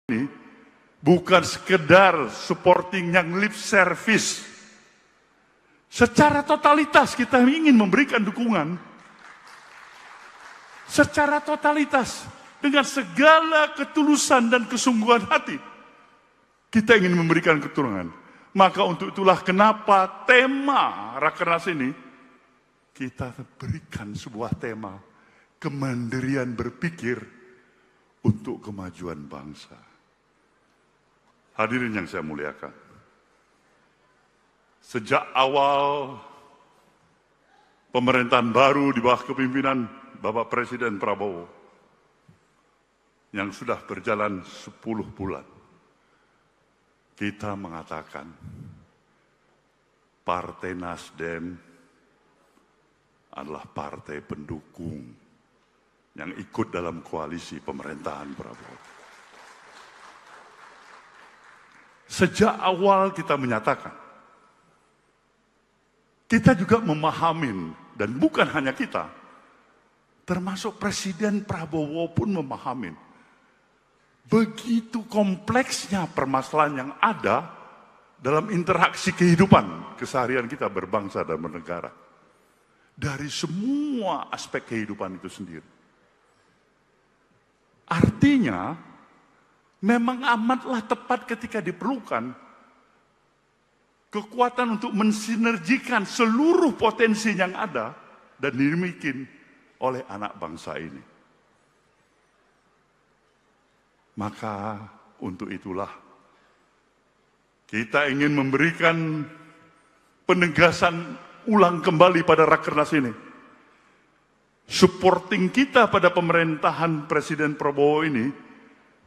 ini bukan sekedar supporting yang lip service. Secara totalitas kita ingin memberikan dukungan. Secara totalitas, dengan segala ketulusan dan kesungguhan hati, kita ingin memberikan keturunan. Maka untuk itulah kenapa tema Rakernas ini, kita berikan sebuah tema, kemandirian berpikir untuk kemajuan bangsa. Hadirin yang saya muliakan, sejak awal pemerintahan baru di bawah kepimpinan Bapak Presiden Prabowo yang sudah berjalan 10 bulan, kita mengatakan Partai Nasdem adalah partai pendukung yang ikut dalam koalisi pemerintahan Prabowo. Sejak awal kita menyatakan, kita juga memahami, dan bukan hanya kita, termasuk Presiden Prabowo pun memahami begitu kompleksnya permasalahan yang ada dalam interaksi kehidupan keseharian kita berbangsa dan bernegara. Dari semua aspek kehidupan itu sendiri. Artinya, memang amatlah tepat ketika diperlukan kekuatan untuk mensinergikan seluruh potensi yang ada dan dimiliki oleh anak bangsa ini. Maka untuk itulah kita ingin memberikan penegasan ulang kembali pada Rakernas ini. Supporting kita pada pemerintahan Presiden Prabowo ini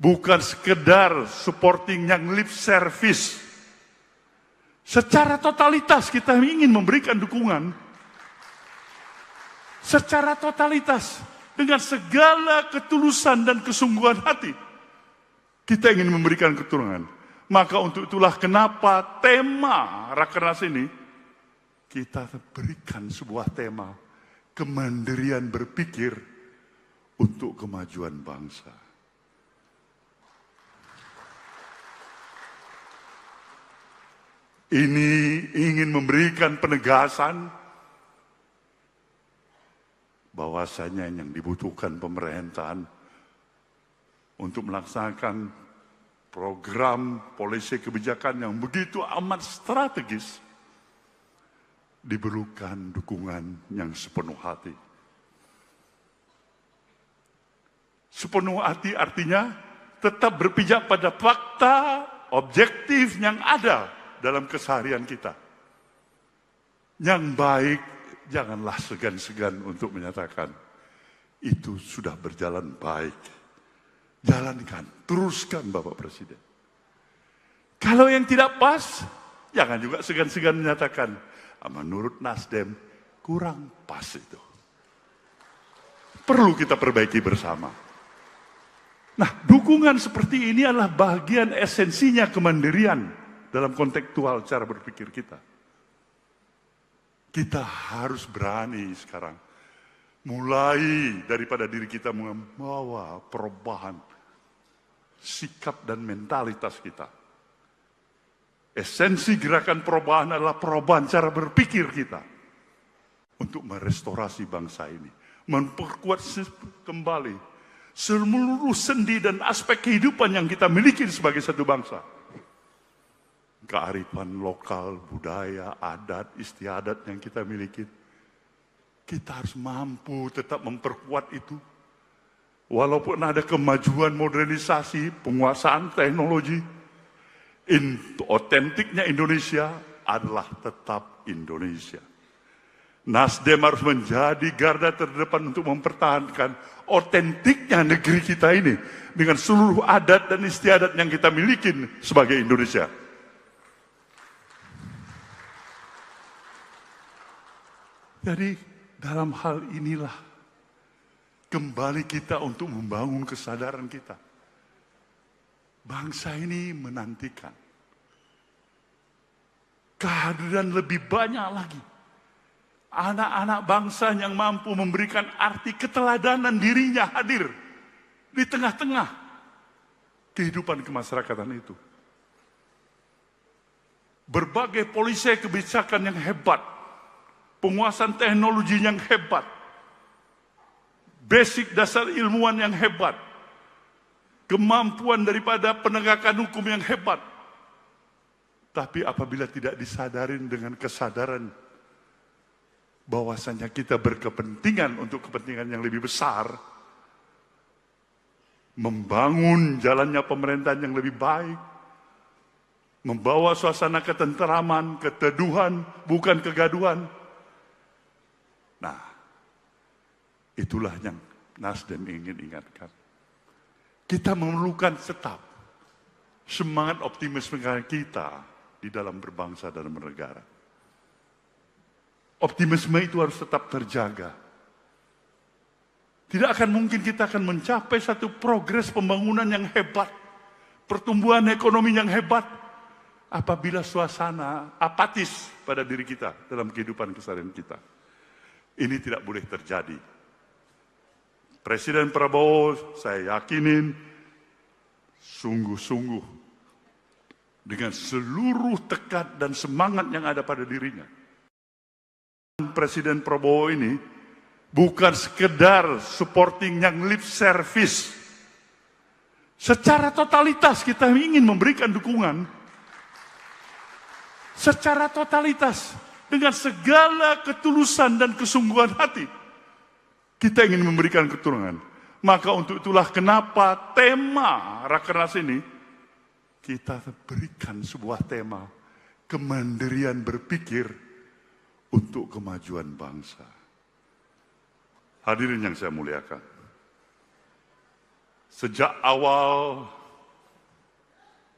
bukan sekedar supporting yang lip service. Secara totalitas kita ingin memberikan dukungan. Secara totalitas, dengan segala ketulusan dan kesungguhan hati, kita ingin memberikan keturunan. Maka untuk itulah kenapa tema Rakernas ini, kita berikan sebuah tema, kemandirian berpikir untuk kemajuan bangsa. Ini ingin memberikan penegasan bahwasanya yang dibutuhkan pemerintahan untuk melaksanakan program polisi kebijakan yang begitu amat strategis diperlukan dukungan yang sepenuh hati. Sepenuh hati artinya tetap berpijak pada fakta objektif yang ada dalam keseharian kita. Yang baik, janganlah segan-segan untuk menyatakan itu sudah berjalan baik. Jalankan, teruskan Bapak Presiden. Kalau yang tidak pas, jangan juga segan-segan menyatakan, menurut Nasdem kurang pas itu. Perlu kita perbaiki bersama. Nah, dukungan seperti ini adalah bagian esensinya kemandirian dalam kontekstual cara berpikir kita. Kita harus berani sekarang, mulai daripada diri kita membawa perubahan sikap dan mentalitas kita. Esensi gerakan perubahan adalah perubahan cara berpikir kita untuk merestorasi bangsa ini, memperkuat kembali seluruh sendi dan aspek kehidupan yang kita miliki sebagai satu bangsa. Kearifan lokal, budaya, adat, istiadat yang kita miliki. Kita harus mampu tetap memperkuat itu. Walaupun ada kemajuan modernisasi, penguasaan teknologi, otentiknya Indonesia adalah tetap Indonesia. Nasdem harus menjadi garda terdepan untuk mempertahankan otentiknya negeri kita ini dengan seluruh adat dan istiadat yang kita miliki sebagai Indonesia. Jadi dalam hal inilah kembali kita untuk membangun kesadaran kita. Bangsa ini menantikan kehadiran lebih banyak lagi anak-anak bangsa yang mampu memberikan arti keteladanan dirinya hadir di tengah-tengah kehidupan kemasyarakatan itu. Berbagai polisi kebijakan yang hebat, penguasaan teknologi yang hebat, basic dasar ilmuwan yang hebat, kemampuan daripada penegakan hukum yang hebat. Tapi apabila tidak disadarin dengan kesadaran bahwasanya kita berkepentingan untuk kepentingan yang lebih besar, membangun jalannya pemerintahan yang lebih baik, membawa suasana ketenteraman, keteduhan, bukan kegaduhan. Nah, itulah yang Nasdem ingin ingatkan. Kita memerlukan tetap semangat optimisme kita di dalam berbangsa dan bernegara. Optimisme itu harus tetap terjaga. Tidak akan mungkin kita akan mencapai satu progres pembangunan yang hebat, pertumbuhan ekonomi yang hebat, apabila suasana apatis pada diri kita dalam kehidupan keseharian kita. Ini tidak boleh terjadi. Presiden Prabowo, saya yakinin, sungguh-sungguh dengan seluruh tekad dan semangat yang ada pada dirinya. Presiden Prabowo ini bukan sekedar supporting yang lip service. Secara totalitas kita ingin memberikan dukungan. Secara totalitas, dengan segala ketulusan dan kesungguhan hati, kita ingin memberikan keturunan. Maka untuk itulah kenapa tema Rakernas ini, kita berikan sebuah tema, kemandirian berpikir untuk kemajuan bangsa. Hadirin yang saya muliakan, sejak awal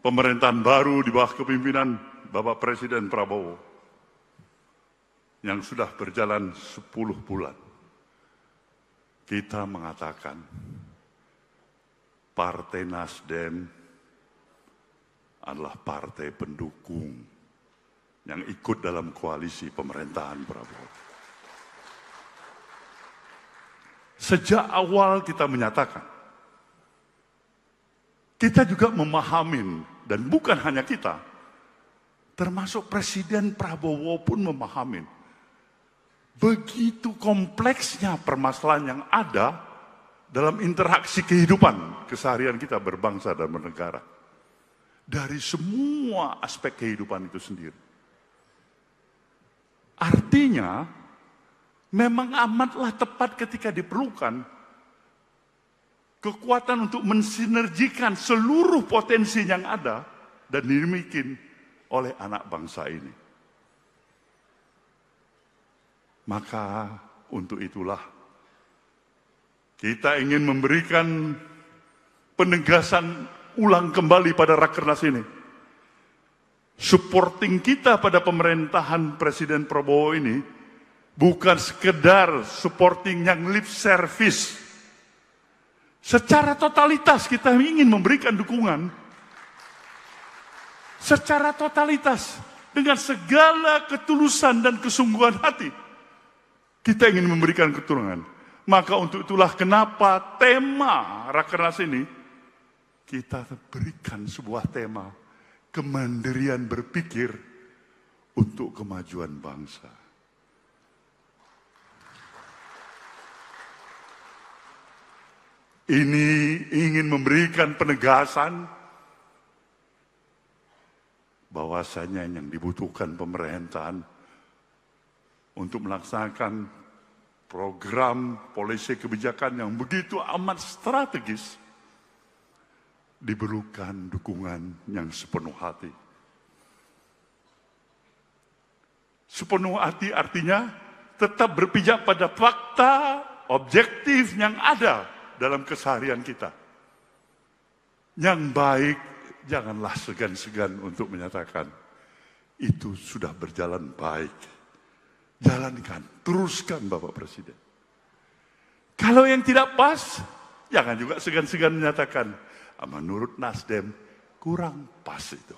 pemerintahan baru di bawah kepimpinan Bapak Presiden Prabowo, yang sudah berjalan 10 bulan, kita mengatakan Partai Nasdem adalah partai pendukung yang ikut dalam koalisi pemerintahan Prabowo. Sejak awal kita menyatakan, kita juga memahami, dan bukan hanya kita, termasuk Presiden Prabowo pun memahami begitu kompleksnya permasalahan yang ada dalam interaksi kehidupan keseharian kita berbangsa dan bernegara. Dari semua aspek kehidupan itu sendiri. Artinya, memang amatlah tepat ketika diperlukan kekuatan untuk mensinergikan seluruh potensi yang ada dan dimiliki oleh anak bangsa ini. Maka untuk itulah kita ingin memberikan penegasan ulang kembali pada Rakernas ini. Supporting kita pada pemerintahan Presiden Prabowo ini bukan sekedar supporting yang lip service. Secara totalitas kita ingin memberikan dukungan. Secara totalitas, dengan segala ketulusan dan kesungguhan hati, kita ingin memberikan keturunan. Maka untuk itulah kenapa tema Rakernas ini, kita berikan sebuah tema, kemandirian berpikir untuk kemajuan bangsa. Ini ingin memberikan penegasan bahwasanya yang dibutuhkan pemerintahan untuk melaksanakan program polisi kebijakan yang begitu amat strategis, diperlukan dukungan yang sepenuh hati. Sepenuh hati artinya tetap berpijak pada fakta objektif yang ada dalam keseharian kita. Yang baik, janganlah segan-segan untuk menyatakan itu sudah berjalan baik. Jalankan, teruskan Bapak Presiden. Kalau yang tidak pas, jangan juga segan-segan menyatakan, menurut Nasdem kurang pas itu.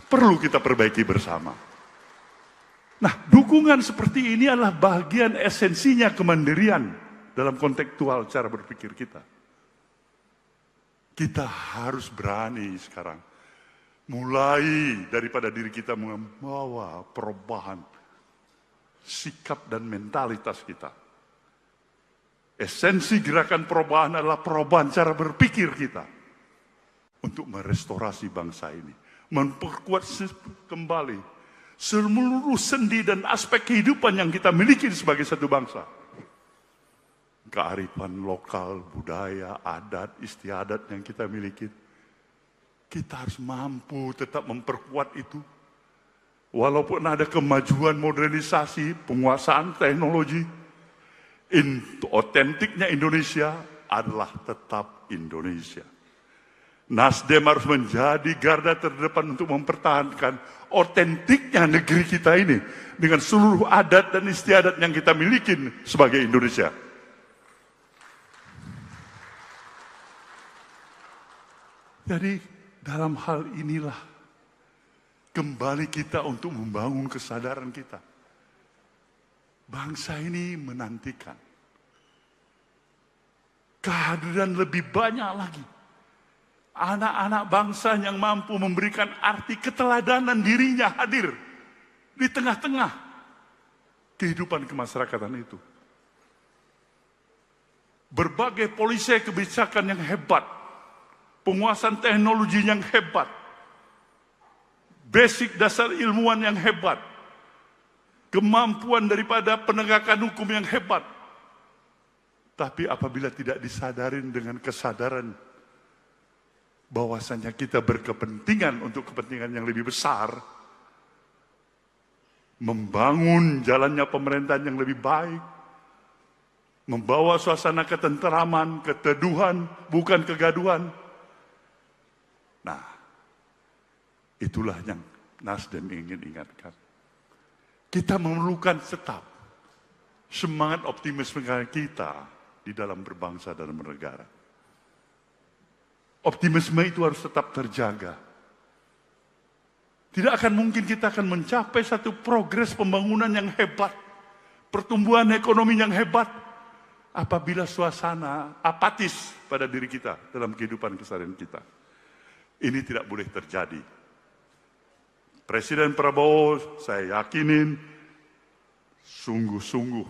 Perlu kita perbaiki bersama. Nah, dukungan seperti ini adalah bagian esensinya kemandirian dalam kontekstual cara berpikir kita. Kita harus berani sekarang. Mulai daripada diri kita membawa perubahan sikap dan mentalitas kita. Esensi gerakan perubahan adalah perubahan cara berpikir kita untuk merestorasi bangsa ini, memperkuat kembali seluruh sendi dan aspek kehidupan yang kita miliki sebagai satu bangsa. Kearifan lokal, budaya, adat, istiadat yang kita miliki. Kita harus mampu tetap memperkuat itu. Walaupun ada kemajuan modernisasi, penguasaan teknologi, otentiknya Indonesia adalah tetap Indonesia. Nasdem harus menjadi garda terdepan untuk mempertahankan otentiknya negeri kita ini dengan seluruh adat dan istiadat yang kita miliki sebagai Indonesia. Jadi dalam hal inilah kembali kita untuk membangun kesadaran kita. Bangsa ini menantikan kehadiran lebih banyak lagi anak-anak bangsa yang mampu memberikan arti keteladanan dirinya hadir di tengah-tengah kehidupan kemasyarakatan itu. Berbagai polisi kebijakan yang hebat, penguasaan teknologi yang hebat, basic dasar ilmuwan yang hebat, kemampuan daripada penegakan hukum yang hebat. Tapi apabila tidak disadarin dengan kesadaran bahwasanya kita berkepentingan untuk kepentingan yang lebih besar, membangun jalannya pemerintahan yang lebih baik, membawa suasana ketenteraman, keteduhan, bukan kegaduhan. Nah, itulah yang Nasdem ingin ingatkan. Kita memerlukan tetap semangat optimisme kita di dalam berbangsa dan bernegara. Optimisme itu harus tetap terjaga. Tidak akan mungkin kita akan mencapai satu progres pembangunan yang hebat, pertumbuhan ekonomi yang hebat, apabila suasana apatis pada diri kita dalam kehidupan keseharian kita. Ini tidak boleh terjadi. Presiden Prabowo, saya yakinin, sungguh-sungguh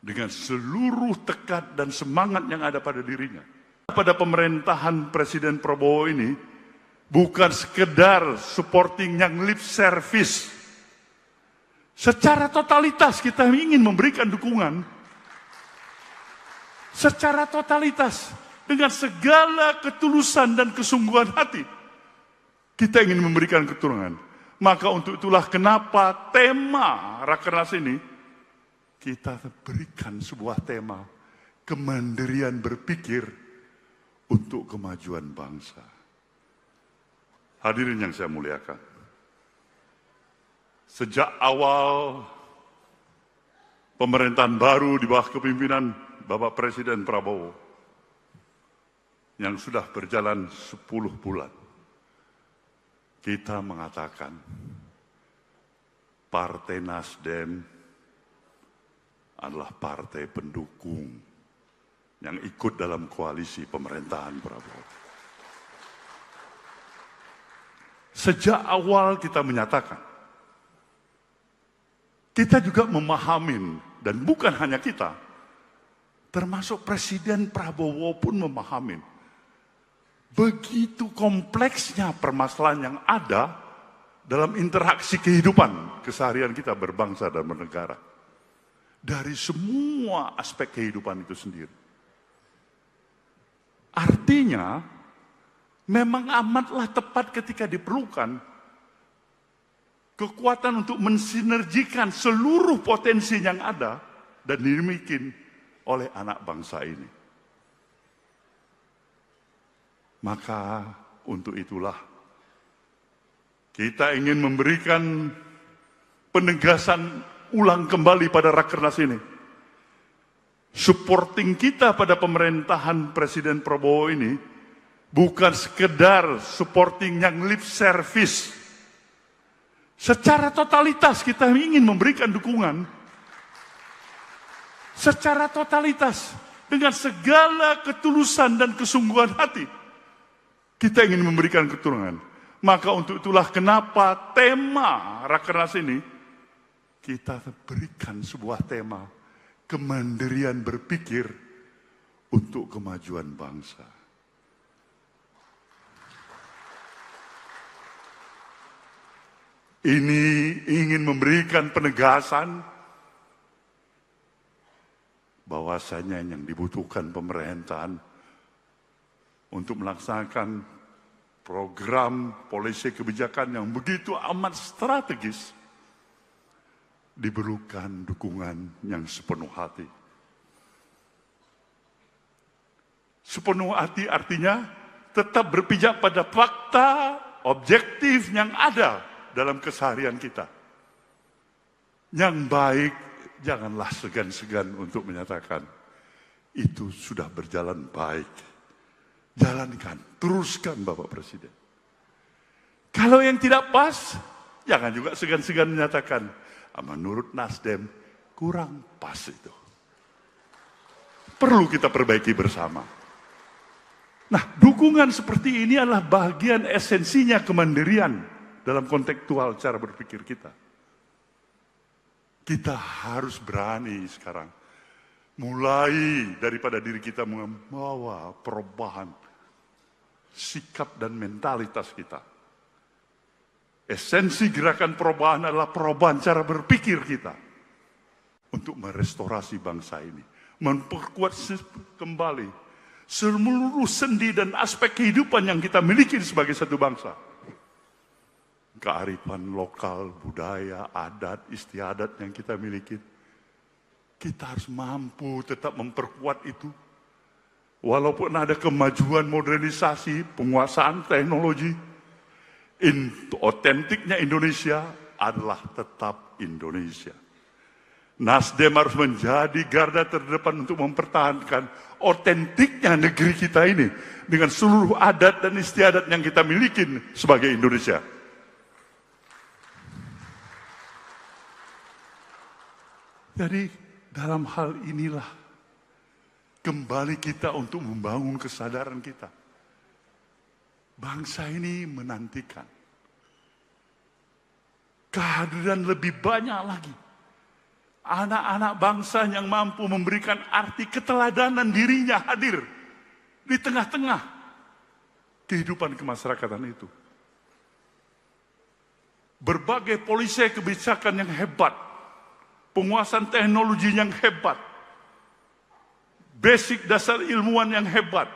dengan seluruh tekad dan semangat yang ada pada dirinya. Pada pemerintahan Presiden Prabowo ini, bukan sekedar supporting yang lip service. Secara totalitas kita ingin memberikan dukungan. Secara totalitas, dengan segala ketulusan dan kesungguhan hati, kita ingin memberikan keturunan. Maka untuk itulah kenapa tema Rakernas ini, kita berikan sebuah tema, kemandirian berpikir untuk kemajuan bangsa. Hadirin yang saya muliakan, sejak awal pemerintahan baru di bawah kepimpinan Bapak Presiden Prabowo, yang sudah berjalan 10 bulan, kita mengatakan Partai Nasdem adalah partai pendukung yang ikut dalam koalisi pemerintahan Prabowo. Sejak awal kita menyatakan, kita juga memahami, dan bukan hanya kita, termasuk Presiden Prabowo pun memahami begitu kompleksnya permasalahan yang ada dalam interaksi kehidupan keseharian kita berbangsa dan bernegara. Dari semua aspek kehidupan itu sendiri. Artinya, memang amatlah tepat ketika diperlukan kekuatan untuk mensinergikan seluruh potensi yang ada dan dimiliki oleh anak bangsa ini. Maka untuk itulah kita ingin memberikan penegasan ulang kembali pada Rakernas ini. Supporting kita pada pemerintahan Presiden Prabowo ini bukan sekedar supporting yang lip service. Secara totalitas kita ingin memberikan dukungan. Secara totalitas dengan segala ketulusan dan kesungguhan hati, kita ingin memberikan keturunan. Maka untuk itulah kenapa tema Rakernas ini, kita berikan sebuah tema, kemandirian berpikir untuk kemajuan bangsa. Ini ingin memberikan penegasan bahwasanya yang dibutuhkan pemerintahan untuk melaksanakan program polisi kebijakan yang begitu amat strategis diperlukan dukungan yang sepenuh hati. Sepenuh hati artinya tetap berpijak pada fakta objektif yang ada dalam keseharian kita. Yang baik, janganlah segan-segan untuk menyatakan itu sudah berjalan baik. Jalankan, teruskan Bapak Presiden. Kalau yang tidak pas, jangan juga segan-segan menyatakan, menurut Nasdem kurang pas itu. Perlu kita perbaiki bersama. Nah, dukungan seperti ini adalah bagian esensinya kemandirian dalam kontekstual cara berpikir kita. Kita harus berani sekarang mulai daripada diri kita membawa perubahan sikap dan mentalitas kita. Esensi gerakan perubahan adalah perubahan cara berpikir kita untuk merestorasi bangsa ini, memperkuat kembali seluruh sendi dan aspek kehidupan yang kita miliki sebagai satu bangsa. Kearifan lokal, budaya, adat, istiadat yang kita miliki. Kita harus mampu tetap memperkuat itu. Walaupun ada kemajuan modernisasi, penguasaan teknologi, otentiknya Indonesia adalah tetap Indonesia. Nasdem harus menjadi garda terdepan untuk mempertahankan otentiknya negeri kita ini dengan seluruh adat dan istiadat yang kita miliki sebagai Indonesia. Jadi dalam hal inilah kembali kita untuk membangun kesadaran kita. Bangsa ini menantikan kehadiran lebih banyak lagi anak-anak bangsa yang mampu memberikan arti keteladanan dirinya hadir di tengah-tengah kehidupan kemasyarakatan itu. Berbagai polisi kebijakan yang hebat, penguasaan teknologi yang hebat, basic dasar ilmuwan yang hebat,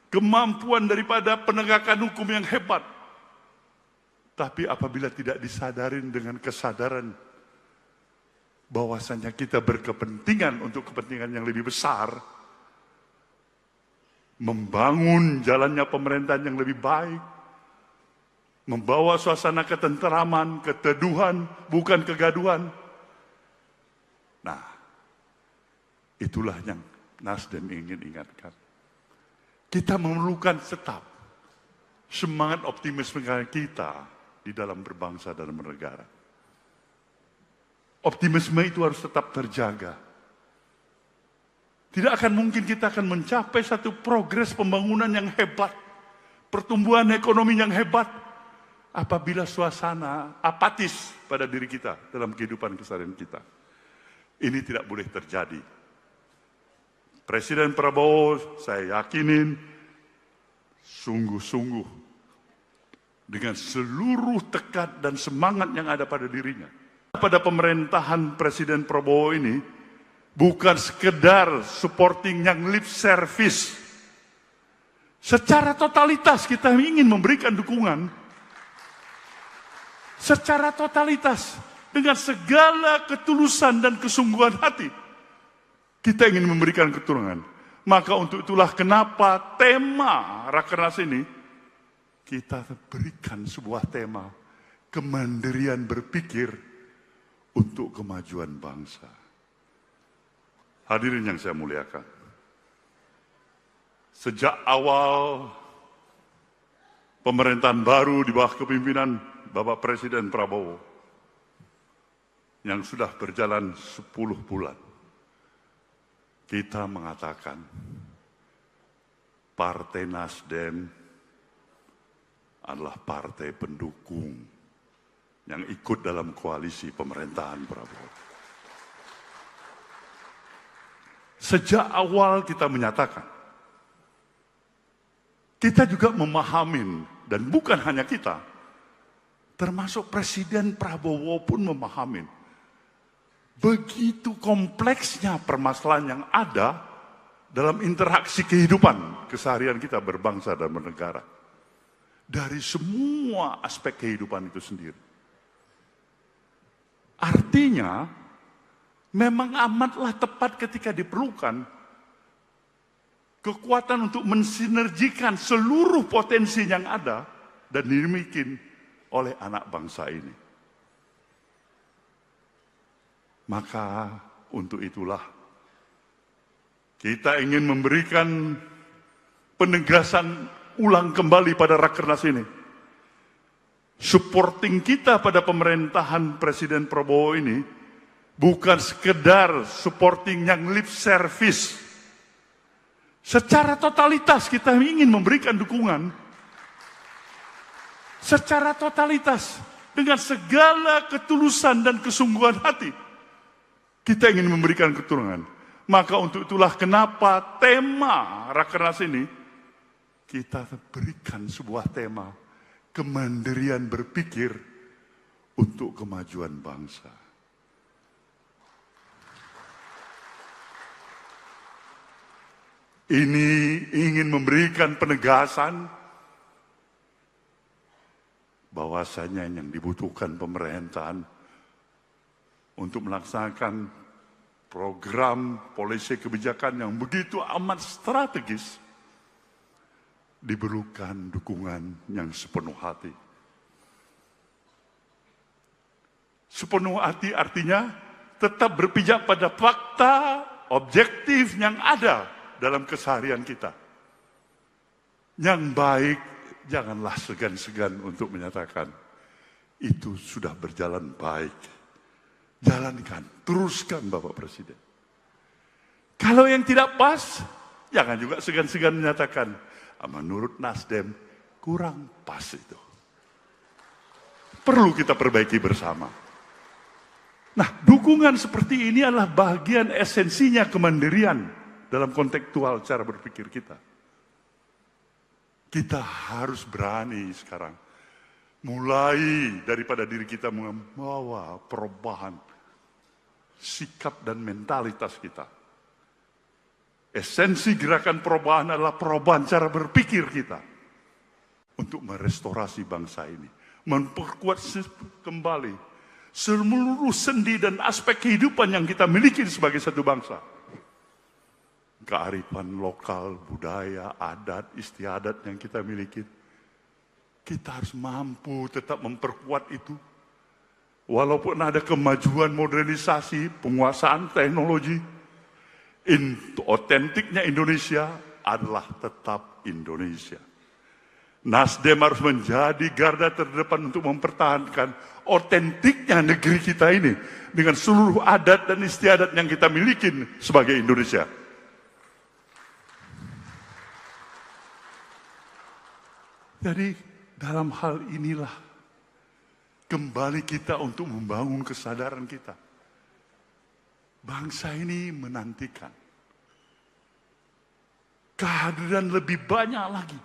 kemampuan daripada penegakan hukum yang hebat. Tapi apabila tidak disadarin dengan kesadaran bahwasanya kita berkepentingan untuk kepentingan yang lebih besar, membangun jalannya pemerintahan yang lebih baik, membawa suasana ketenteraman, keteduhan, bukan kegaduhan. Nah, itulah yang Nasdem ingin ingatkan. Kita memerlukan tetap semangat optimisme kita di dalam berbangsa dan bernegara. Optimisme itu harus tetap terjaga. Tidak akan mungkin kita akan mencapai satu progres pembangunan yang hebat, pertumbuhan ekonomi yang hebat, apabila suasana apatis pada diri kita dalam kehidupan keseharian kita. Ini tidak boleh terjadi. Presiden Prabowo, saya yakinin, sungguh-sungguh dengan seluruh tekad dan semangat yang ada pada dirinya. Pada pemerintahan Presiden Prabowo ini, bukan sekedar supporting yang lip service. Secara totalitas kita ingin memberikan dukungan. Secara totalitas, dengan segala ketulusan dan kesungguhan hati, kita ingin memberikan keturunan. Maka untuk itulah kenapa tema Rakernas ini, kita berikan sebuah tema, kemandirian berpikir untuk kemajuan bangsa. Hadirin yang saya muliakan, sejak awal pemerintahan baru di bawah kepimpinan Bapak Presiden Prabowo, yang sudah berjalan 10 bulan, kita mengatakan Partai Nasdem adalah partai pendukung yang ikut dalam koalisi pemerintahan Prabowo. Sejak awal kita menyatakan, kita juga memahami, dan bukan hanya kita, termasuk Presiden Prabowo pun memahami, begitu kompleksnya permasalahan yang ada dalam interaksi kehidupan keseharian kita berbangsa dan bernegara. Dari semua aspek kehidupan itu sendiri. Artinya, memang amatlah tepat ketika diperlukan kekuatan untuk mensinergikan seluruh potensi yang ada dan dimiliki oleh anak bangsa ini. Maka untuk itulah kita ingin memberikan penegasan ulang kembali pada Rakernas ini. Supporting kita pada pemerintahan Presiden Prabowo ini bukan sekedar supporting yang lip service. Secara totalitas kita ingin memberikan dukungan. Secara totalitas dengan segala ketulusan dan kesungguhan hati. Kita ingin memberikan keturunan. Maka untuk itulah kenapa tema Rakernas ini kita berikan sebuah tema kemandirian berpikir untuk kemajuan bangsa. Ini ingin memberikan penegasan bahwasanya yang dibutuhkan pemerintahan untuk melaksanakan program polisi kebijakan yang begitu amat strategis diperlukan dukungan yang sepenuh hati. Sepenuh hati artinya tetap berpijak pada fakta objektif yang ada dalam keseharian kita. Yang baik, janganlah segan-segan untuk menyatakan itu sudah berjalan baik. Jalankan, teruskan Bapak Presiden. Kalau yang tidak pas, jangan juga segan-segan menyatakan, menurut Nasdem kurang pas itu. Perlu kita perbaiki bersama. Nah, dukungan seperti ini adalah bagian esensinya kemandirian dalam kontekstual cara berpikir kita. Kita harus berani sekarang mulai daripada diri kita membawa perubahan sikap dan mentalitas kita. Esensi gerakan perubahan adalah perubahan cara berpikir kita untuk merestorasi bangsa ini, memperkuat kembali seluruh sendi dan aspek kehidupan yang kita miliki sebagai satu bangsa. Kearifan lokal, budaya, adat, istiadat yang kita miliki. Kita harus mampu tetap memperkuat itu. Walaupun ada kemajuan modernisasi, penguasaan teknologi, otentiknya Indonesia adalah tetap Indonesia. Nasdem harus menjadi garda terdepan untuk mempertahankan otentiknya negeri kita ini dengan seluruh adat dan istiadat yang kita miliki sebagai Indonesia. Jadi dalam hal inilah kembali kita untuk membangun kesadaran kita. Bangsa ini menantikan kehadiran lebih banyak lagi.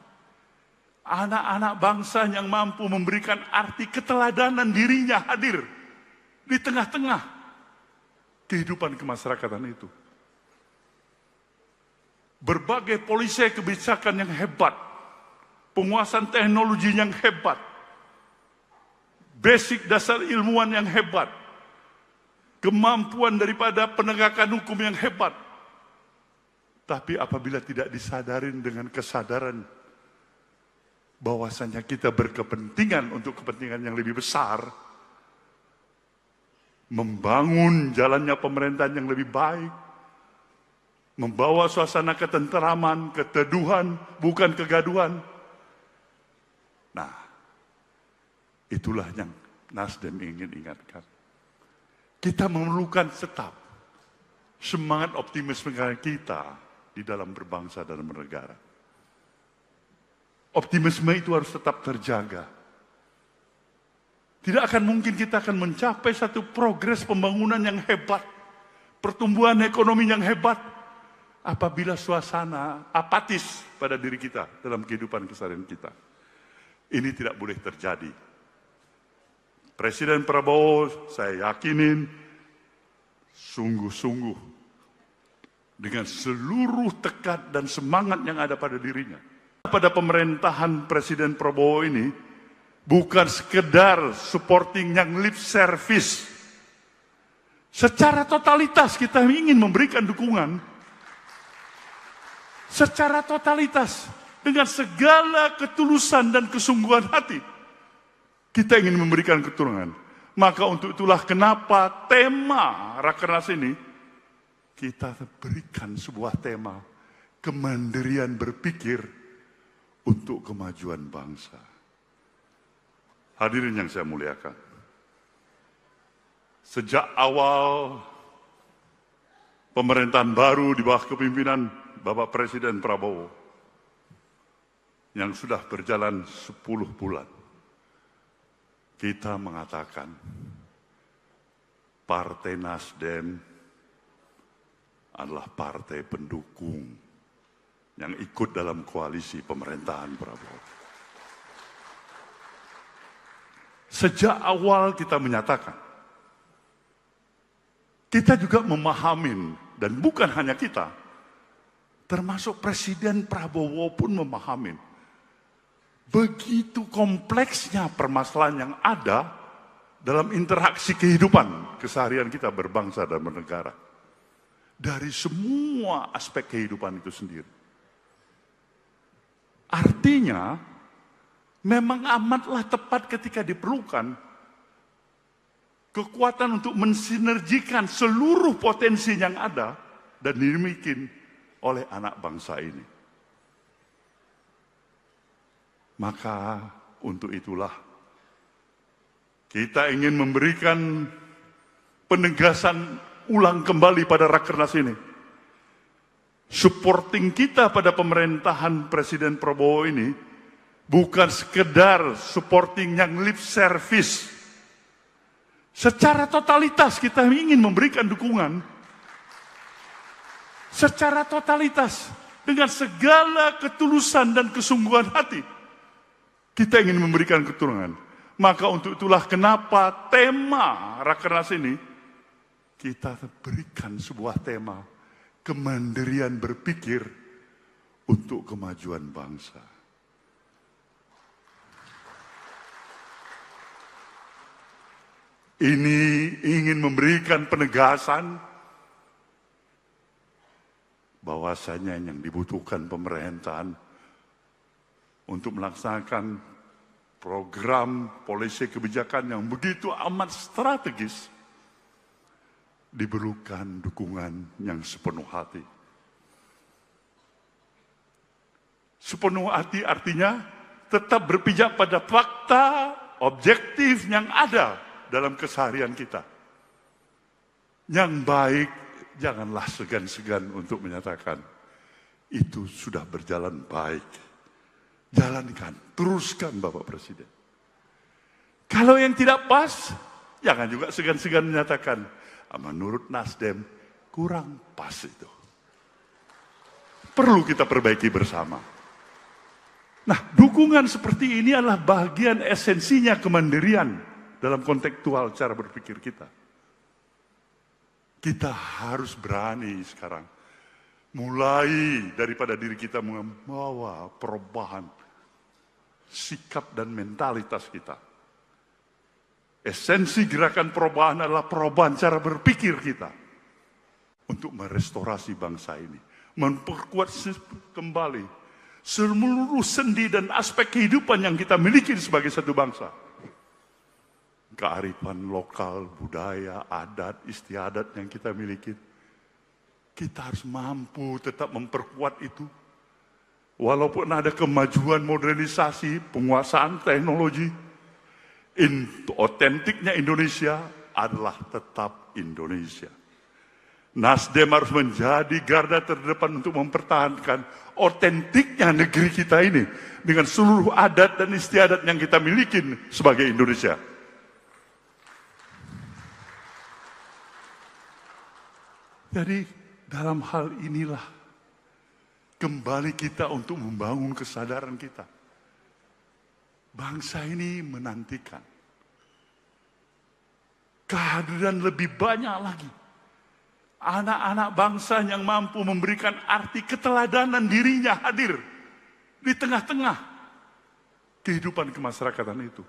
Anak-anak bangsa yang mampu memberikan arti keteladanan dirinya hadir di tengah-tengah kehidupan kemasyarakatan itu. Berbagai polisi kebijakan yang hebat, penguasaan teknologi yang hebat, basic dasar ilmuwan yang hebat, kemampuan daripada penegakan hukum yang hebat. Tapi apabila tidak disadarin dengan kesadaran bahwasanya kita berkepentingan untuk kepentingan yang lebih besar, membangun jalannya pemerintahan yang lebih baik, membawa suasana ketenteraman, keteduhan, bukan kegaduhan. Nah, itulah yang Nasdem ingin ingatkan. Kita memerlukan tetap semangat optimisme kita di dalam berbangsa dan bernegara. Optimisme itu harus tetap terjaga. Tidak akan mungkin kita akan mencapai satu progres pembangunan yang hebat, pertumbuhan ekonomi yang hebat, apabila suasana apatis pada diri kita dalam kehidupan keseharian kita. Ini tidak boleh terjadi. Presiden Prabowo, saya yakinin, sungguh-sungguh dengan seluruh tekad dan semangat yang ada pada dirinya. Pada pemerintahan Presiden Prabowo ini, bukan sekedar supporting yang lip service. Secara totalitas kita ingin memberikan dukungan. Secara totalitas, dengan segala ketulusan dan kesungguhan hati, kita ingin memberikan keturunan. Maka untuk itulah kenapa tema Rakernas ini, kita berikan sebuah tema, kemandirian berpikir untuk kemajuan bangsa. Hadirin yang saya muliakan, sejak awal pemerintahan baru di bawah kepimpinan Bapak Presiden Prabowo, yang sudah berjalan 10 bulan, kita mengatakan Partai Nasdem adalah partai pendukung yang ikut dalam koalisi pemerintahan Prabowo. Sejak awal kita menyatakan, kita juga memahami, dan bukan hanya kita, termasuk Presiden Prabowo pun memahami, begitu kompleksnya permasalahan yang ada dalam interaksi kehidupan keseharian kita berbangsa dan bernegara. Dari semua aspek kehidupan itu sendiri. Artinya, memang amatlah tepat ketika diperlukan kekuatan untuk mensinergikan seluruh potensi yang ada dan dimiliki oleh anak bangsa ini. Maka untuk itulah kita ingin memberikan penegasan ulang kembali pada Rakernas ini. Supporting kita pada pemerintahan Presiden Prabowo ini bukan sekedar supporting yang lip service. Secara totalitas kita ingin memberikan dukungan. Secara totalitas, dengan segala ketulusan dan kesungguhan hati, kita ingin memberikan keturunan. Maka untuk itulah kenapa tema Rakernas ini, kita berikan sebuah tema, kemandirian berpikir untuk kemajuan bangsa. Ini ingin memberikan penegasan bahwasanya yang dibutuhkan pemerintahan untuk melaksanakan program polisi kebijakan yang begitu amat strategis, diperlukan dukungan yang sepenuh hati. Sepenuh hati artinya tetap berpijak pada fakta objektif yang ada dalam keseharian kita. Yang baik, janganlah segan-segan untuk menyatakan itu sudah berjalan baik. Jalankan, teruskan Bapak Presiden. Kalau yang tidak pas, jangan juga segan-segan menyatakan, menurut Nasdem kurang pas itu. Perlu kita perbaiki bersama. Nah, dukungan seperti ini adalah bagian esensinya kemandirian dalam kontekstual cara berpikir kita. Kita harus berani sekarang mulai daripada diri kita membawa perubahan sikap dan mentalitas kita. Esensi gerakan perubahan adalah perubahan cara berpikir kita untuk merestorasi bangsa ini, memperkuat kembali seluruh sendi dan aspek kehidupan yang kita miliki sebagai satu bangsa. Kearifan lokal, budaya, adat, istiadat yang kita miliki, kita harus mampu tetap memperkuat itu. Walaupun ada kemajuan modernisasi, penguasaan teknologi, otentiknya Indonesia adalah tetap Indonesia. Nasdem harus menjadi garda terdepan untuk mempertahankan otentiknya negeri kita ini dengan seluruh adat dan istiadat yang kita miliki sebagai Indonesia. Jadi dalam hal inilah kembali kita untuk membangun kesadaran kita. Bangsa ini menantikan kehadiran lebih banyak lagi anak-anak bangsa yang mampu memberikan arti keteladanan dirinya hadir di tengah-tengah kehidupan kemasyarakatan itu.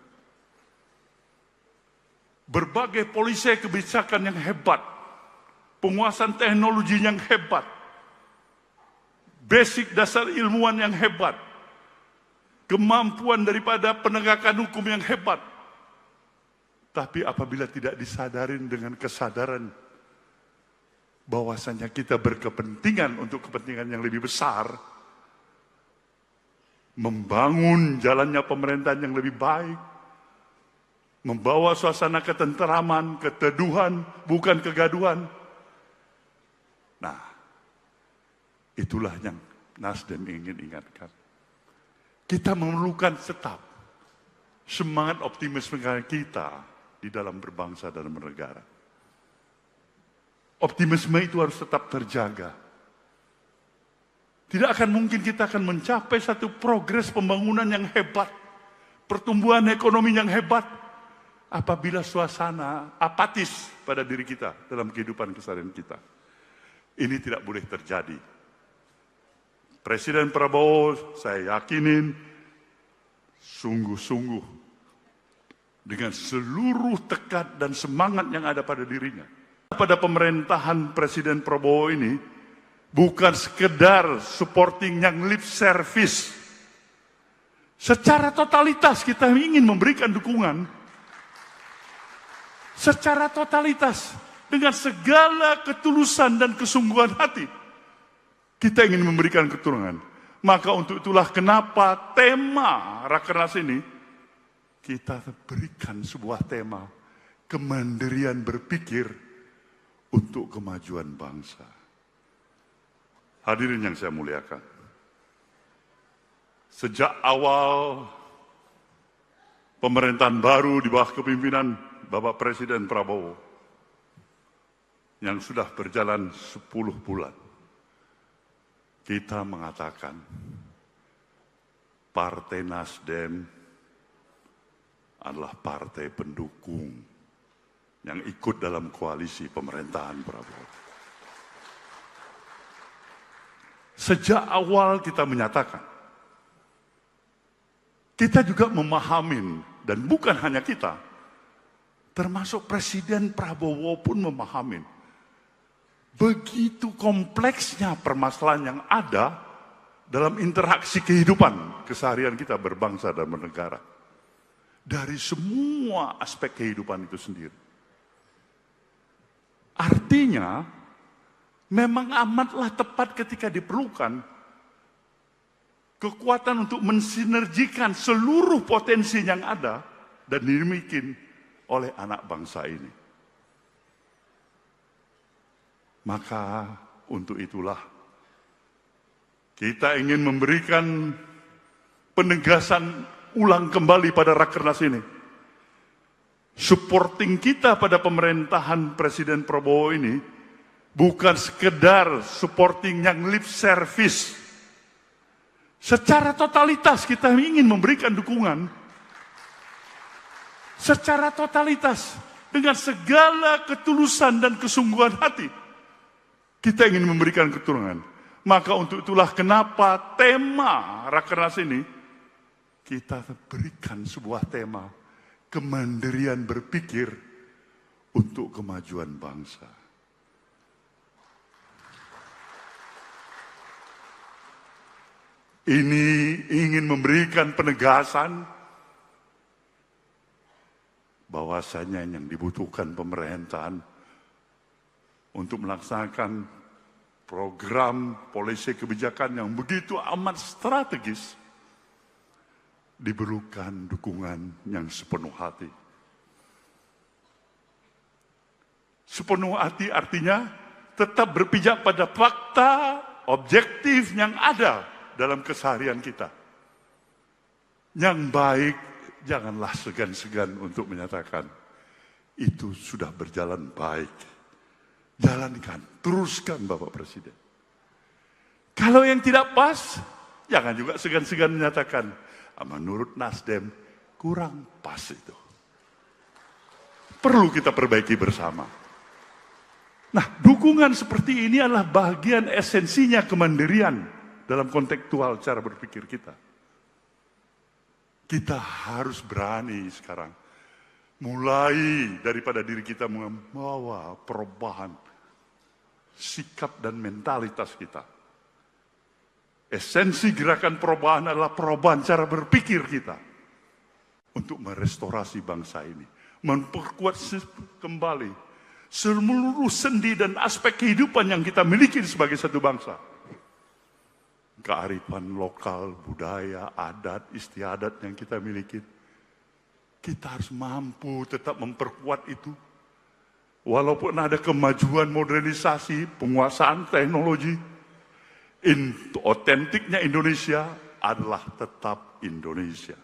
Berbagai polisi kebijakan yang hebat, penguasaan teknologi yang hebat, basic dasar ilmuwan yang hebat, kemampuan daripada penegakan hukum yang hebat. Tapi apabila tidak disadarin dengan kesadaran bahwasanya kita berkepentingan untuk kepentingan yang lebih besar, membangun jalannya pemerintahan yang lebih baik, membawa suasana ketenteraman, keteduhan, bukan kegaduhan. Nah, itulah yang Nasdem ingin ingatkan. Kita memerlukan tetap semangat optimisme kita di dalam berbangsa dan bernegara. Optimisme itu harus tetap terjaga. Tidak akan mungkin kita akan mencapai satu progres pembangunan yang hebat, pertumbuhan ekonomi yang hebat, apabila suasana apatis pada diri kita dalam kehidupan keseharian kita. Ini tidak boleh terjadi. Presiden Prabowo, saya yakinin, sungguh-sungguh dengan seluruh tekad dan semangat yang ada pada dirinya. Pada pemerintahan Presiden Prabowo ini bukan sekedar supporting yang lip service. Secara totalitas kita ingin memberikan dukungan. Secara totalitas dengan segala ketulusan dan kesungguhan hati kita ingin memberikan keturunan. Maka untuk itulah kenapa tema Rakernas ini kita berikan sebuah tema kemandirian berpikir untuk kemajuan bangsa. Hadirin yang saya muliakan, sejak awal pemerintahan baru di bawah kepimpinan Bapak Presiden Prabowo yang sudah berjalan 10 bulan, kita mengatakan Partai Nasdem adalah partai pendukung yang ikut dalam koalisi pemerintahan Prabowo. Sejak awal kita menyatakan, kita juga memahami, dan bukan hanya kita, termasuk Presiden Prabowo pun memahami, begitu kompleksnya permasalahan yang ada dalam interaksi kehidupan keseharian kita berbangsa dan bernegara. Dari semua aspek kehidupan itu sendiri. Artinya, memang amatlah tepat ketika diperlukan kekuatan untuk mensinergikan seluruh potensi yang ada dan dimiliki oleh anak bangsa ini. Maka untuk itulah kita ingin memberikan penegasan ulang kembali pada Rakernas ini. Supporting kita pada pemerintahan Presiden Prabowo ini bukan sekedar supporting yang lip service. Secara totalitas kita ingin memberikan dukungan. Secara totalitas dengan segala ketulusan dan kesungguhan hati kita ingin memberikan keturunan. Maka untuk itulah kenapa tema Rakernas ini kita berikan sebuah tema kemandirian berpikir untuk kemajuan bangsa. Ini ingin memberikan penegasan bahwasanya yang dibutuhkan pemerintahan untuk melaksanakan program polisi kebijakan yang begitu amat strategis diperlukan dukungan yang sepenuh hati. Sepenuh hati artinya tetap berpijak pada fakta objektif yang ada dalam keseharian kita. Yang baik, janganlah segan-segan untuk menyatakan, itu sudah berjalan baik. Jalankan, teruskan Bapak Presiden. Kalau yang tidak pas, jangan juga segan-segan menyatakan, menurut Nasdem, kurang pas itu. Perlu kita perbaiki bersama. Nah, dukungan seperti ini adalah bagian esensinya kemandirian dalam kontekstual cara berpikir kita. Kita harus berani sekarang, mulai daripada diri kita membawa perubahan sikap dan mentalitas kita. Esensi gerakan perubahan adalah perubahan cara berpikir kita untuk merestorasi bangsa ini, memperkuat kembali seluruh sendi dan aspek kehidupan yang kita miliki sebagai satu bangsa. Kearifan lokal, budaya, adat, istiadat yang kita miliki, kita harus mampu tetap memperkuat itu. Walaupun ada kemajuan modernisasi, penguasaan teknologi, otentiknya Indonesia adalah tetap Indonesia.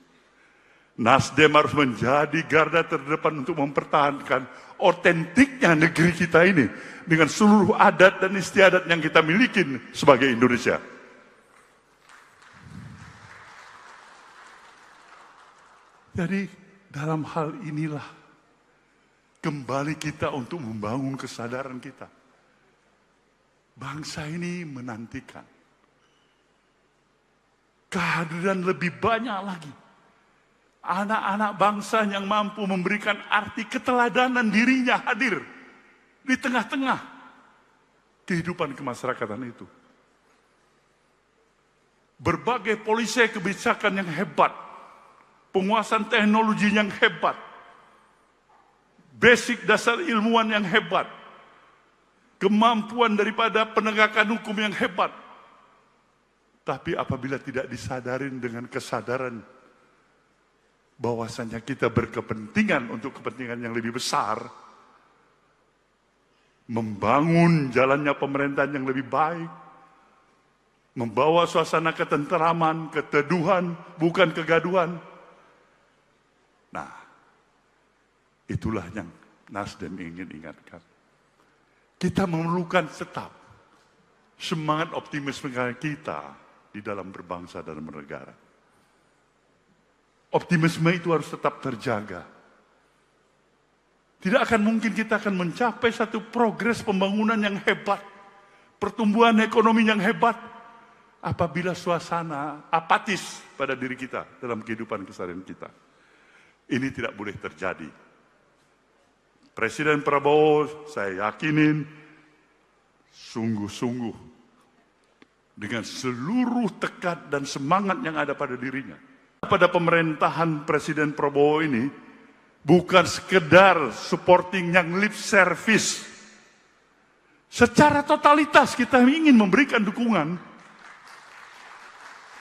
Nasdem harus menjadi garda terdepan untuk mempertahankan otentiknya negeri kita ini dengan seluruh adat dan istiadat yang kita miliki sebagai Indonesia. Jadi dalam hal inilah kembali kita untuk membangun kesadaran kita. Bangsa ini menantikan kehadiran lebih banyak lagi anak-anak bangsa yang mampu memberikan arti keteladanan dirinya hadir di tengah-tengah kehidupan kemasyarakatan itu. Berbagai polisi kebijakan yang hebat, penguasaan teknologi yang hebat, basic dasar ilmuwan yang hebat, kemampuan daripada penegakan hukum yang hebat. Tapi apabila tidak disadarin dengan kesadaran bahwasanya kita berkepentingan untuk kepentingan yang lebih besar, membangun jalannya pemerintahan yang lebih baik, membawa suasana ketenteraman, keteduhan, bukan kegaduhan. Nah, itulah yang Nasdem ingin ingatkan. Kita memerlukan tetap semangat optimisme kita di dalam berbangsa dan bernegara. Optimisme itu harus tetap terjaga. Tidak akan mungkin kita akan mencapai satu progres pembangunan yang hebat, pertumbuhan ekonomi yang hebat, apabila suasana apatis pada diri kita dalam kehidupan keseharian kita. Ini tidak boleh terjadi. Presiden Prabowo, saya yakinin, sungguh-sungguh dengan seluruh tekad dan semangat yang ada pada dirinya. Pada pemerintahan Presiden Prabowo ini, bukan sekedar supporting yang lip service. Secara totalitas kita ingin memberikan dukungan.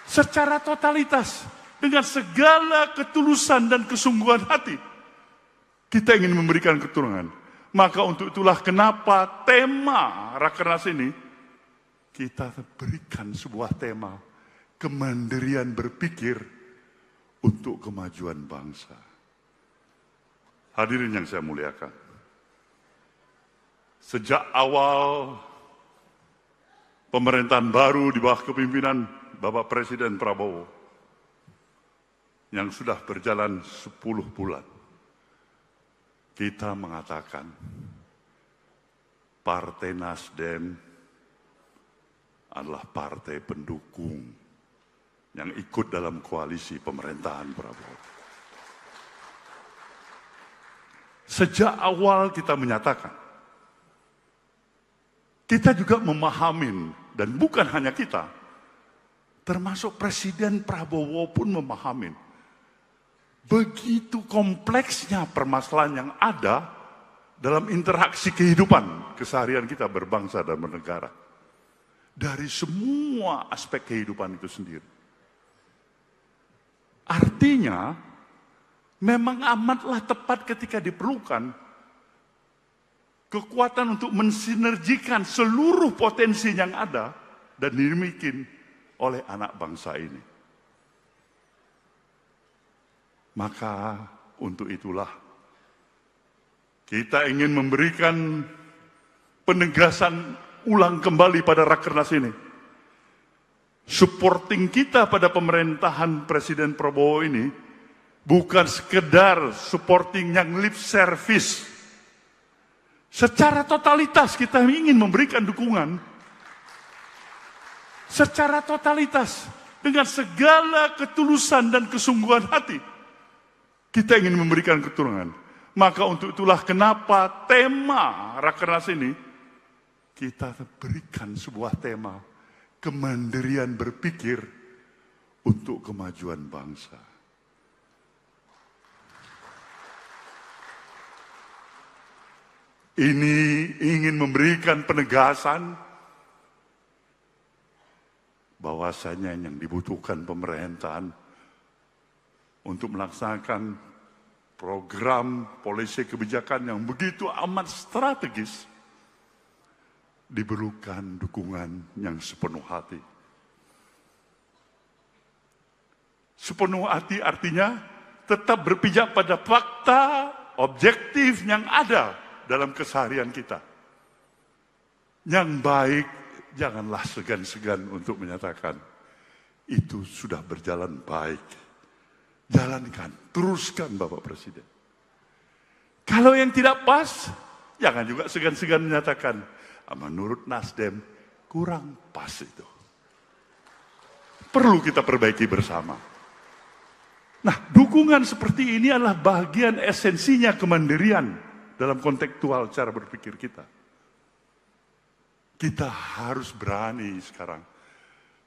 Secara totalitas, dengan segala ketulusan dan kesungguhan hati, kita ingin memberikan keturunan. Maka untuk itulah kenapa tema Rakernas ini, kita berikan sebuah tema, kemandirian berpikir untuk kemajuan bangsa. Hadirin yang saya muliakan, sejak awal pemerintahan baru di bawah kepimpinan Bapak Presiden Prabowo, yang sudah berjalan 10 bulan, kita mengatakan Partai Nasdem adalah partai pendukung yang ikut dalam koalisi pemerintahan Prabowo. Sejak awal kita menyatakan, kita juga memahami, dan bukan hanya kita, termasuk Presiden Prabowo pun memahami, begitu kompleksnya permasalahan yang ada dalam interaksi kehidupan keseharian kita berbangsa dan bernegara. Dari semua aspek kehidupan itu sendiri. Artinya, memang amatlah tepat ketika diperlukan kekuatan untuk mensinergikan seluruh potensi yang ada dan dimiliki oleh anak bangsa ini. Maka untuk itulah kita ingin memberikan penegasan ulang kembali pada Rakernas ini. Supporting kita pada pemerintahan Presiden Prabowo ini bukan sekedar supporting yang lip service. Secara totalitas kita ingin memberikan dukungan. Secara totalitas dengan segala ketulusan dan kesungguhan hati. Kita ingin memberikan keturunan. Maka untuk itulah kenapa tema Rakernas ini kita berikan sebuah tema kemandirian berpikir untuk kemajuan bangsa. Ini ingin memberikan penegasan bahwasanya yang dibutuhkan pemerintahan untuk melaksanakan program polisi kebijakan yang begitu amat strategis diperlukan dukungan yang sepenuh hati. Sepenuh hati artinya tetap berpijak pada fakta objektif yang ada dalam keseharian kita. Yang baik, janganlah segan-segan untuk menyatakan itu sudah berjalan baik. Jalankan, teruskan Bapak Presiden. Kalau yang tidak pas, jangan juga segan-segan menyatakan menurut Nasdem kurang pas itu. Perlu kita perbaiki bersama. Nah, dukungan seperti ini adalah bagian esensinya kemandirian dalam kontekstual cara berpikir kita. Kita harus berani sekarang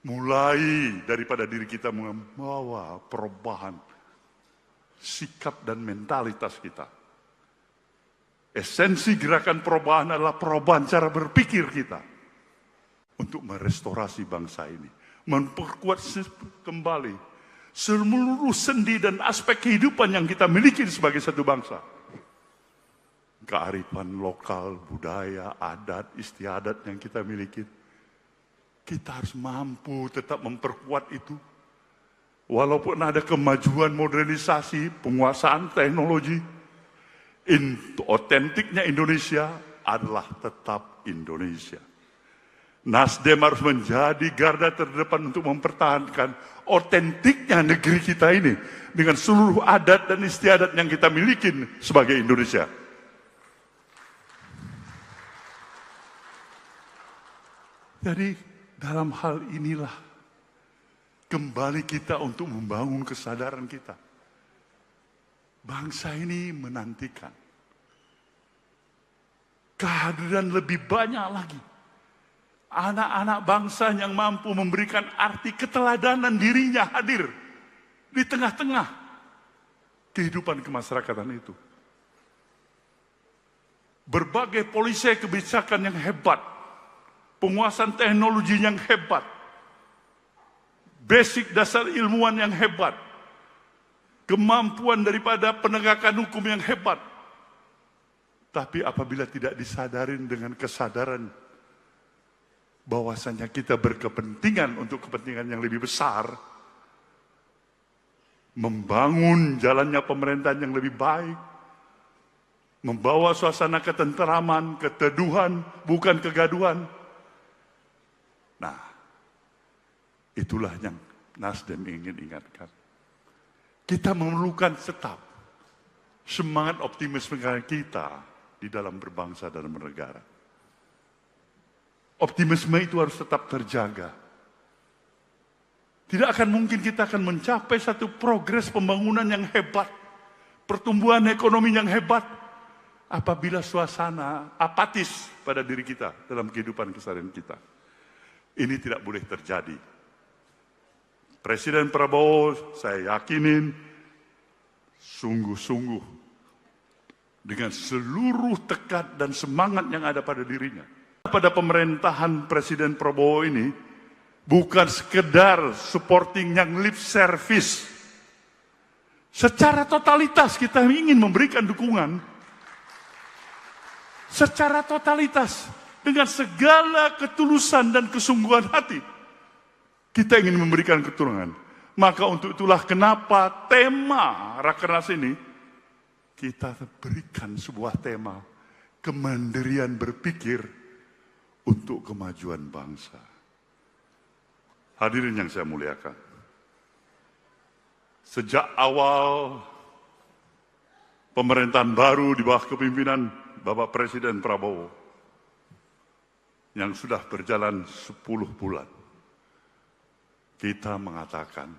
mulai daripada diri kita membawa perubahan sikap dan mentalitas kita. Esensi gerakan perubahan adalah perubahan cara berpikir kita untuk merestorasi bangsa ini, memperkuat kembali seluruh sendi dan aspek kehidupan yang kita miliki sebagai satu bangsa. Kearifan lokal, budaya, adat, istiadat yang kita miliki. Kita harus mampu tetap memperkuat itu. Walaupun ada kemajuan modernisasi, penguasaan teknologi, otentiknya Indonesia adalah tetap Indonesia. Nasdem harus menjadi garda terdepan untuk mempertahankan otentiknya negeri kita ini dengan seluruh adat dan istiadat yang kita miliki sebagai Indonesia. Jadi dalam hal inilah kembali kita untuk membangun kesadaran kita. Bangsa ini menantikan kehadiran lebih banyak lagi anak-anak bangsa yang mampu memberikan arti keteladanan dirinya hadir di tengah-tengah kehidupan kemasyarakatan itu. Berbagai polisi kebijakan yang hebat, penguasaan teknologi yang hebat, basic dasar ilmuwan yang hebat, kemampuan daripada penegakan hukum yang hebat. Tapi apabila tidak disadarin dengan kesadaran bahwasanya kita berkepentingan untuk kepentingan yang lebih besar, membangun jalannya pemerintahan yang lebih baik, membawa suasana ketenteraman, keteduhan, bukan kegaduhan. Nah, itulah yang Nasdem ingin ingatkan. Kita memerlukan tetap semangat optimisme kita di dalam berbangsa dan bernegara. Optimisme itu harus tetap terjaga. Tidak akan mungkin kita akan mencapai satu progres pembangunan yang hebat, pertumbuhan ekonomi yang hebat, apabila suasana apatis pada diri kita dalam kehidupan keseharian kita. Ini tidak boleh terjadi. Presiden Prabowo, saya yakinin, sungguh-sungguh dengan seluruh tekad dan semangat yang ada pada dirinya. Pada pemerintahan Presiden Prabowo ini bukan sekedar supporting yang lip service. Secara totalitas kita ingin memberikan dukungan. secara totalitas, dengan segala ketulusan dan kesungguhan hati, kita ingin memberikan keturunan. Maka untuk itulah kenapa tema Rakernas ini, kita berikan sebuah tema, kemandirian berpikir untuk kemajuan bangsa. Hadirin yang saya muliakan, sejak awal pemerintahan baru di bawah kepemimpinan Bapak Presiden Prabowo yang sudah berjalan 10 bulan, kita mengatakan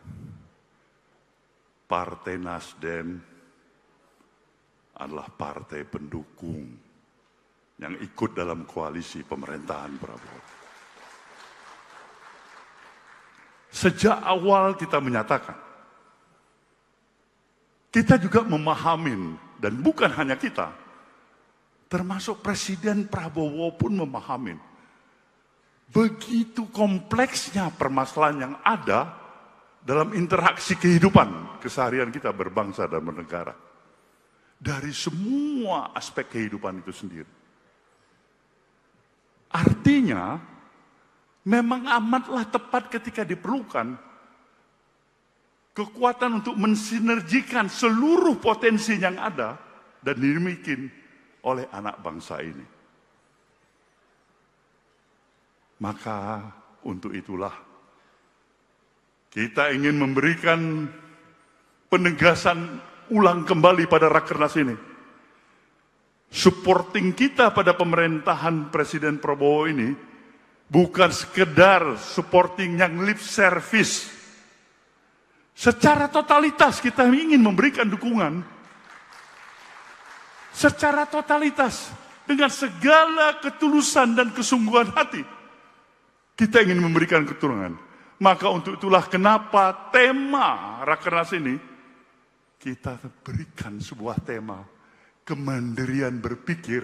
Partai Nasdem adalah partai pendukung yang ikut dalam koalisi pemerintahan Prabowo. Sejak awal kita menyatakan, kita juga memahami, dan bukan hanya kita, termasuk Presiden Prabowo pun memahami begitu kompleksnya permasalahan yang ada dalam interaksi kehidupan keseharian kita berbangsa dan bernegara. Dari semua aspek kehidupan itu sendiri. Artinya, memang amatlah tepat ketika diperlukan kekuatan untuk mensinergikan seluruh potensi yang ada dan dimiliki oleh anak bangsa ini. Maka untuk itulah kita ingin memberikan penegasan ulang kembali pada Rakernas ini. Supporting kita pada pemerintahan Presiden Prabowo ini bukan sekedar supporting yang lip service. Secara totalitas kita ingin memberikan dukungan. Secara totalitas, dengan segala ketulusan dan kesungguhan hati, kita ingin memberikan keturunan. Maka untuk itulah kenapa tema Rakernas ini, kita berikan sebuah tema, kemandirian berpikir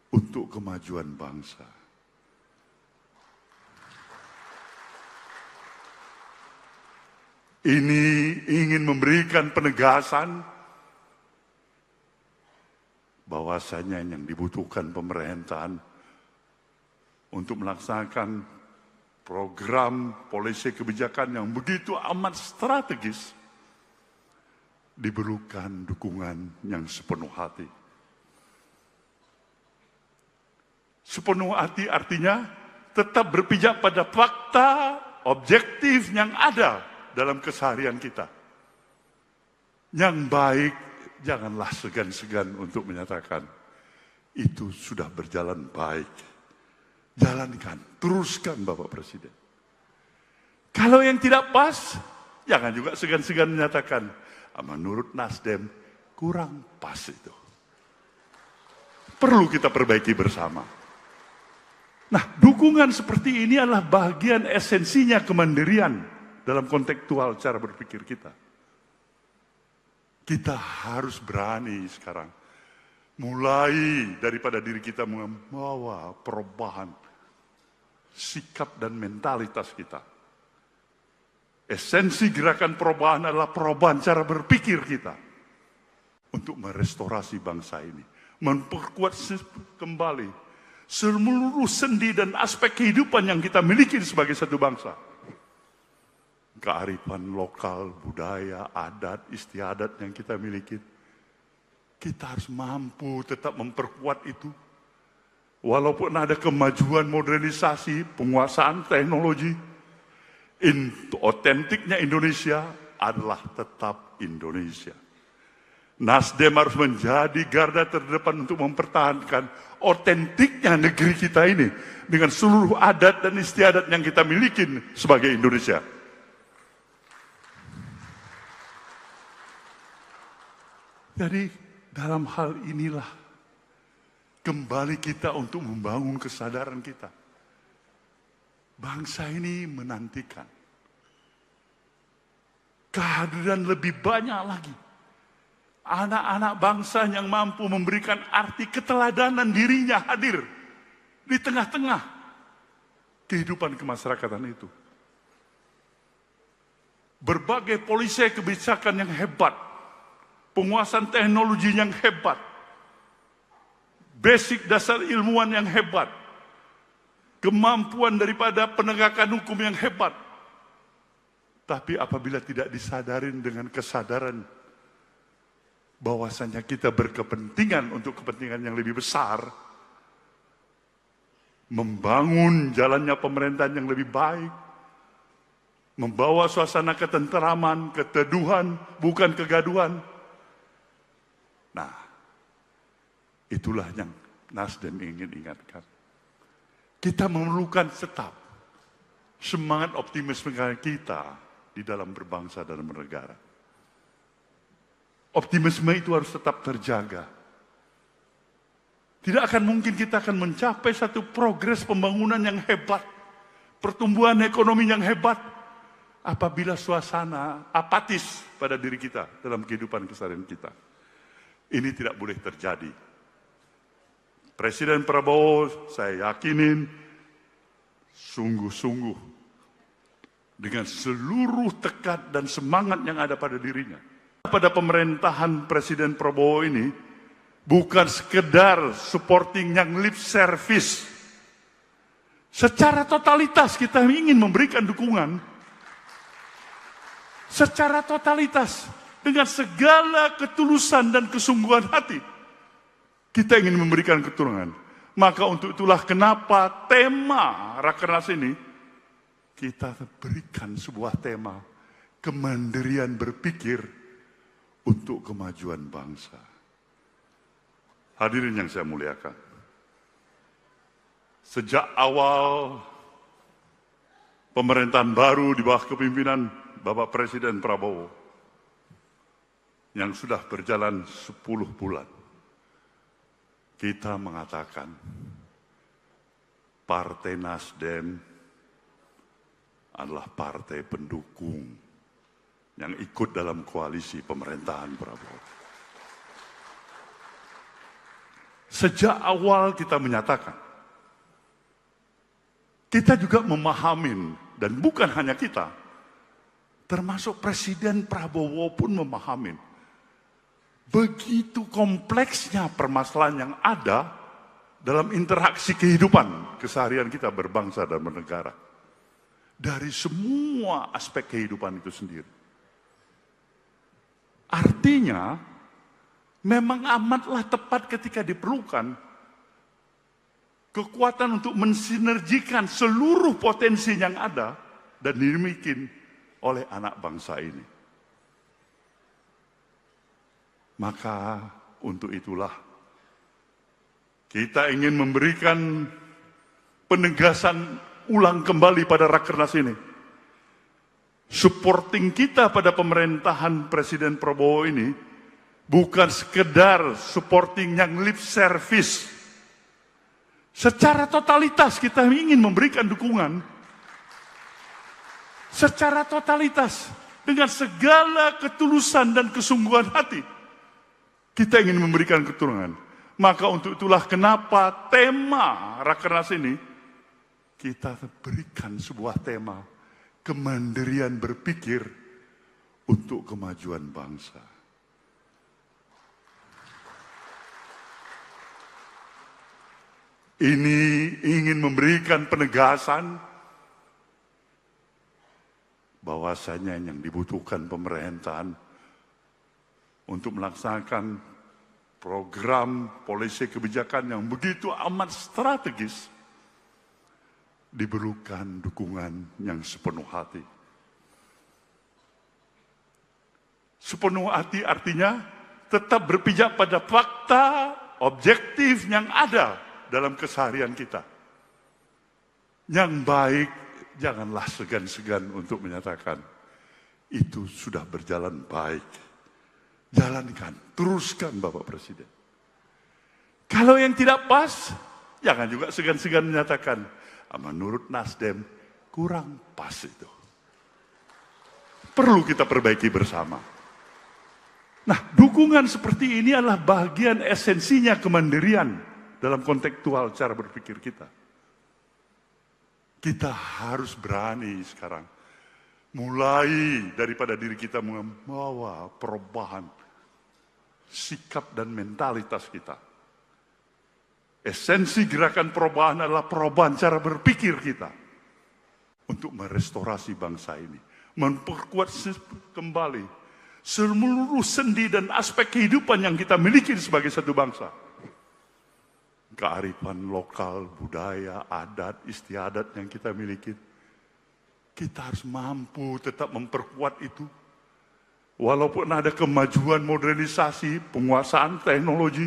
untuk kemajuan bangsa. Ini ingin memberikan penegasan bahwasanya yang dibutuhkan pemerintahan untuk melaksanakan program polisi kebijakan yang begitu amat strategis diperlukan dukungan yang sepenuh hati. Sepenuh hati artinya tetap berpijak pada fakta objektif yang ada dalam keseharian kita. Yang baik, janganlah segan-segan untuk menyatakan itu sudah berjalan baik. Jalankan, teruskan Bapak Presiden. Kalau yang tidak pas, jangan juga segan-segan menyatakan, menurut Nasdem kurang pas itu. Perlu kita perbaiki bersama. Nah, dukungan seperti ini adalah bagian esensinya kemandirian dalam kontekstual cara berpikir kita. Kita harus berani sekarang, mulai daripada diri kita membawa perubahan sikap dan mentalitas kita. Esensi gerakan perubahan adalah perubahan cara berpikir kita untuk merestorasi bangsa ini, memperkuat kembali seluruh sendi dan aspek kehidupan yang kita miliki sebagai satu bangsa. Kearifan lokal, budaya, adat, istiadat yang kita miliki, kita harus mampu tetap memperkuat itu. Walaupun ada kemajuan modernisasi, penguasaan teknologi, otentiknya Indonesia adalah tetap Indonesia. Nasdem harus menjadi garda terdepan untuk mempertahankan otentiknya negeri kita ini dengan seluruh adat dan istiadat yang kita miliki sebagai Indonesia. Jadi dalam hal inilah kembali kita untuk membangun kesadaran kita. Bangsa ini menantikan kehadiran lebih banyak lagi anak-anak bangsa yang mampu memberikan arti keteladanan dirinya hadir di tengah-tengah kehidupan kemasyarakatan itu. Berbagai polisi kebijakan yang hebat, penguasaan teknologi yang hebat, basic dasar ilmuwan yang hebat, kemampuan daripada penegakan hukum yang hebat. Tapi apabila tidak disadarin dengan kesadaran bahwasanya kita berkepentingan untuk kepentingan yang lebih besar, membangun jalannya pemerintahan yang lebih baik, membawa suasana ketenteraman, keteduhan, bukan kegaduhan. Nah, itulah yang Nasdem ingin ingatkan. Kita memerlukan tetap semangat optimisme kita di dalam berbangsa dan bernegara. Optimisme itu harus tetap terjaga. Tidak akan mungkin kita akan mencapai satu progres pembangunan yang hebat, pertumbuhan ekonomi yang hebat, apabila suasana apatis pada diri kita dalam kehidupan keseharian kita. Ini tidak boleh terjadi. Presiden Prabowo, saya yakinin, sungguh-sungguh dengan seluruh tekad dan semangat yang ada pada dirinya. Pada pemerintahan Presiden Prabowo ini, bukan sekedar supporting yang lip service. Secara totalitas kita ingin memberikan dukungan. Secara totalitas, dengan segala ketulusan dan kesungguhan hati, kita ingin memberikan keturunan. Maka untuk itulah kenapa tema Rakernas ini, kita berikan sebuah tema, kemandirian berpikir untuk kemajuan bangsa. Hadirin yang saya muliakan, sejak awal pemerintahan baru di bawah kepimpinan Bapak Presiden Prabowo yang sudah berjalan 10 bulan, kita mengatakan Partai Nasdem adalah partai pendukung yang ikut dalam koalisi pemerintahan Prabowo. Sejak awal kita menyatakan, kita juga memahamin, dan bukan hanya kita, termasuk Presiden Prabowo pun memahamin, begitu kompleksnya permasalahan yang ada dalam interaksi kehidupan keseharian kita berbangsa dan bernegara. Dari semua aspek kehidupan itu sendiri. Artinya, memang amatlah tepat ketika diperlukan kekuatan untuk mensinergikan seluruh potensi yang ada dan dimiliki oleh anak bangsa ini. Maka untuk itulah kita ingin memberikan penegasan ulang kembali pada Rakernas ini. Supporting kita pada pemerintahan Presiden Prabowo ini bukan sekedar supporting yang lip service. Secara totalitas kita ingin memberikan dukungan. Secara totalitas, dengan segala ketulusan dan kesungguhan hati, kita ingin memberikan keturunan. Maka untuk itulah kenapa tema Rakernas ini, kita berikan sebuah tema, kemandirian berpikir untuk kemajuan bangsa. Ini ingin memberikan penegasan bahwasanya yang dibutuhkan pemerintahan untuk melaksanakan program polisi kebijakan yang begitu amat strategis, diperlukan dukungan yang sepenuh hati. Sepenuh hati artinya tetap berpijak pada fakta objektif yang ada dalam keseharian kita. Yang baik, janganlah segan-segan untuk menyatakan itu sudah berjalan baik. Jalankan, teruskan Bapak Presiden. Kalau yang tidak pas, jangan juga segan-segan menyatakan, menurut Nasdem kurang pas itu. Perlu kita perbaiki bersama. Nah, dukungan seperti ini adalah bagian esensinya kemandirian dalam kontekstual cara berpikir kita. Kita harus berani sekarang mulai daripada diri kita membawa perubahan sikap dan mentalitas kita. Esensi gerakan perubahan adalah perubahan cara berpikir kita untuk merestorasi bangsa ini, memperkuat kembali seluruh sendi dan aspek kehidupan yang kita miliki sebagai satu bangsa. Kearifan lokal, budaya, adat, istiadat yang kita miliki, kita harus mampu tetap memperkuat itu. Walaupun ada kemajuan modernisasi, penguasaan teknologi,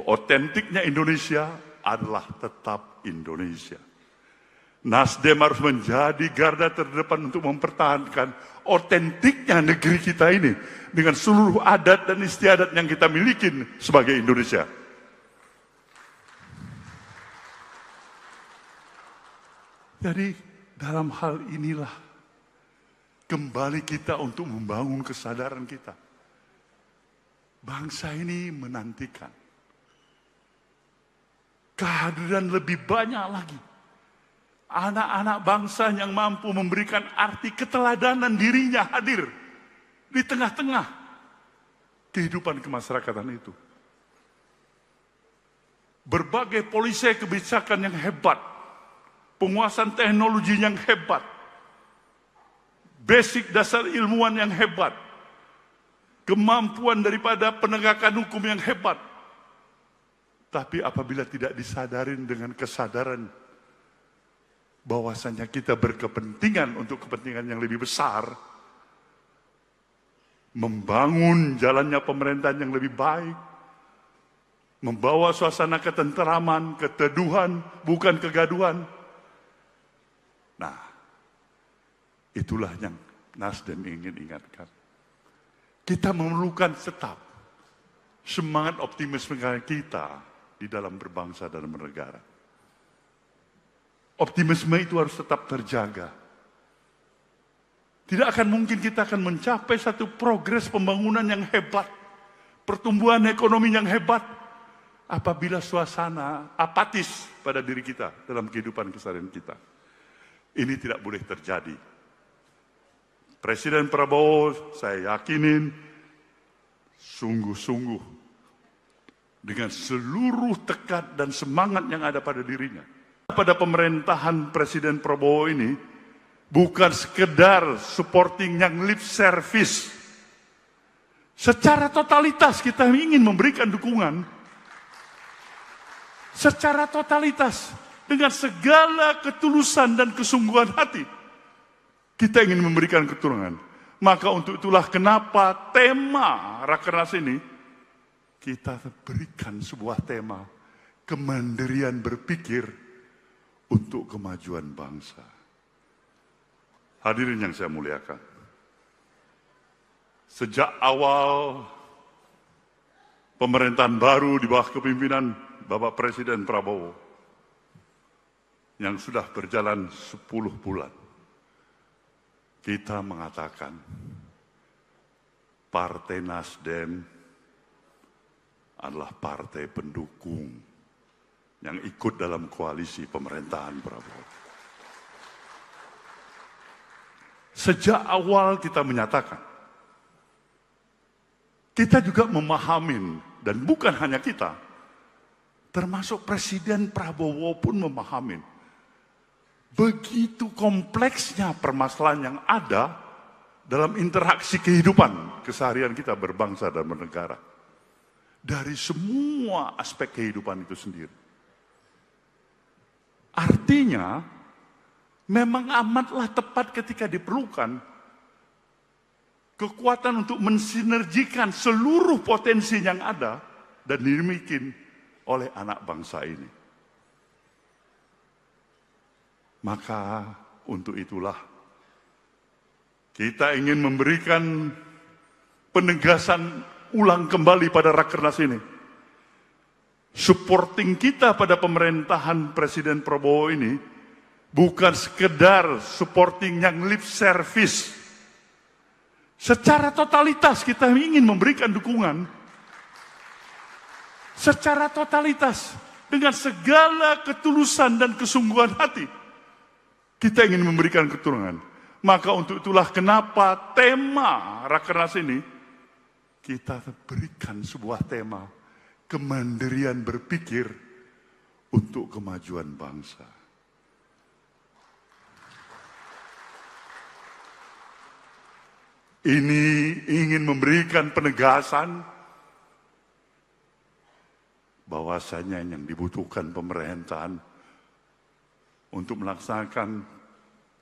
otentiknya Indonesia adalah tetap Indonesia. Nasdem harus menjadi garda terdepan untuk mempertahankan otentiknya negeri kita ini dengan seluruh adat dan istiadat yang kita miliki sebagai Indonesia. Jadi dalam hal inilah kembali kita untuk membangun kesadaran kita. Bangsa ini menantikan kehadiran lebih banyak lagi anak-anak bangsa yang mampu memberikan arti keteladanan dirinya hadir di tengah-tengah kehidupan kemasyarakatan itu. Berbagai polisi kebijakan yang hebat, penguasaan teknologi yang hebat, basic dasar ilmuwan yang hebat, kemampuan daripada penegakan hukum yang hebat. Tapi apabila tidak disadarin dengan kesadaran bahwasanya kita berkepentingan untuk kepentingan yang lebih besar, membangun jalannya pemerintahan yang lebih baik, membawa suasana ketenteraman, keteduhan, bukan kegaduhan. Nah, itulah yang Nasdem ingin ingatkan. Kita memerlukan tetap semangat optimisme kita di dalam berbangsa dan bernegara. Optimisme itu harus tetap terjaga. Tidak akan mungkin kita akan mencapai satu progres pembangunan yang hebat, pertumbuhan ekonomi yang hebat, apabila suasana apatis pada diri kita dalam kehidupan keseharian kita. Ini tidak boleh terjadi. Presiden Prabowo, saya yakinin, sungguh-sungguh dengan seluruh tekad dan semangat yang ada pada dirinya. Pada pemerintahan Presiden Prabowo ini, bukan sekedar supporting yang lip service. Secara totalitas kita ingin memberikan dukungan. Secara totalitas, dengan segala ketulusan dan kesungguhan hati, kita ingin memberikan keturunan. Maka untuk itulah kenapa tema Rakernas ini, kita berikan sebuah tema, kemandirian berpikir untuk kemajuan bangsa. Hadirin yang saya muliakan, sejak awal pemerintahan baru di bawah kepimpinan Bapak Presiden Prabowo, yang sudah berjalan 10 bulan, kita mengatakan Partai Nasdem adalah partai pendukung yang ikut dalam koalisi pemerintahan Prabowo. Sejak awal kita menyatakan, kita juga memahami, dan bukan hanya kita, termasuk Presiden Prabowo pun memahami begitu kompleksnya permasalahan yang ada dalam interaksi kehidupan keseharian kita berbangsa dan bernegara. Dari semua aspek kehidupan itu sendiri. Artinya, memang amatlah tepat ketika diperlukan kekuatan untuk mensinergikan seluruh potensi yang ada dan dimiliki oleh anak bangsa ini. Maka untuk itulah kita ingin memberikan penegasan ulang kembali pada Rakernas ini. Supporting kita pada pemerintahan Presiden Prabowo ini bukan sekedar supporting yang lip service. Secara totalitas kita ingin memberikan dukungan. Secara totalitas, dengan segala ketulusan dan kesungguhan hati, kita ingin memberikan keturunan. Maka untuk itulah kenapa tema Rakernas ini, kita berikan sebuah tema, kemandirian berpikir untuk kemajuan bangsa. Ini ingin memberikan penegasan bahwasanya yang dibutuhkan pemerintahan untuk melaksanakan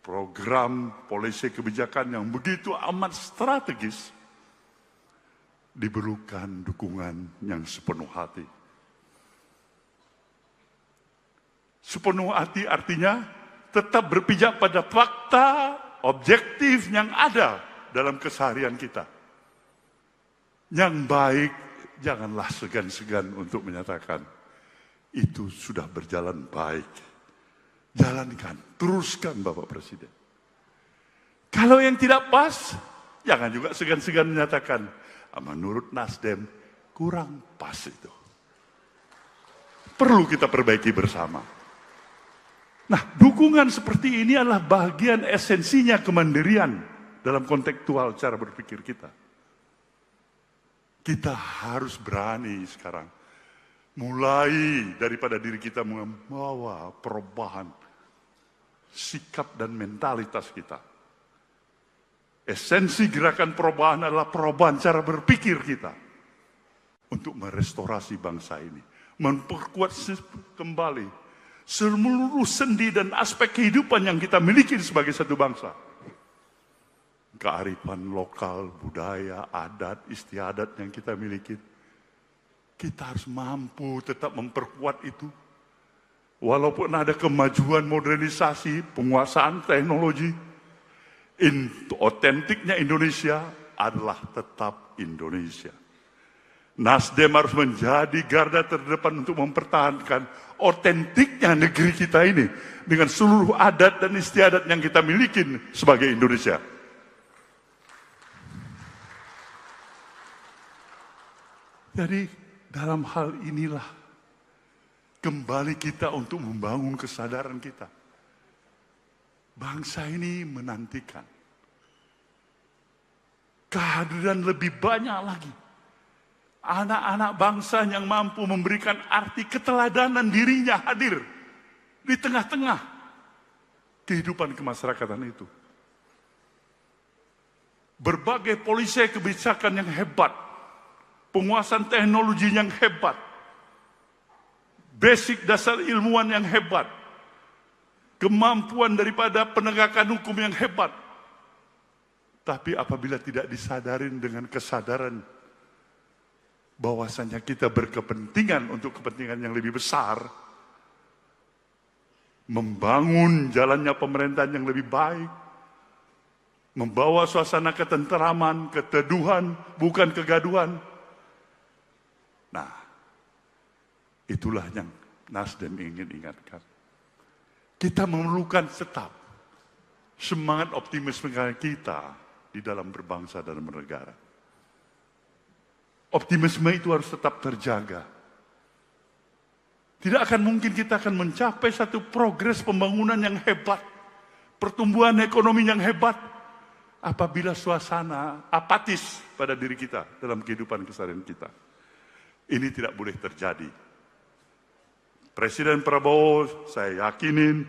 program polisi kebijakan yang begitu amat strategis diperlukan dukungan yang sepenuh hati. Sepenuh hati artinya tetap berpijak pada fakta objektif yang ada dalam keseharian kita. Yang baik, janganlah segan-segan untuk menyatakan itu sudah berjalan baik. Jalankan, teruskan Bapak Presiden. Kalau yang tidak pas, jangan juga segan-segan menyatakan, menurut Nasdem kurang pas itu. Perlu kita perbaiki bersama. Nah, dukungan seperti ini adalah bagian esensinya kemandirian dalam kontekstual cara berpikir kita. Kita harus berani sekarang mulai daripada diri kita membawa perubahan sikap dan mentalitas kita. Esensi gerakan perubahan adalah perubahan cara berpikir kita untuk merestorasi bangsa ini, memperkuat kembali seluruh sendi dan aspek kehidupan yang kita miliki sebagai satu bangsa. Kearifan lokal, budaya, adat, istiadat yang kita miliki. Kita harus mampu tetap memperkuat itu. Walaupun ada kemajuan modernisasi, penguasaan teknologi, otentiknya Indonesia adalah tetap Indonesia. Nasdem harus menjadi garda terdepan untuk mempertahankan otentiknya negeri kita ini dengan seluruh adat dan istiadat yang kita miliki sebagai Indonesia. Jadi dalam hal inilah kembali kita untuk membangun kesadaran kita. Bangsa ini menantikan kehadiran lebih banyak lagi anak-anak bangsa yang mampu memberikan arti keteladanan dirinya hadir di tengah-tengah kehidupan kemasyarakatan itu. Berbagai polisi kebijakan yang hebat, penguasaan teknologi yang hebat, basic dasar ilmuwan yang hebat, kemampuan daripada penegakan hukum yang hebat. Tapi apabila tidak disadarin dengan kesadaran bahwasanya kita berkepentingan untuk kepentingan yang lebih besar, membangun jalannya pemerintahan yang lebih baik, membawa suasana ketenteraman, keteduhan, bukan kegaduhan. Nah, itulah yang Nasdem ingin ingatkan. Kita memerlukan tetap semangat optimisme kita di dalam berbangsa dan bernegara. Optimisme itu harus tetap terjaga. Tidak akan mungkin kita akan mencapai satu progres pembangunan yang hebat, pertumbuhan ekonomi yang hebat, apabila suasana apatis pada diri kita dalam kehidupan keseharian kita. Ini tidak boleh terjadi. Presiden Prabowo, saya yakinin,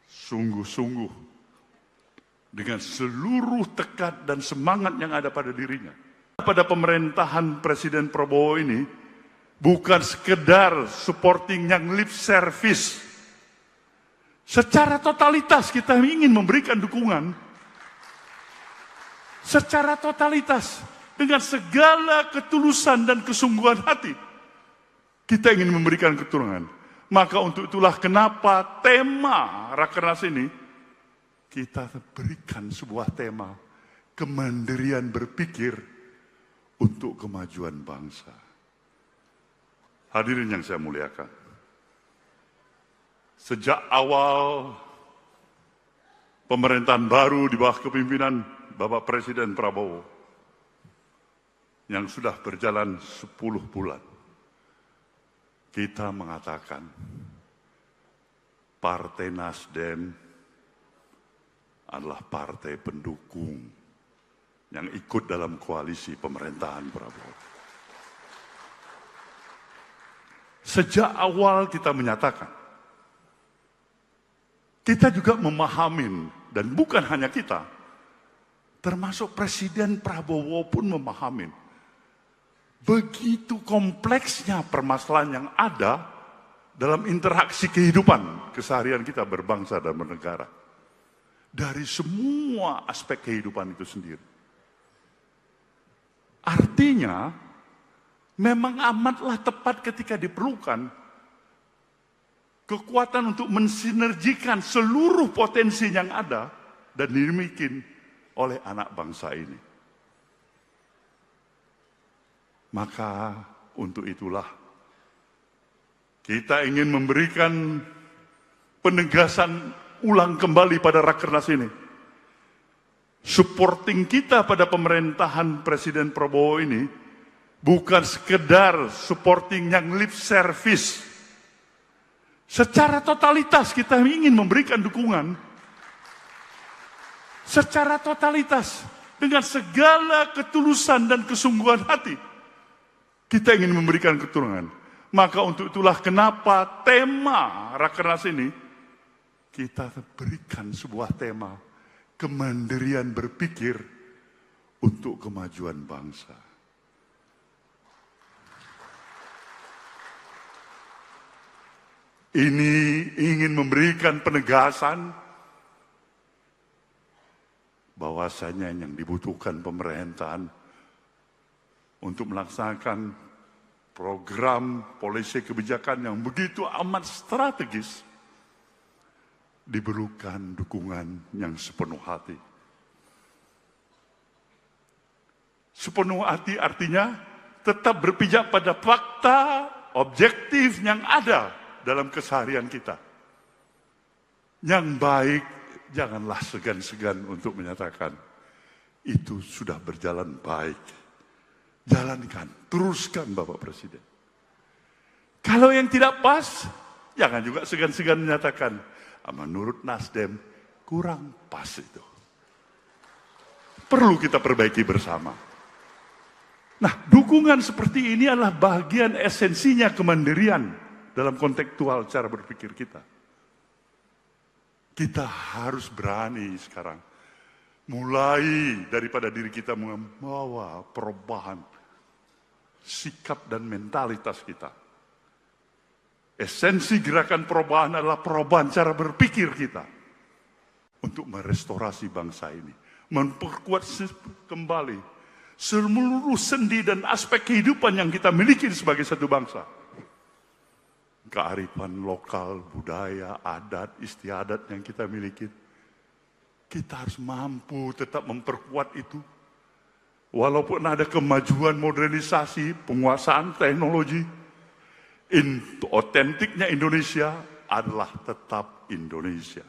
sungguh-sungguh dengan seluruh tekad dan semangat yang ada pada dirinya. Pada pemerintahan Presiden Prabowo ini, bukan sekedar supporting yang lip service. Secara totalitas kita ingin memberikan dukungan. Secara totalitas, dengan segala ketulusan dan kesungguhan hati. Kita ingin memberikan keturunan. Maka untuk itulah kenapa tema Rakernas ini kita berikan sebuah tema kemandirian berpikir untuk kemajuan bangsa. Hadirin yang saya muliakan. Sejak awal pemerintahan baru di bawah kepimpinan Bapak Presiden Prabowo yang sudah berjalan 10 bulan. Kita mengatakan Partai Nasdem adalah partai pendukung yang ikut dalam koalisi pemerintahan Prabowo. Sejak awal kita menyatakan, kita juga memahami, dan bukan hanya kita, termasuk Presiden Prabowo pun memahami, begitu kompleksnya permasalahan yang ada dalam interaksi kehidupan keseharian kita berbangsa dan bernegara. Dari semua aspek kehidupan itu sendiri. Artinya, memang amatlah tepat ketika diperlukan kekuatan untuk mensinergikan seluruh potensi yang ada dan dimiliki oleh anak bangsa ini. Maka untuk itulah kita ingin memberikan penegasan ulang kembali pada Rakernas ini. Supporting kita pada pemerintahan Presiden Prabowo ini bukan sekedar supporting yang lip service. Secara totalitas kita ingin memberikan dukungan. Secara totalitas dengan segala ketulusan dan kesungguhan hati. Kita ingin memberikan keturunan. Maka untuk itulah kenapa tema Rakernas ini kita berikan sebuah tema kemandirian berpikir untuk kemajuan bangsa. Ini ingin memberikan penegasan bahwasanya yang dibutuhkan pemerintahan untuk melaksanakan program polisi kebijakan yang begitu amat strategis diperlukan dukungan yang sepenuh hati. Sepenuh hati artinya tetap berpijak pada fakta objektif yang ada dalam keseharian kita. Yang baik, janganlah segan-segan untuk menyatakan itu sudah berjalan baik. Jalankan, teruskan Bapak Presiden. Kalau yang tidak pas, jangan juga segan-segan menyatakan menurut Nasdem kurang pas itu. Perlu kita perbaiki bersama. Nah, dukungan seperti ini adalah bagian esensinya kemandirian dalam kontekstual cara berpikir kita. Kita harus berani sekarang mulai daripada diri kita membawa perubahan sikap dan mentalitas kita. Esensi gerakan perubahan adalah perubahan cara berpikir kita untuk merestorasi bangsa ini, memperkuat kembali seluruh sendi dan aspek kehidupan yang kita miliki sebagai satu bangsa. Kearifan lokal, budaya, adat, istiadat yang kita miliki, kita harus mampu tetap memperkuat itu. Walaupun ada kemajuan modernisasi, penguasaan teknologi, otentiknya Indonesia adalah tetap Indonesia.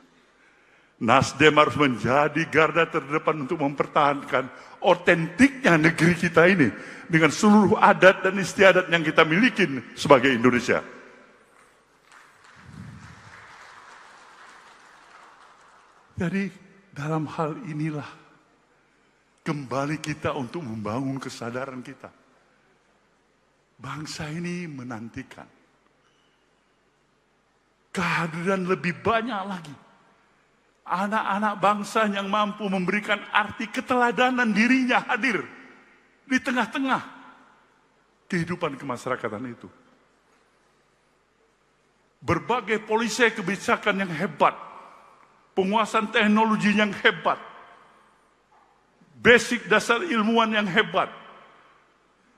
Nasdem harus menjadi garda terdepan untuk mempertahankan otentiknya negeri kita ini dengan seluruh adat dan istiadat yang kita miliki sebagai Indonesia. Jadi dalam hal inilah kembali kita untuk membangun kesadaran kita. Bangsa ini menantikan kehadiran lebih banyak lagi anak-anak bangsa yang mampu memberikan arti keteladanan dirinya hadir di tengah-tengah kehidupan kemasyarakatan itu. Berbagai polisi kebijakan yang hebat, penguasaan teknologi yang hebat, basic dasar ilmuwan yang hebat,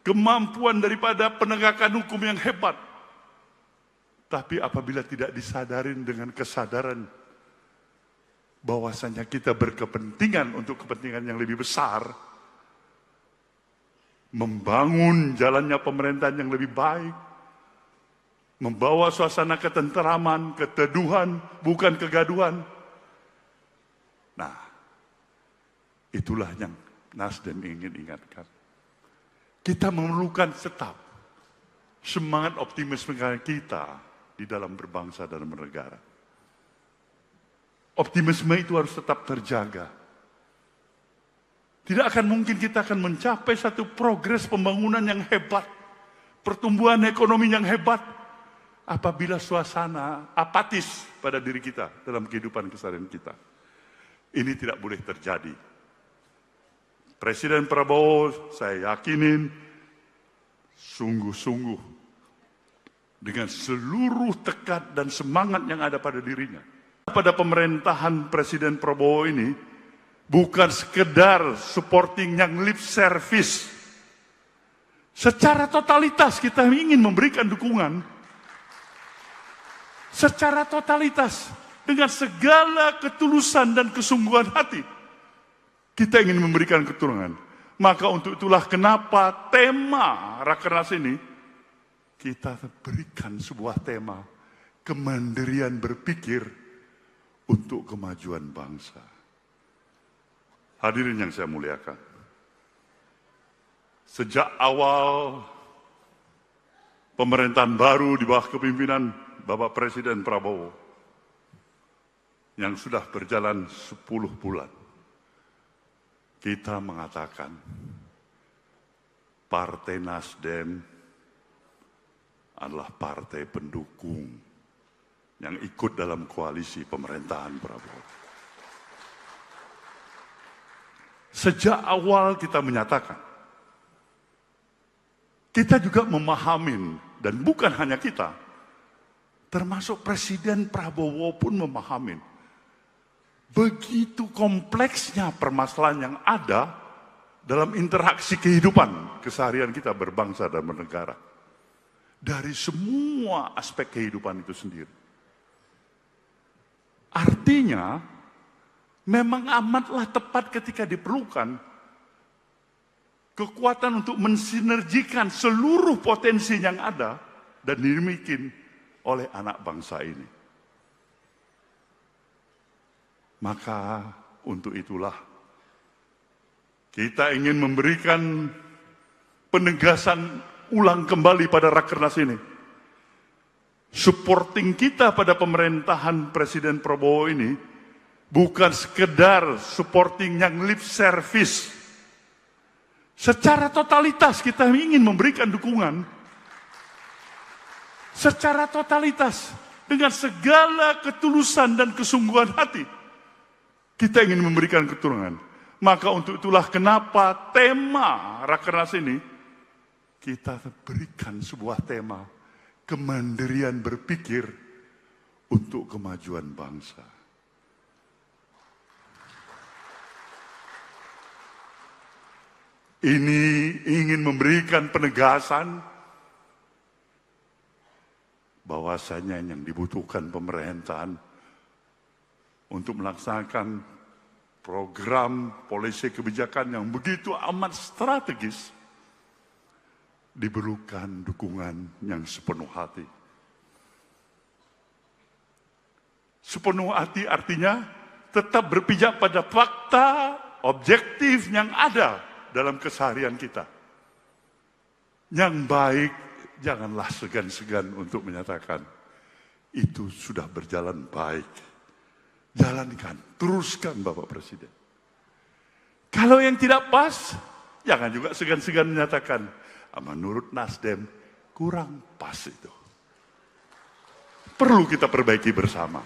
kemampuan daripada penegakan hukum yang hebat. Tapi apabila tidak disadarin dengan kesadaran bahwasanya kita berkepentingan untuk kepentingan yang lebih besar, membangun jalannya pemerintahan yang lebih baik, membawa suasana ketenteraman, keteduhan, bukan kegaduhan. Nah, itulah yang Nasdem ingin ingatkan. Kita memerlukan tetap semangat optimisme kita di dalam berbangsa dan bernegara. Optimisme itu harus tetap terjaga. Tidak akan mungkin kita akan mencapai satu progres pembangunan yang hebat, pertumbuhan ekonomi yang hebat, apabila suasana apatis pada diri kita dalam kehidupan keseharian kita. Ini tidak boleh terjadi. Presiden Prabowo, saya yakinin, sungguh-sungguh dengan seluruh tekad dan semangat yang ada pada dirinya. Pada pemerintahan Presiden Prabowo ini, bukan sekedar supporting yang lip service. Secara totalitas kita ingin memberikan dukungan. Secara totalitas, dengan segala ketulusan dan kesungguhan hati, kita ingin memberikan keturunan. Maka untuk itulah kenapa tema Rakernas ini, kita berikan sebuah tema, kemandirian berpikir untuk kemajuan bangsa. Hadirin yang saya muliakan, sejak awal pemerintahan baru di bawah kepimpinan Bapak Presiden Prabowo, yang sudah berjalan 10 bulan, kita mengatakan Partai Nasdem adalah partai pendukung yang ikut dalam koalisi pemerintahan Prabowo. Sejak awal kita menyatakan, kita juga memahami, dan bukan hanya kita, termasuk Presiden Prabowo pun memahami begitu kompleksnya permasalahan yang ada dalam interaksi kehidupan keseharian kita berbangsa dan bernegara. Dari semua aspek kehidupan itu sendiri. Artinya, memang amatlah tepat ketika diperlukan kekuatan untuk mensinergikan seluruh potensi yang ada dan dimiliki oleh anak bangsa ini. Maka untuk itulah kita ingin memberikan penegasan ulang kembali pada Rakernas ini. Supporting kita pada pemerintahan Presiden Prabowo ini bukan sekedar supporting yang lip service. Secara totalitas kita ingin memberikan dukungan. Secara totalitas, dengan segala ketulusan dan kesungguhan hati, kita ingin memberikan keturunan. Maka untuk itulah kenapa tema Rakernas ini, kita berikan sebuah tema, kemandirian berpikir untuk kemajuan bangsa. Ini ingin memberikan penegasan bahwasanya yang dibutuhkan pemerintahan untuk melaksanakan program polisi kebijakan yang begitu amat strategis, diperlukan dukungan yang sepenuh hati. Sepenuh hati artinya tetap berpijak pada fakta objektif yang ada dalam keseharian kita. Yang baik, janganlah segan-segan untuk menyatakan itu sudah berjalan baik. Jalankan, teruskan Bapak Presiden. Kalau yang tidak pas, jangan juga segan-segan menyatakan, menurut Nasdem kurang pas itu. Perlu kita perbaiki bersama.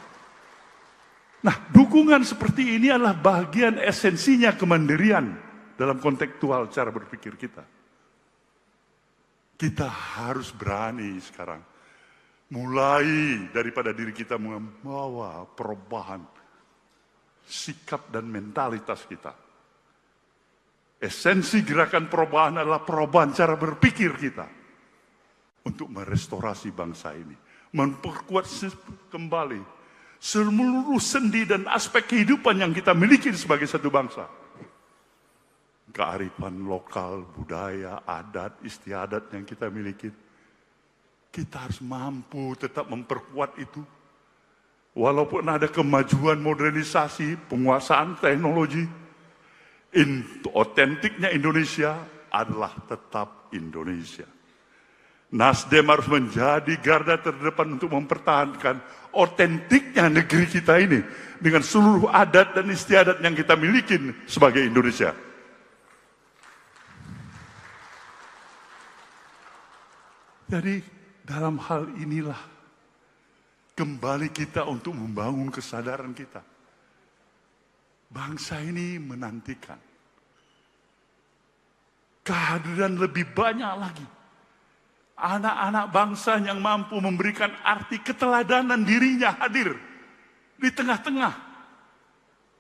Nah, dukungan seperti ini adalah bagian esensinya kemandirian dalam kontekstual cara berpikir kita. Kita harus berani sekarang, mulai daripada diri kita membawa perubahan sikap dan mentalitas kita. Esensi gerakan perubahan adalah perubahan cara berpikir kita untuk merestorasi bangsa ini, memperkuat kembali seluruh sendi dan aspek kehidupan yang kita miliki sebagai satu bangsa. Kearifan lokal, budaya, adat, istiadat yang kita miliki, kita harus mampu tetap memperkuat itu. Walaupun ada kemajuan modernisasi, penguasaan teknologi, otentiknya Indonesia adalah tetap Indonesia. Nasdem harus menjadi garda terdepan untuk mempertahankan otentiknya negeri kita ini dengan seluruh adat dan istiadat yang kita miliki sebagai Indonesia. Jadi dalam hal inilah kembali kita untuk membangun kesadaran kita. Bangsa ini menantikan kehadiran lebih banyak lagi anak-anak bangsa yang mampu memberikan arti keteladanan dirinya hadir di tengah-tengah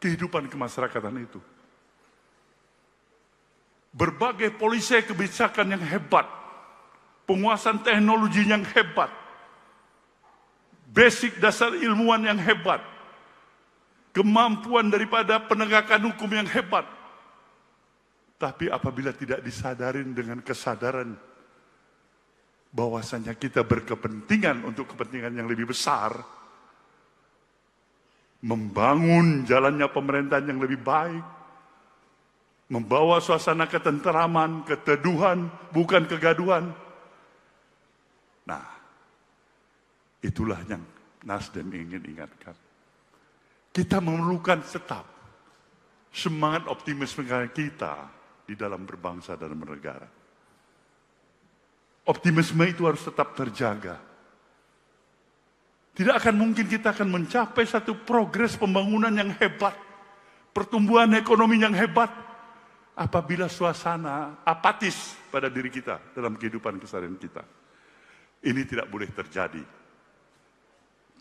kehidupan kemasyarakatan itu. Berbagai polisi kebijakan yang hebat, penguasaan teknologi yang hebat, basic dasar ilmuwan yang hebat, kemampuan daripada penegakan hukum yang hebat. Tapi apabila tidak disadarin dengan kesadaran bahwasanya kita berkepentingan untuk kepentingan yang lebih besar, membangun jalannya pemerintahan yang lebih baik, membawa suasana ketenteraman, keteduhan, bukan kegaduhan. Nah, itulah yang Nasdem ingin ingatkan. Kita memerlukan tetap semangat optimisme kita di dalam berbangsa dan bernegara. Optimisme itu harus tetap terjaga. Tidak akan mungkin kita akan mencapai satu progres pembangunan yang hebat, pertumbuhan ekonomi yang hebat, apabila suasana apatis pada diri kita dalam kehidupan keseharian kita. Ini tidak boleh terjadi.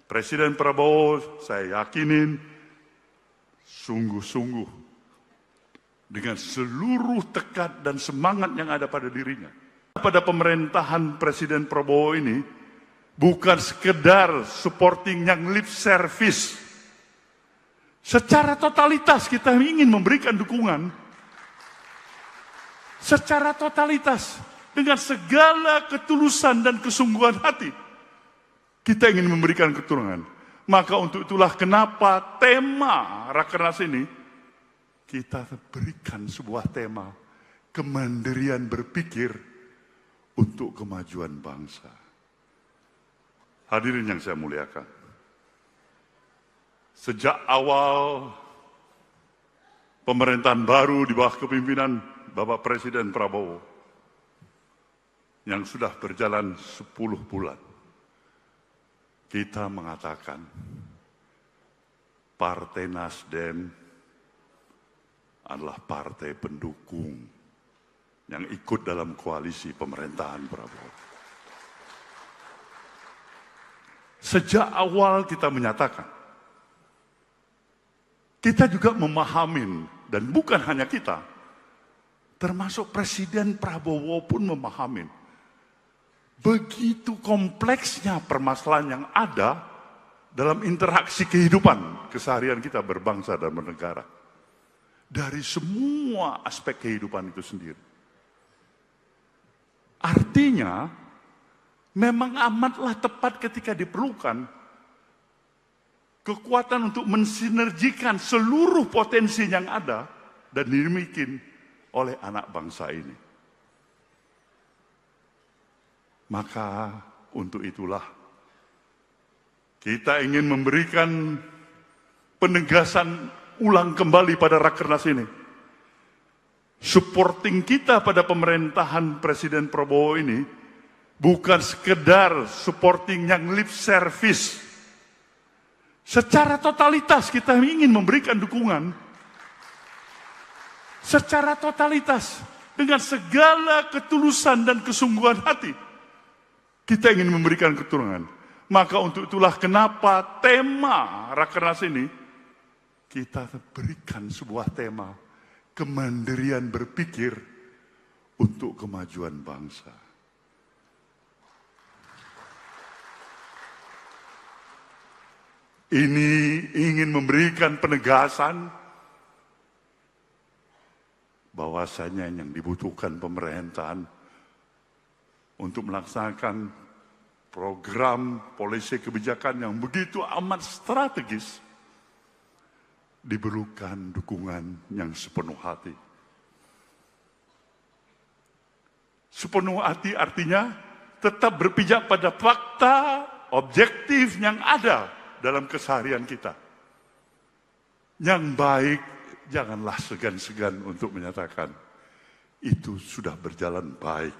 Presiden Prabowo, saya yakinin, sungguh-sungguh dengan seluruh tekad dan semangat yang ada pada dirinya. Pada pemerintahan Presiden Prabowo ini, bukan sekedar supporting yang lip service. Secara totalitas kita ingin memberikan dukungan. Secara totalitas, dengan segala ketulusan dan kesungguhan hati, kita ingin memberikan keturunan. Maka untuk itulah kenapa tema Rakernas ini, kita berikan sebuah tema, kemandirian berpikir untuk kemajuan bangsa. Hadirin yang saya muliakan, sejak awal pemerintahan baru di bawah kepimpinan Bapak Presiden Prabowo yang sudah berjalan 10 bulan, kita mengatakan Partai Nasdem adalah partai pendukung yang ikut dalam koalisi pemerintahan Prabowo. Sejak awal kita menyatakan, kita juga memahami, dan bukan hanya kita, termasuk Presiden Prabowo pun memahami begitu kompleksnya permasalahan yang ada dalam interaksi kehidupan keseharian kita berbangsa dan bernegara. Dari semua aspek kehidupan itu sendiri. Artinya, memang amatlah tepat ketika diperlukan kekuatan untuk mensinergikan seluruh potensi yang ada dan dimiliki oleh anak bangsa ini. Maka untuk itulah kita ingin memberikan penegasan ulang kembali pada Rakernas ini. Supporting kita pada pemerintahan Presiden Prabowo ini bukan sekedar supporting yang lip service. Secara totalitas kita ingin memberikan dukungan. Secara totalitas, dengan segala ketulusan dan kesungguhan hati, kita ingin memberikan keturunan. Maka untuk itulah kenapa tema Rakernas ini, kita berikan sebuah tema, kemandirian berpikir untuk kemajuan bangsa. Ini ingin memberikan penegasan bahwasanya yang dibutuhkan pemerintahan untuk melaksanakan program polisi kebijakan yang begitu amat strategis diperlukan dukungan yang sepenuh hati. Sepenuh hati artinya tetap berpijak pada fakta objektif yang ada dalam keseharian kita. Yang baik, janganlah segan-segan untuk menyatakan itu sudah berjalan baik.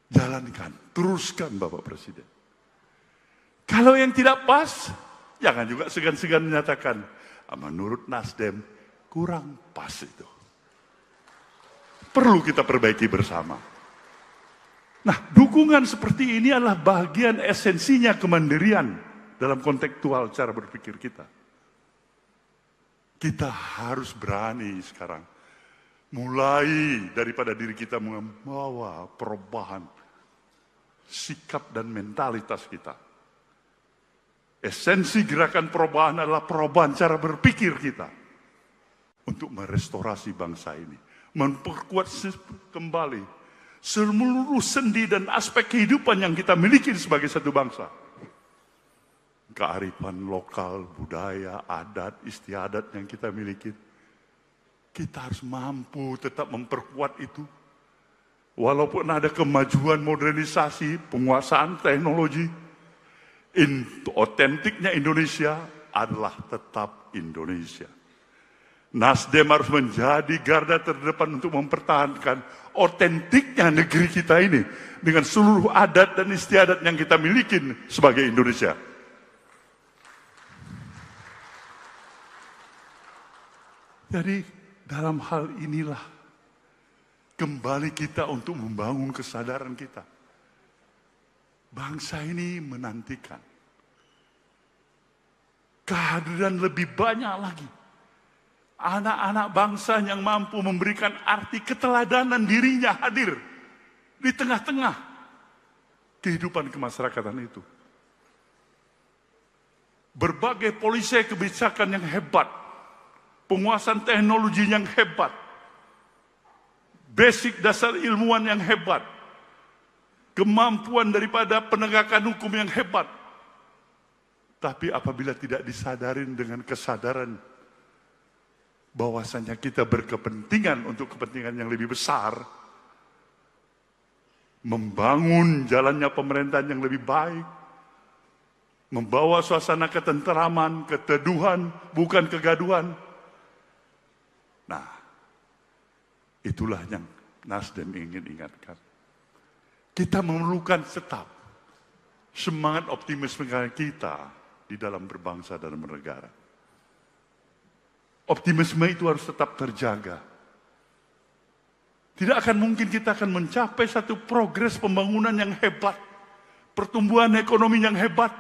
Jalankan, teruskan Bapak Presiden. Kalau yang tidak pas, jangan juga segan-segan menyatakan, menurut Nasdem kurang pas itu. Perlu kita perbaiki bersama. Nah, dukungan seperti ini adalah bagian esensinya kemandirian dalam kontekstual cara berpikir kita. Kita harus berani sekarang mulai daripada diri kita membawa perubahan sikap dan mentalitas kita. Esensi gerakan perubahan adalah perubahan cara berpikir kita untuk merestorasi bangsa ini, memperkuat kembali seluruh sendi dan aspek kehidupan yang kita miliki sebagai satu bangsa. Kearifan lokal, budaya, adat, istiadat yang kita miliki. Kita harus mampu tetap memperkuat itu. Walaupun ada kemajuan modernisasi, penguasaan teknologi, otentiknya Indonesia adalah tetap Indonesia. Nasdem harus menjadi garda terdepan untuk mempertahankan otentiknya negeri kita ini dengan seluruh adat dan istiadat yang kita miliki sebagai Indonesia. Jadi dalam hal inilah kembali kita untuk membangun kesadaran kita. Bangsa ini menantikan kehadiran lebih banyak lagi anak-anak bangsa yang mampu memberikan arti keteladanan dirinya hadir di tengah-tengah kehidupan kemasyarakatan itu. Berbagai polisi kebijakan yang hebat, penguasaan teknologi yang hebat, basic dasar ilmuwan yang hebat, kemampuan daripada penegakan hukum yang hebat. Tapi apabila tidak disadarin dengan kesadaran bahwasanya kita berkepentingan untuk kepentingan yang lebih besar, membangun jalannya pemerintahan yang lebih baik, membawa suasana ketenteraman, keteduhan, bukan kegaduhan. Nah, itulah yang Nasdem ingin ingatkan. Kita memerlukan tetap semangat optimisme kita di dalam berbangsa dan bernegara. Optimisme itu harus tetap terjaga. Tidak akan mungkin kita akan mencapai satu progres pembangunan yang hebat, pertumbuhan ekonomi yang hebat,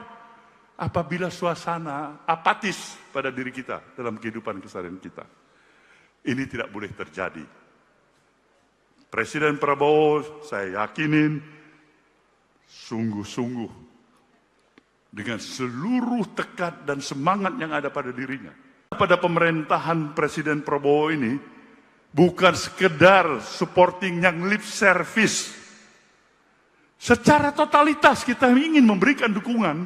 apabila suasana apatis pada diri kita dalam kehidupan keseharian kita. Ini tidak boleh terjadi. Presiden Prabowo, saya yakinin, sungguh-sungguh dengan seluruh tekad dan semangat yang ada pada dirinya. Pada pemerintahan Presiden Prabowo ini, bukan sekedar supporting yang lip service. Secara totalitas kita ingin memberikan dukungan.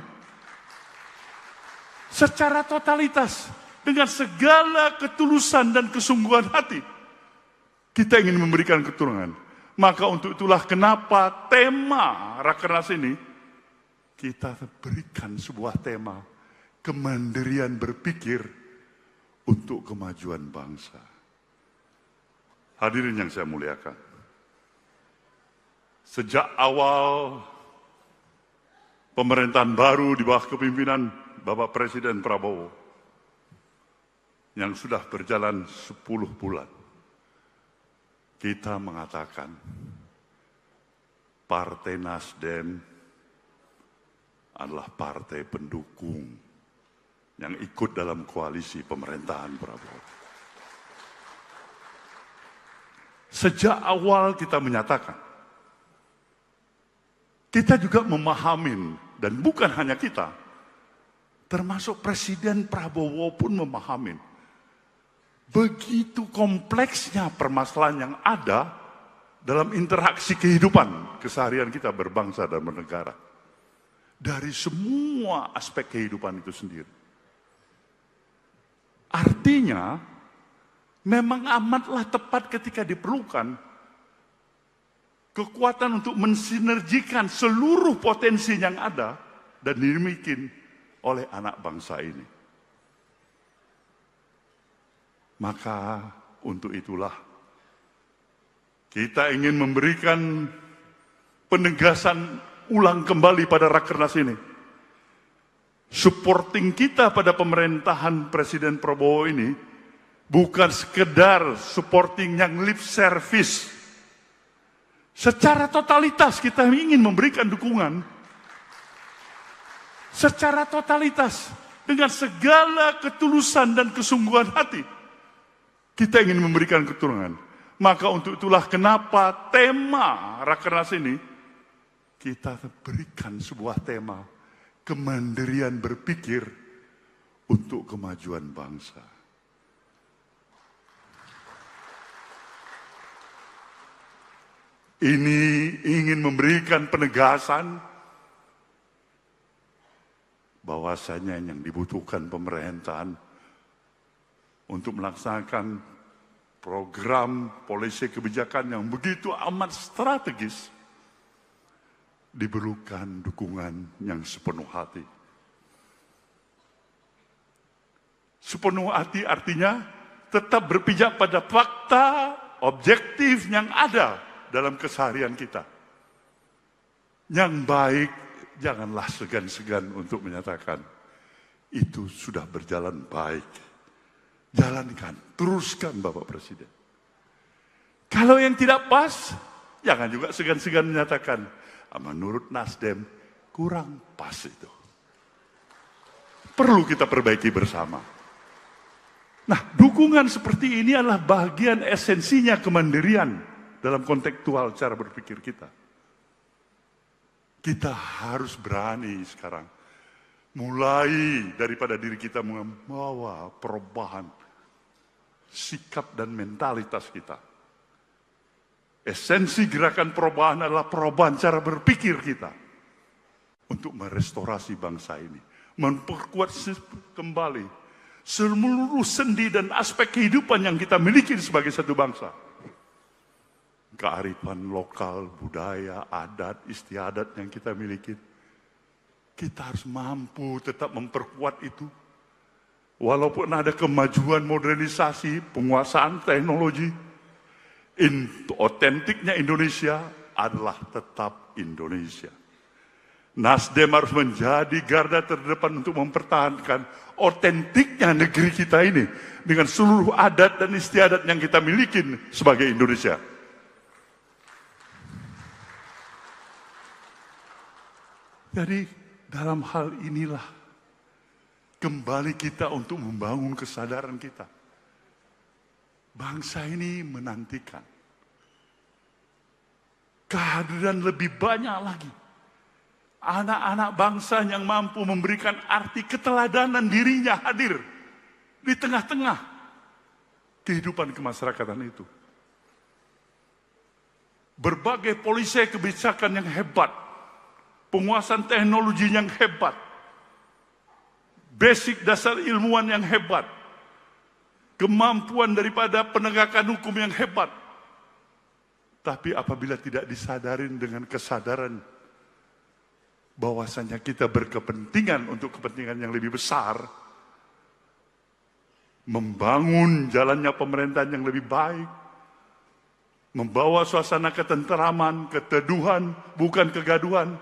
Secara totalitas, dengan segala ketulusan dan kesungguhan hati, kita ingin memberikan keturunan. Maka untuk itulah kenapa tema Rakernas ini, kita berikan sebuah tema, kemandirian berpikir untuk kemajuan bangsa. Hadirin yang saya muliakan, sejak awal pemerintahan baru di bawah kepimpinan Bapak Presiden Prabowo, yang sudah berjalan 10 bulan, kita mengatakan Partai Nasdem adalah partai pendukung yang ikut dalam koalisi pemerintahan Prabowo. Sejak awal kita menyatakan, kita juga memahami, dan bukan hanya kita, termasuk Presiden Prabowo pun memahami, begitu kompleksnya permasalahan yang ada dalam interaksi kehidupan keseharian kita berbangsa dan bernegara. Dari semua aspek kehidupan itu sendiri. Artinya, memang amatlah tepat ketika diperlukan kekuatan untuk mensinergikan seluruh potensi yang ada dan dimiliki oleh anak bangsa ini. Maka untuk itulah kita ingin memberikan penegasan ulang kembali pada Rakernas ini Supporting kita pada pemerintahan Presiden Prabowo ini bukan sekedar supporting yang lip service. Secara totalitas kita ingin memberikan dukungan. Secara totalitas, dengan segala ketulusan dan kesungguhan hati, kita ingin memberikan keturunan. Maka untuk itulah kenapa tema Rakernas ini, kita berikan sebuah tema, kemandirian berpikir untuk kemajuan bangsa. Ini ingin memberikan penegasan bahwasanya yang dibutuhkan pemerintahan untuk melaksanakan program polisi kebijakan yang begitu amat strategis diperlukan dukungan yang sepenuh hati. Sepenuh hati artinya tetap berpijak pada fakta objektif yang ada dalam keseharian kita. Yang baik, janganlah segan-segan untuk menyatakan itu sudah berjalan baik. Jalankan, teruskan Bapak Presiden. Kalau yang tidak pas, jangan juga segan-segan menyatakan, menurut Nasdem kurang pas itu. Perlu kita perbaiki bersama. Nah, dukungan seperti ini adalah bagian esensinya kemandirian dalam kontekstual cara berpikir kita. Kita harus berani sekarang mulai daripada diri kita membawa perubahan sikap dan mentalitas kita. Esensi gerakan perubahan adalah perubahan cara berpikir kita untuk merestorasi bangsa ini, memperkuat kembali seluruh sendi dan aspek kehidupan yang kita miliki sebagai satu bangsa. Kearifan lokal, budaya, adat, istiadat yang kita miliki. Kita harus mampu tetap memperkuat itu. Walaupun ada kemajuan modernisasi, penguasaan teknologi, otentiknya Indonesia adalah tetap Indonesia. Nasdem harus menjadi garda terdepan untuk mempertahankan otentiknya negeri kita ini dengan seluruh adat dan istiadat yang kita miliki sebagai Indonesia. Jadi dalam hal inilah kembali kita untuk membangun kesadaran kita. Bangsa ini menantikan kehadiran lebih banyak lagi anak-anak bangsa yang mampu memberikan arti keteladanan dirinya hadir di tengah-tengah kehidupan kemasyarakatan itu. Berbagai polisi kebijakan yang hebat, penguasaan teknologi yang hebat, basic dasar ilmuwan yang hebat, kemampuan daripada penegakan hukum yang hebat. Tapi apabila tidak disadarin dengan kesadaran bahwasanya kita berkepentingan untuk kepentingan yang lebih besar, membangun jalannya pemerintahan yang lebih baik, membawa suasana ketenteraman, keteduhan, bukan kegaduhan.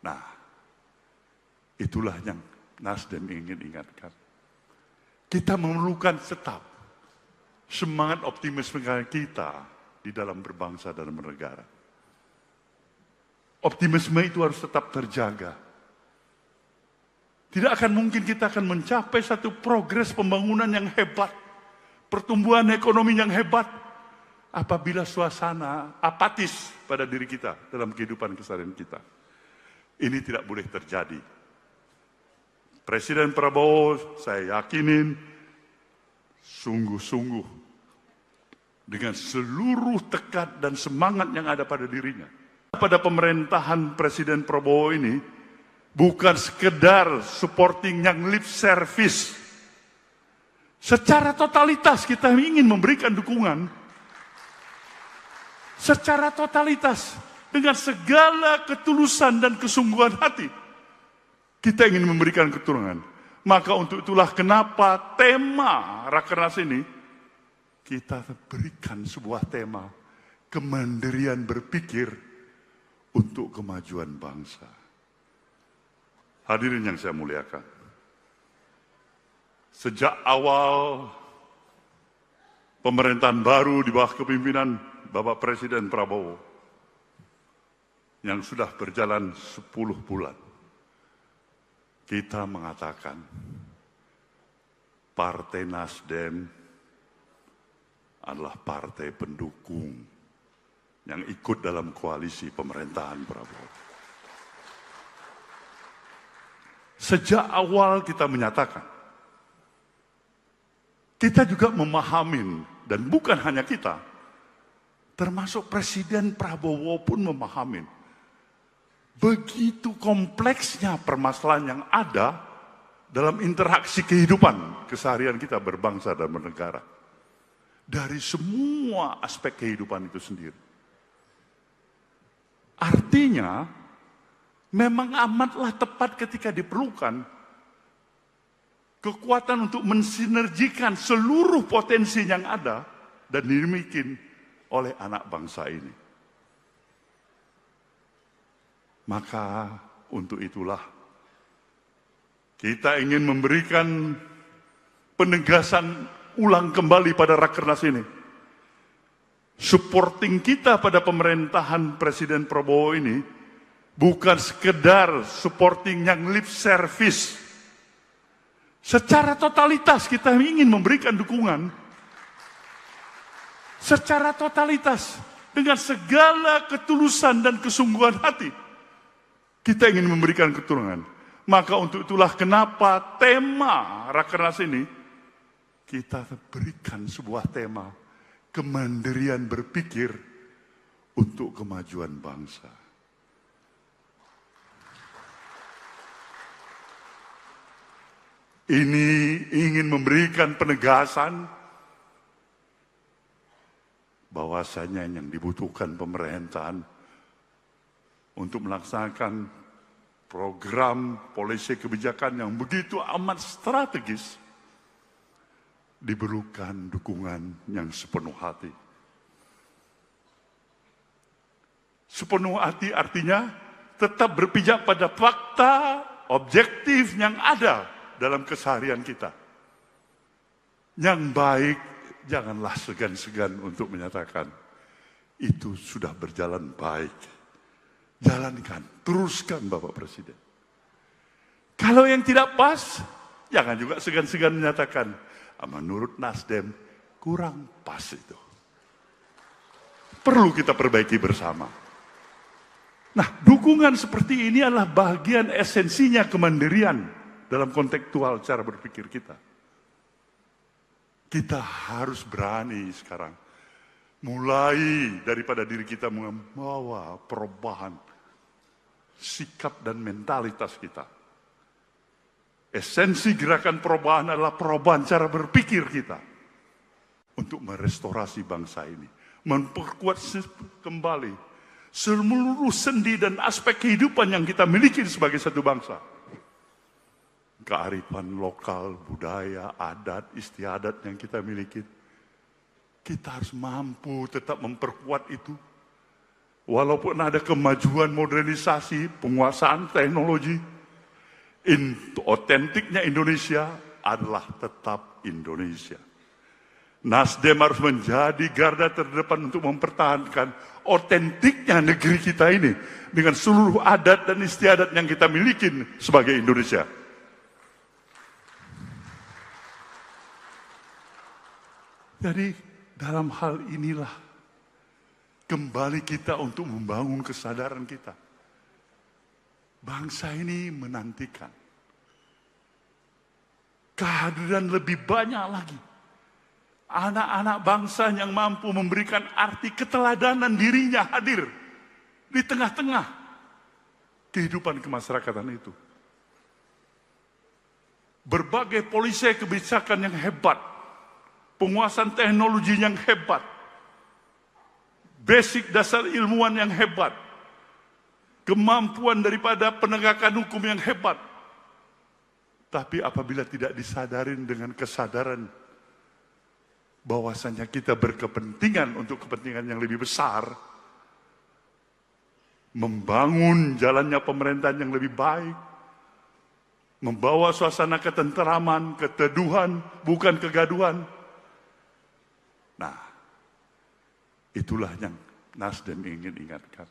Nah, itulah yang Nasdem ingin ingatkan. Kita memerlukan tetap semangat optimisme kita di dalam berbangsa dan bernegara. Optimisme itu harus tetap terjaga. Tidak akan mungkin kita akan mencapai satu progres pembangunan yang hebat, pertumbuhan ekonomi yang hebat, apabila suasana apatis pada diri kita dalam kehidupan keseharian kita. Ini tidak boleh terjadi. Presiden Prabowo, saya yakinin, sungguh-sungguh dengan seluruh tekad dan semangat yang ada pada dirinya. Pada pemerintahan Presiden Prabowo ini, bukan sekedar supporting yang lip service. Secara totalitas kita ingin memberikan dukungan. Secara totalitas, dengan segala ketulusan dan kesungguhan hati, kita ingin memberikan keturunan. Maka untuk itulah kenapa tema Rakernas ini, kita berikan sebuah tema, kemandirian berpikir untuk kemajuan bangsa. Hadirin yang saya muliakan, sejak awal pemerintahan baru di bawah kepemimpinan Bapak Presiden Prabowo yang sudah berjalan 10 bulan, kita mengatakan Partai Nasdem adalah partai pendukung yang ikut dalam koalisi pemerintahan Prabowo. Sejak awal kita menyatakan, kita juga memahami, dan bukan hanya kita, termasuk Presiden Prabowo pun memahami, begitu kompleksnya permasalahan yang ada dalam interaksi kehidupan keseharian kita berbangsa dan bernegara. Dari semua aspek kehidupan itu sendiri. Artinya, memang amatlah tepat ketika diperlukan kekuatan untuk mensinergikan seluruh potensi yang ada dan dimiliki oleh anak bangsa ini. Maka untuk itulah kita ingin memberikan penegasan ulang kembali pada Rakernas ini. Supporting kita pada pemerintahan Presiden Prabowo ini bukan sekedar supporting yang lip service. Secara totalitas kita ingin memberikan dukungan. Secara totalitas, dengan segala ketulusan dan kesungguhan hati, kita ingin memberikan keturunan. Maka untuk itulah kenapa tema Rakernas ini, kita berikan sebuah tema, kemandirian berpikir untuk kemajuan bangsa. Ini ingin memberikan penegasan bahwasanya yang dibutuhkan pemerintahan untuk melaksanakan program polisi kebijakan yang begitu amat strategis diperlukan dukungan yang sepenuh hati. Sepenuh hati artinya tetap berpijak pada fakta objektif yang ada dalam keseharian kita. Yang baik, janganlah segan-segan untuk menyatakan itu sudah berjalan baik. Jalankan, teruskan Bapak Presiden. Kalau yang tidak pas, jangan juga segan-segan menyatakan menurut Nasdem kurang pas itu. Perlu kita perbaiki bersama. Nah, dukungan seperti ini adalah bagian esensinya kemandirian dalam kontekstual cara berpikir kita. Kita harus berani sekarang mulai daripada diri kita membawa perubahan sikap dan mentalitas kita. Esensi gerakan perubahan adalah perubahan cara berpikir kita untuk merestorasi bangsa ini, memperkuat kembali seluruh sendi dan aspek kehidupan yang kita miliki sebagai satu bangsa. Kearifan lokal, budaya, adat, istiadat yang kita miliki. Kita harus mampu tetap memperkuat itu. Walaupun ada kemajuan modernisasi, penguasaan teknologi, otentiknya Indonesia adalah tetap Indonesia. Nasdem harus menjadi garda terdepan untuk mempertahankan otentiknya negeri kita ini dengan seluruh adat dan istiadat yang kita miliki sebagai Indonesia. Jadi dalam hal inilah kembali kita untuk membangun kesadaran kita. Bangsa ini menantikan kehadiran lebih banyak lagi anak-anak bangsa yang mampu memberikan arti keteladanan dirinya hadir di tengah-tengah kehidupan kemasyarakatan itu. Berbagai polisi kebijakan yang hebat, penguasaan teknologi yang hebat, basic dasar ilmuwan yang hebat, kemampuan daripada penegakan hukum yang hebat. Tapi apabila tidak disadarin dengan kesadaran bahwasanya kita berkepentingan untuk kepentingan yang lebih besar, membangun jalannya pemerintahan yang lebih baik, membawa suasana ketenteraman, keteduhan, bukan kegaduhan. Nah, itulah yang Nasdem ingin ingatkan.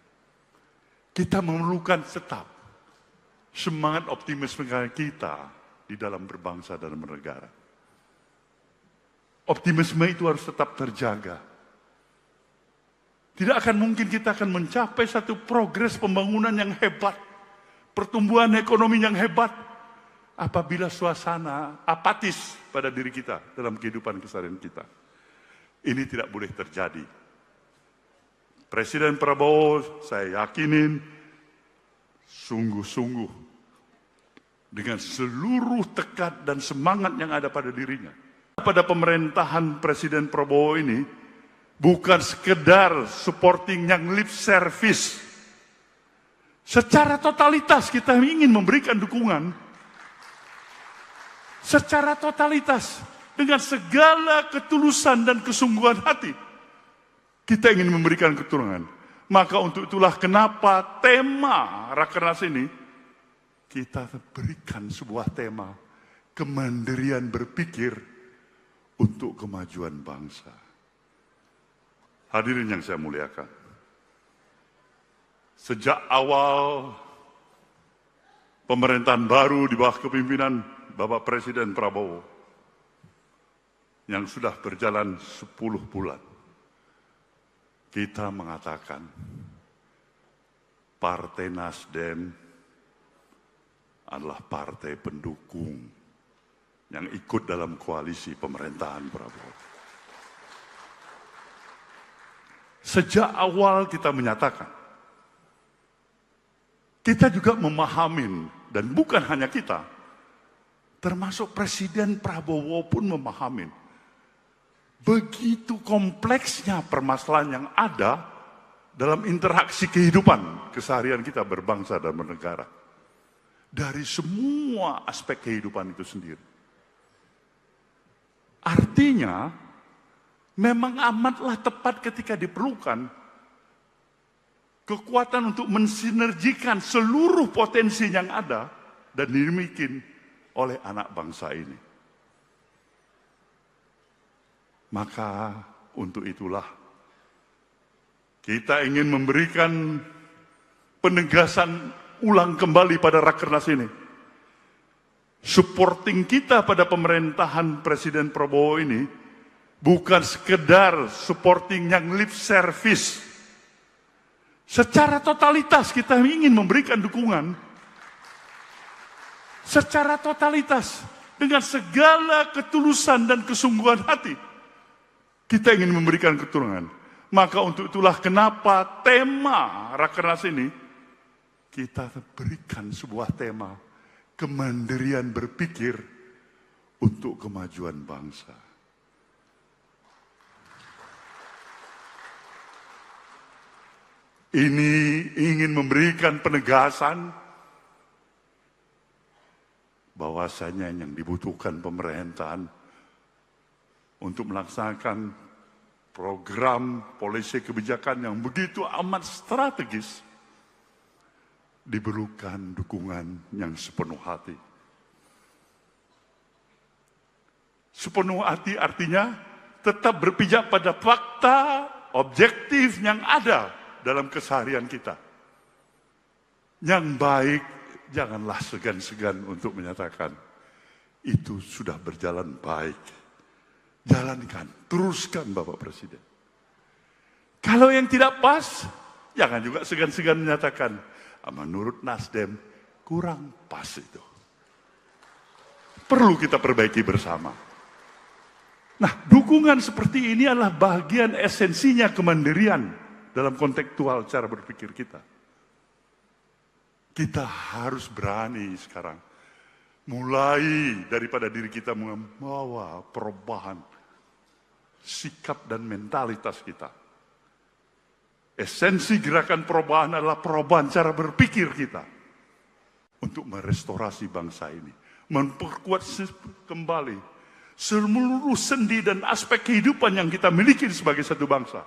Kita memerlukan tetap semangat optimisme kita di dalam berbangsa dan bernegara. Optimisme itu harus tetap terjaga. Tidak akan mungkin kita akan mencapai satu progres pembangunan yang hebat, pertumbuhan ekonomi yang hebat, apabila suasana apatis pada diri kita dalam kehidupan keseharian kita. Ini tidak boleh terjadi. Presiden Prabowo, saya yakinin, sungguh-sungguh dengan seluruh tekad dan semangat yang ada pada dirinya. Pada pemerintahan Presiden Prabowo ini, bukan sekedar supporting yang lip service. Secara totalitas kita ingin memberikan dukungan. Secara totalitas, dengan segala ketulusan dan kesungguhan hati, kita ingin memberikan keturunan. Maka untuk itulah kenapa tema Rakernas ini, kita berikan sebuah tema, kemandirian berpikir untuk kemajuan bangsa. Hadirin yang saya muliakan, sejak awal pemerintahan baru di bawah kepimpinan Bapak Presiden Prabowo, yang sudah berjalan 10 bulan, kita mengatakan Partai Nasdem adalah partai pendukung yang ikut dalam koalisi pemerintahan Prabowo. Sejak awal kita menyatakan, kita juga memahami, dan bukan hanya kita, termasuk Presiden Prabowo pun memahami, begitu kompleksnya permasalahan yang ada dalam interaksi kehidupan keseharian kita berbangsa dan bernegara. Dari semua aspek kehidupan itu sendiri. Artinya, memang amatlah tepat ketika diperlukan kekuatan untuk mensinergikan seluruh potensi yang ada dan dimiliki oleh anak bangsa ini. Maka untuk itulah kita ingin memberikan penegasan ulang kembali pada Rakernas ini. Supporting kita pada pemerintahan Presiden Prabowo ini bukan sekedar supporting yang lip service. Secara totalitas kita ingin memberikan dukungan. Secara totalitas, dengan segala ketulusan dan kesungguhan hati, kita ingin memberikan keturunan. Maka untuk itulah kenapa tema Rakernas ini, kita berikan sebuah tema, kemandirian berpikir untuk kemajuan bangsa. Ini ingin memberikan penegasan bahwasanya yang dibutuhkan pemerintahan untuk melaksanakan program polisi kebijakan yang begitu amat strategis, diperlukan dukungan yang sepenuh hati. Sepenuh hati artinya tetap berpijak pada fakta objektif yang ada dalam keseharian kita. Yang baik, janganlah segan-segan untuk menyatakan itu sudah berjalan baik. Jalankan, teruskan Bapak Presiden. Kalau yang tidak pas, jangan juga segan-segan menyatakan, menurut Nasdem kurang pas itu. Perlu kita perbaiki bersama. Nah, dukungan seperti ini adalah bagian esensinya kemandirian dalam kontekstual cara berpikir kita. Kita harus berani sekarang mulai daripada diri kita membawa perubahan sikap dan mentalitas kita. Esensi gerakan perubahan adalah perubahan cara berpikir kita untuk merestorasi bangsa ini, memperkuat kembali seluruh sendi dan aspek kehidupan yang kita miliki sebagai satu bangsa.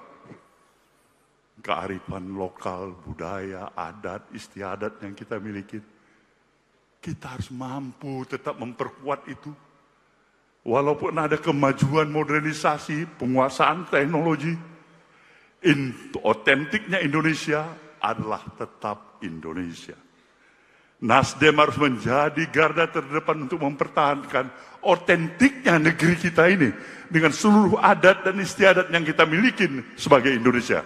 Kearifan lokal, budaya, adat, istiadat yang kita miliki, Kita harus mampu tetap memperkuat itu. Walaupun ada kemajuan modernisasi, penguasaan teknologi, otentiknya Indonesia adalah tetap Indonesia. Nasdem harus menjadi garda terdepan untuk mempertahankan otentiknya negeri kita ini dengan seluruh adat dan istiadat yang kita miliki sebagai Indonesia.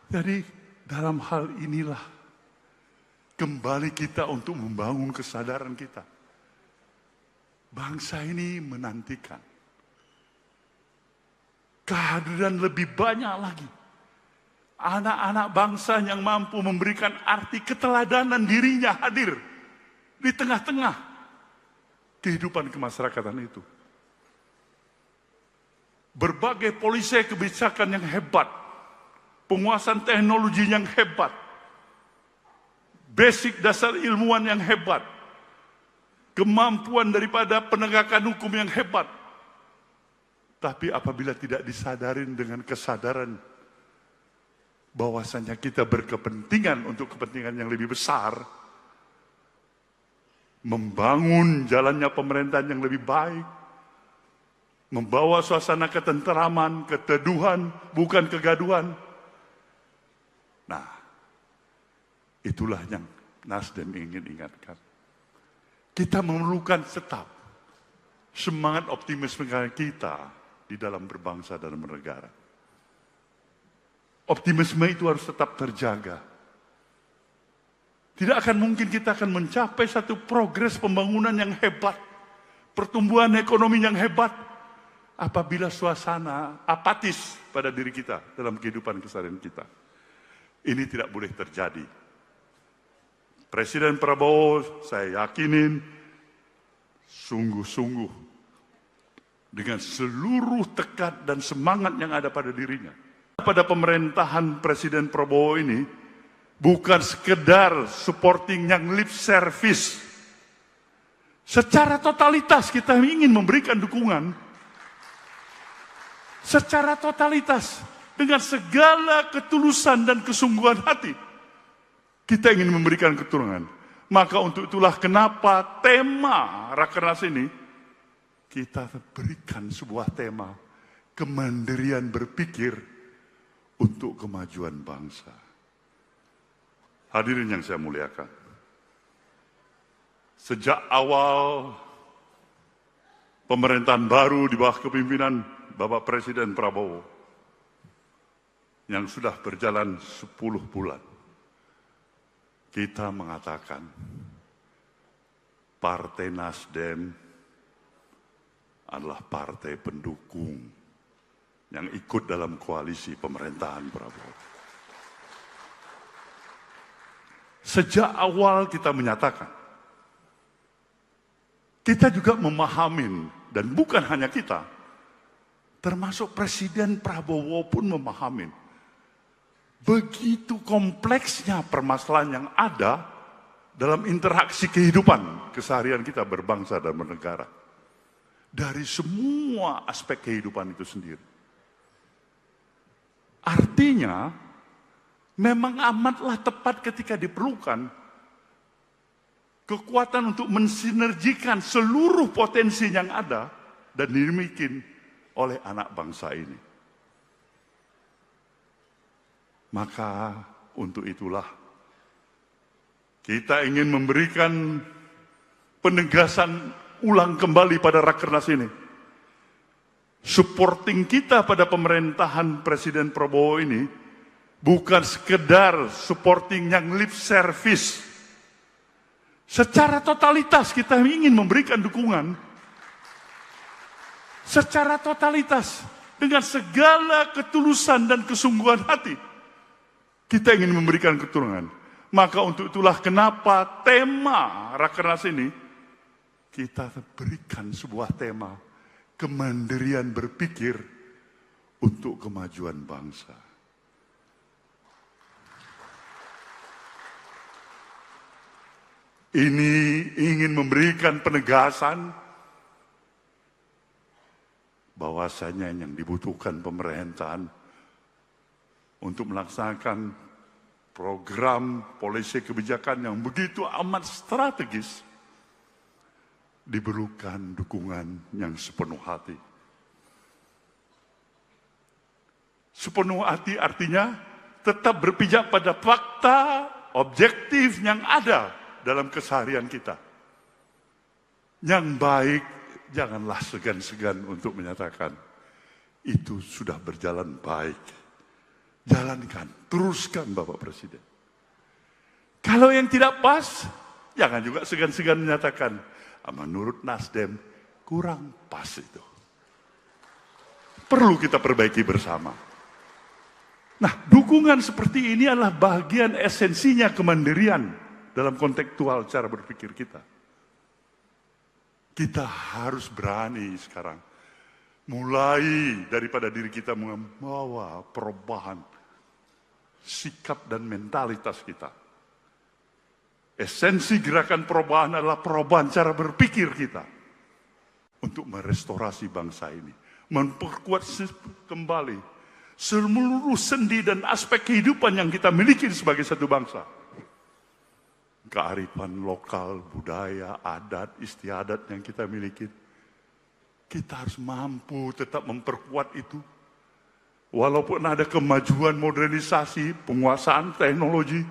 Jadi dalam hal inilah kembali kita untuk membangun kesadaran kita. Bangsa ini menantikan kehadiran lebih banyak lagi anak-anak bangsa yang mampu memberikan arti keteladanan dirinya hadir di tengah-tengah kehidupan kemasyarakatan itu. Berbagai polisi kebijakan yang hebat, penguasaan teknologi yang hebat, basic dasar ilmuwan yang hebat, kemampuan daripada penegakan hukum yang hebat. Tapi apabila tidak disadarin dengan kesadaran bahwasanya kita berkepentingan untuk kepentingan yang lebih besar, membangun jalannya pemerintahan yang lebih baik, membawa suasana ketenteraman, keteduhan, bukan kegaduhan. Nah, itulah yang Nasdem ingin ingatkan. Kita memerlukan tetap semangat optimisme kita di dalam berbangsa dan bernegara. Optimisme itu harus tetap terjaga. Tidak akan mungkin kita akan mencapai satu progres pembangunan yang hebat, pertumbuhan ekonomi yang hebat, apabila suasana apatis pada diri kita dalam kehidupan keseharian kita. Ini tidak boleh terjadi. Presiden Prabowo, saya yakinin, sungguh-sungguh dengan seluruh tekad dan semangat yang ada pada dirinya. Pada pemerintahan Presiden Prabowo ini, bukan sekedar supporting yang lip service. Secara totalitas kita ingin memberikan dukungan. Secara totalitas, dengan segala ketulusan dan kesungguhan hati, kita ingin memberikan keturunan. Maka untuk itulah kenapa tema Rakernas ini, kita berikan sebuah tema, kemandirian berpikir untuk kemajuan bangsa. Hadirin yang saya muliakan, sejak awal pemerintahan baru di bawah kepimpinan Bapak Presiden Prabowo, yang sudah berjalan 10 bulan, kita mengatakan Partai Nasdem adalah partai pendukung yang ikut dalam koalisi pemerintahan Prabowo. Sejak awal kita menyatakan, kita juga memahami, dan bukan hanya kita, termasuk Presiden Prabowo pun memahami, begitu kompleksnya permasalahan yang ada dalam interaksi kehidupan keseharian kita berbangsa dan bernegara. Dari semua aspek kehidupan itu sendiri. Artinya, memang amatlah tepat ketika diperlukan kekuatan untuk mensinergikan seluruh potensi yang ada dan dimiliki oleh anak bangsa ini. Maka untuk itulah kita ingin memberikan penegasan ulang kembali pada Rakernas ini. Supporting kita pada pemerintahan Presiden Prabowo ini bukan sekedar supporting yang lip service. Secara totalitas kita ingin memberikan dukungan. Secara totalitas, dengan segala ketulusan dan kesungguhan hati, kita ingin memberikan keturunan. Maka untuk itulah kenapa tema Rakernas ini, kita berikan sebuah tema, kemandirian berpikir untuk kemajuan bangsa. Ini ingin memberikan penegasan bahwasanya yang dibutuhkan pemerintahan untuk melaksanakan program polisi kebijakan yang begitu amat strategis, diperlukan dukungan yang sepenuh hati. Sepenuh hati artinya tetap berpijak pada fakta objektif yang ada dalam keseharian kita. Yang baik, janganlah segan-segan untuk menyatakan, itu sudah berjalan baik. Jalankan, teruskan Bapak Presiden. Kalau yang tidak pas, jangan juga segan-segan menyatakan, menurut Nasdem, kurang pas itu. Perlu kita perbaiki bersama. Nah, dukungan seperti ini adalah bagian esensinya kemandirian dalam kontekstual cara berpikir kita. Kita harus berani sekarang, mulai daripada diri kita membawa perubahan sikap dan mentalitas kita. Esensi gerakan perubahan adalah perubahan cara berpikir kita untuk merestorasi bangsa ini, memperkuat kembali seluruh sendi dan aspek kehidupan yang kita miliki sebagai satu bangsa. Kearifan lokal, budaya, adat, istiadat yang kita miliki, kita harus mampu tetap memperkuat itu. Walaupun ada kemajuan modernisasi, penguasaan teknologi,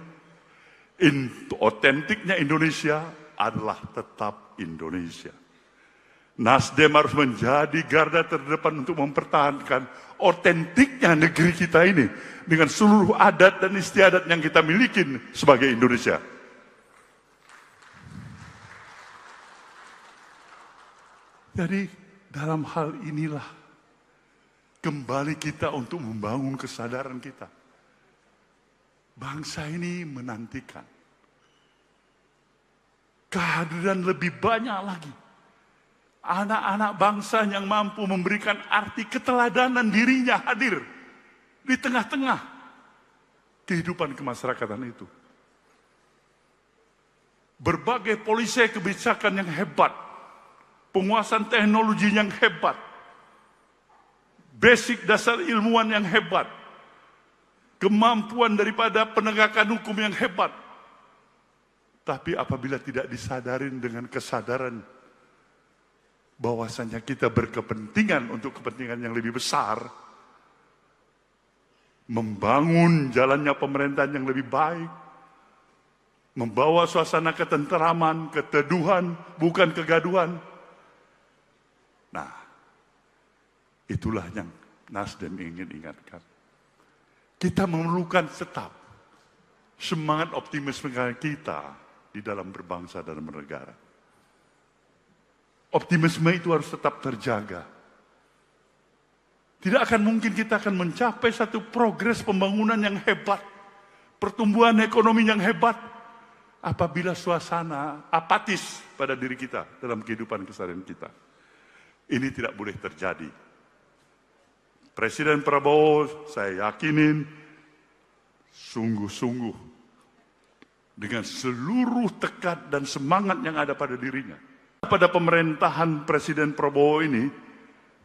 otentiknya Indonesia adalah tetap Indonesia. Nasdem harus menjadi garda terdepan untuk mempertahankan otentiknya negeri kita ini dengan seluruh adat dan istiadat yang kita miliki sebagai Indonesia. Jadi dalam hal inilah kembali kita untuk membangun kesadaran kita. Bangsa ini menantikan kehadiran lebih banyak lagi anak-anak bangsa yang mampu memberikan arti keteladanan dirinya hadir di tengah-tengah kehidupan kemasyarakatan itu. Berbagai polisi kebijakan yang hebat, penguasaan teknologi yang hebat, basic dasar ilmuwan yang hebat, kemampuan daripada penegakan hukum yang hebat. Tapi apabila tidak disadarin dengan kesadaran bahwasanya kita berkepentingan untuk kepentingan yang lebih besar, membangun jalannya pemerintahan yang lebih baik, membawa suasana ketenteraman, keteduhan, bukan kegaduhan. Nah, itulah yang Nasdem ingin ingatkan. Kita memerlukan tetap semangat optimisme kita di dalam berbangsa dan bernegara. Optimisme itu harus tetap terjaga. Tidak akan mungkin kita akan mencapai satu progres pembangunan yang hebat, pertumbuhan ekonomi yang hebat, apabila suasana apatis pada diri kita dalam kehidupan keseharian kita. Ini tidak boleh terjadi. Presiden Prabowo, saya yakinin, sungguh-sungguh dengan seluruh tekad dan semangat yang ada pada dirinya. Pada pemerintahan Presiden Prabowo ini,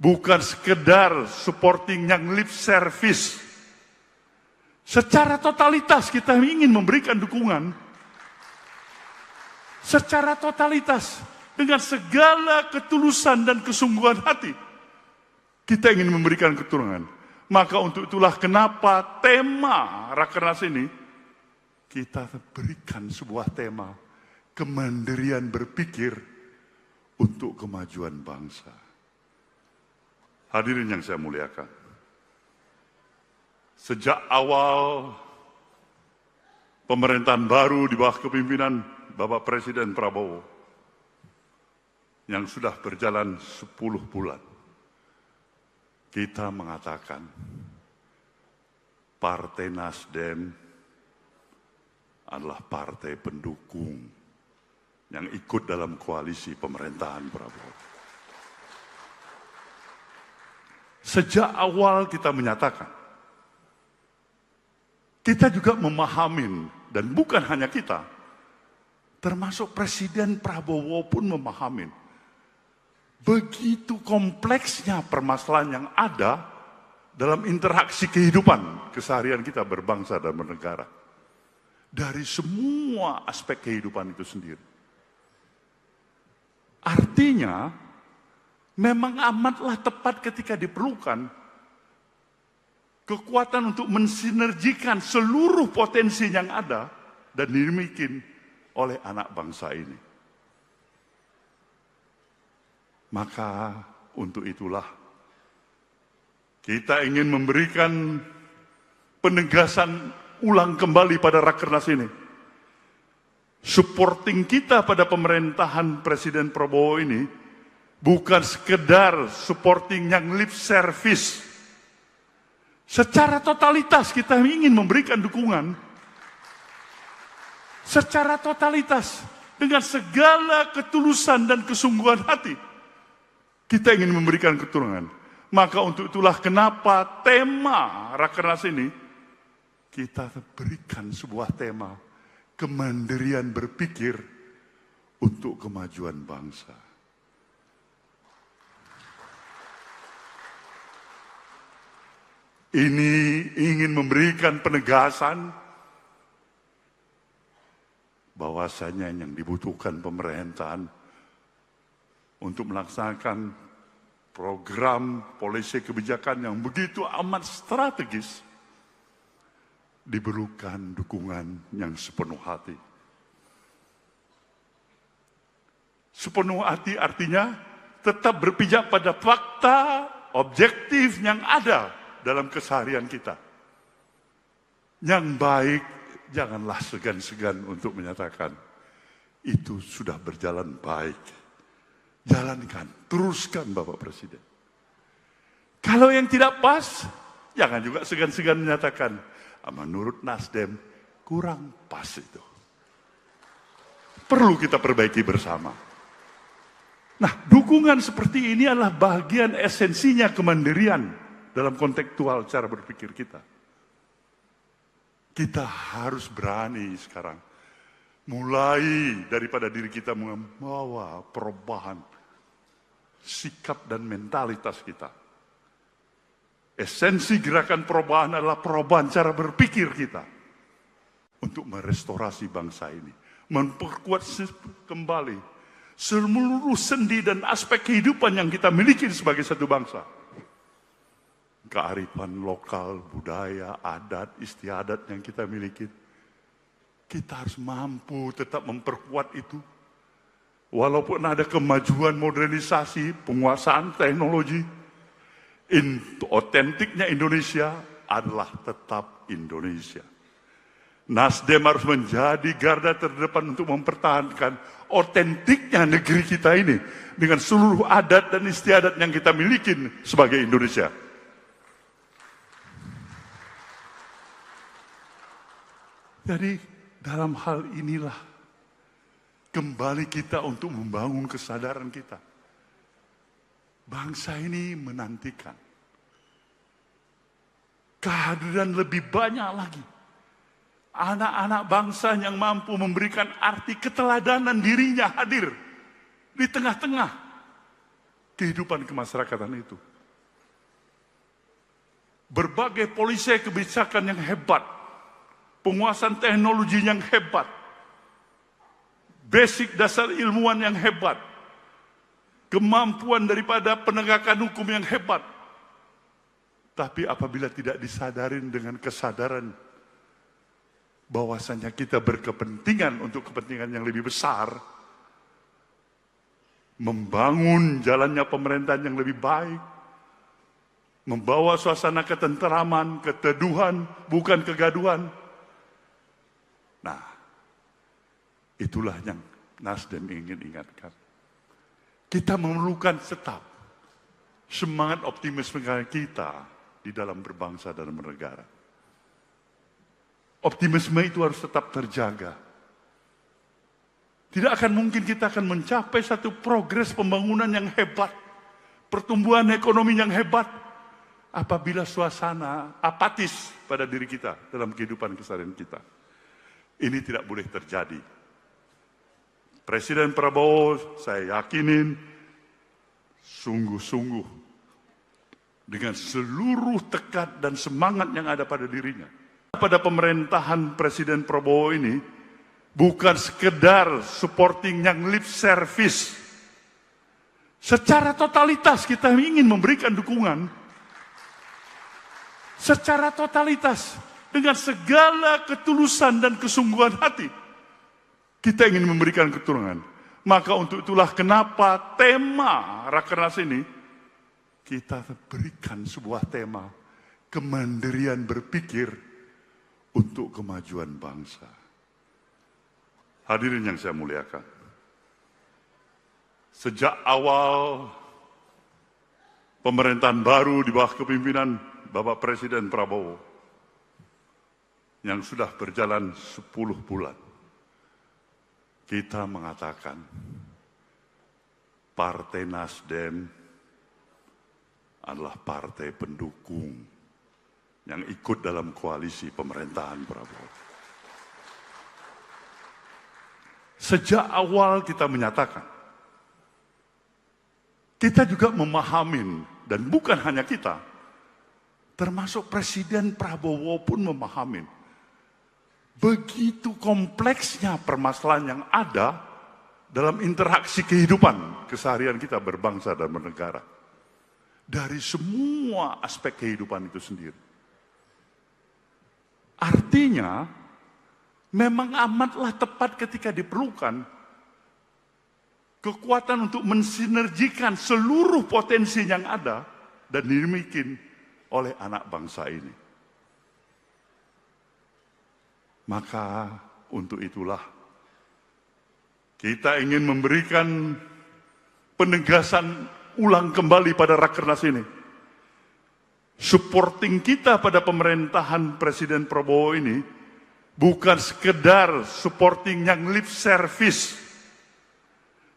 bukan sekedar supporting yang lip service. Secara totalitas kita ingin memberikan dukungan. Secara totalitas, dengan segala ketulusan dan kesungguhan hati, kita ingin memberikan keturunan. Maka untuk itulah kenapa tema Rakernas ini, kita berikan sebuah tema, kemandirian berpikir untuk kemajuan bangsa. Hadirin yang saya muliakan, sejak awal pemerintahan baru di bawah kepimpinan Bapak Presiden Prabowo, yang sudah berjalan 10 bulan, kita mengatakan Partai Nasdem adalah partai pendukung yang ikut dalam koalisi pemerintahan Prabowo. Sejak awal kita menyatakan, kita juga memahami, dan bukan hanya kita, termasuk Presiden Prabowo pun memahami, begitu kompleksnya permasalahan yang ada dalam interaksi kehidupan keseharian kita berbangsa dan bernegara. dari semua aspek kehidupan itu sendiri. Artinya, memang amatlah tepat ketika diperlukan kekuatan untuk mensinergikan seluruh potensi yang ada dan dimiliki oleh anak bangsa ini. Maka untuk itulah kita ingin memberikan penegasan ulang kembali pada Rakernas ini. Supporting kita pada pemerintahan Presiden Prabowo ini bukan sekedar supporting yang lip service. Secara totalitas kita ingin memberikan dukungan. Secara totalitas dengan segala ketulusan dan kesungguhan hati. Kita ingin memberikan keturunan. Maka untuk itulah kenapa tema Rakernas ini kita berikan sebuah tema kemandirian berpikir untuk kemajuan bangsa. Ini ingin memberikan penegasan bahwasanya yang dibutuhkan pemerintahan untuk melaksanakan program polisi kebijakan yang begitu amat strategis diperlukan dukungan yang sepenuh hati. Sepenuh hati artinya tetap berpijak pada fakta objektif yang ada dalam keseharian kita. Yang baik, janganlah segan-segan untuk menyatakan itu sudah berjalan baik. Jalankan, teruskan Bapak Presiden. Kalau yang tidak pas, jangan juga segan-segan menyatakan menurut Nasdem kurang pas itu. Perlu kita perbaiki bersama. Nah, dukungan seperti ini adalah bagian esensinya kemandirian dalam kontekstual cara berpikir kita. Kita harus berani sekarang mulai daripada diri kita membawa perubahan sikap dan mentalitas kita. Esensi gerakan perubahan adalah perubahan cara berpikir kita untuk merestorasi bangsa ini, memperkuat kembali seluruh sendi dan aspek kehidupan yang kita miliki sebagai satu bangsa. Kearifan lokal, budaya, adat, istiadat yang kita miliki. Kita harus mampu tetap memperkuat itu. Walaupun ada kemajuan modernisasi, penguasaan teknologi, otentiknya Indonesia adalah tetap Indonesia. Nasdem harus menjadi garda terdepan untuk mempertahankan otentiknya negeri kita ini dengan seluruh adat dan istiadat yang kita miliki sebagai Indonesia. Jadi dalam hal inilah kembali kita untuk membangun kesadaran kita. Bangsa ini menantikan kehadiran lebih banyak lagi anak-anak bangsa yang mampu memberikan arti keteladanan dirinya hadir di tengah-tengah kehidupan kemasyarakatan itu. Berbagai polisi kebijakan yang hebat, penguasaan teknologi yang hebat, basic dasar ilmuwan yang hebat, kemampuan daripada penegakan hukum yang hebat. Tapi apabila tidak disadarin dengan kesadaran bahwasanya kita berkepentingan untuk kepentingan yang lebih besar, membangun jalannya pemerintahan yang lebih baik, membawa suasana ketenteraman, keteduhan, bukan kegaduhan. Nah, itulah yang Nasdem ingin ingatkan. Kita memerlukan tetap semangat optimisme kita di dalam berbangsa dan bernegara. Optimisme itu harus tetap terjaga. Tidak akan mungkin kita akan mencapai satu progres pembangunan yang hebat, pertumbuhan ekonomi yang hebat, apabila suasana apatis pada diri kita dalam kehidupan keseharian kita. Ini tidak boleh terjadi. Presiden Prabowo, saya yakinin, sungguh-sungguh dengan seluruh tekad dan semangat yang ada pada dirinya, pada pemerintahan Presiden Prabowo ini bukan sekedar supporting yang lip service. Secara totalitas kita ingin memberikan dukungan. Secara totalitas, dengan segala ketulusan dan kesungguhan hati, kita ingin memberikan keturunan. Maka untuk itulah kenapa tema Rakernas ini, kita berikan sebuah tema, kemandirian berpikir untuk kemajuan bangsa. Hadirin yang saya muliakan, sejak awal pemerintahan baru di bawah kepimpinan Bapak Presiden Prabowo yang sudah berjalan 10 bulan, kita mengatakan Partai Nasdem adalah partai pendukung yang ikut dalam koalisi pemerintahan Prabowo. Sejak awal kita menyatakan, kita juga memahami, dan bukan hanya kita, termasuk Presiden Prabowo pun memahami, begitu kompleksnya permasalahan yang ada dalam interaksi kehidupan keseharian kita berbangsa dan bernegara. Dari semua aspek kehidupan itu sendiri. Artinya, memang amatlah tepat ketika diperlukan kekuatan untuk mensinergikan seluruh potensi yang ada dan dimiliki oleh anak bangsa ini. Maka untuk itulah kita ingin memberikan penegasan ulang kembali pada Rakernas ini. Supporting kita pada pemerintahan Presiden Prabowo ini bukan sekedar supporting yang lip service.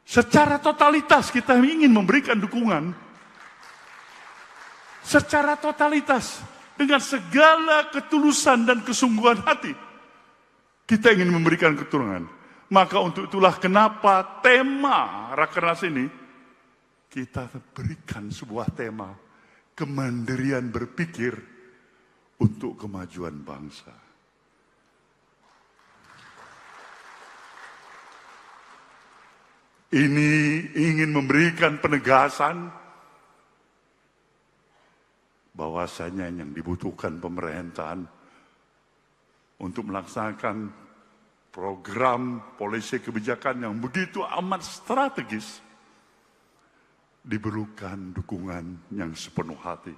Secara totalitas kita ingin memberikan dukungan. Secara totalitas, dengan segala ketulusan dan kesungguhan hati, kita ingin memberikan keturunan. Maka untuk itulah kenapa tema Rakernas ini, kita berikan sebuah tema, kemandirian berpikir untuk kemajuan bangsa. Ini ingin memberikan penegasan bahwasanya yang dibutuhkan pemerintahan untuk melaksanakan program polisi kebijakan yang begitu amat strategis diperlukan dukungan yang sepenuh hati.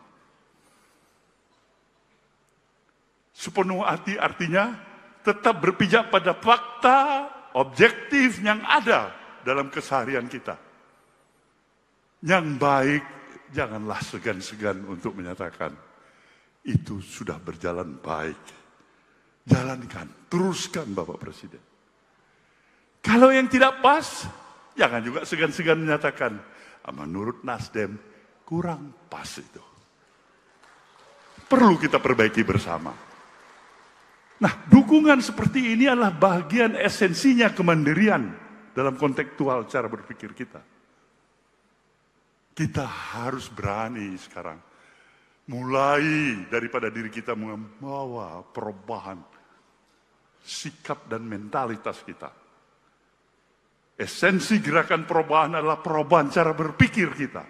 Sepenuh hati artinya tetap berpijak pada fakta objektif yang ada dalam keseharian kita. Yang baik, janganlah segan-segan untuk menyatakan itu sudah berjalan baik. Jalankan, teruskan Bapak Presiden. Kalau yang tidak pas, jangan juga segan-segan menyatakan menurut Nasdem kurang pas itu. Perlu kita perbaiki bersama. Nah, dukungan seperti ini adalah bagian esensinya kemandirian dalam kontekstual cara berpikir kita. Kita harus berani sekarang mulai daripada diri kita membawa perubahan sikap dan mentalitas kita. Esensi gerakan perubahan adalah perubahan cara berpikir kita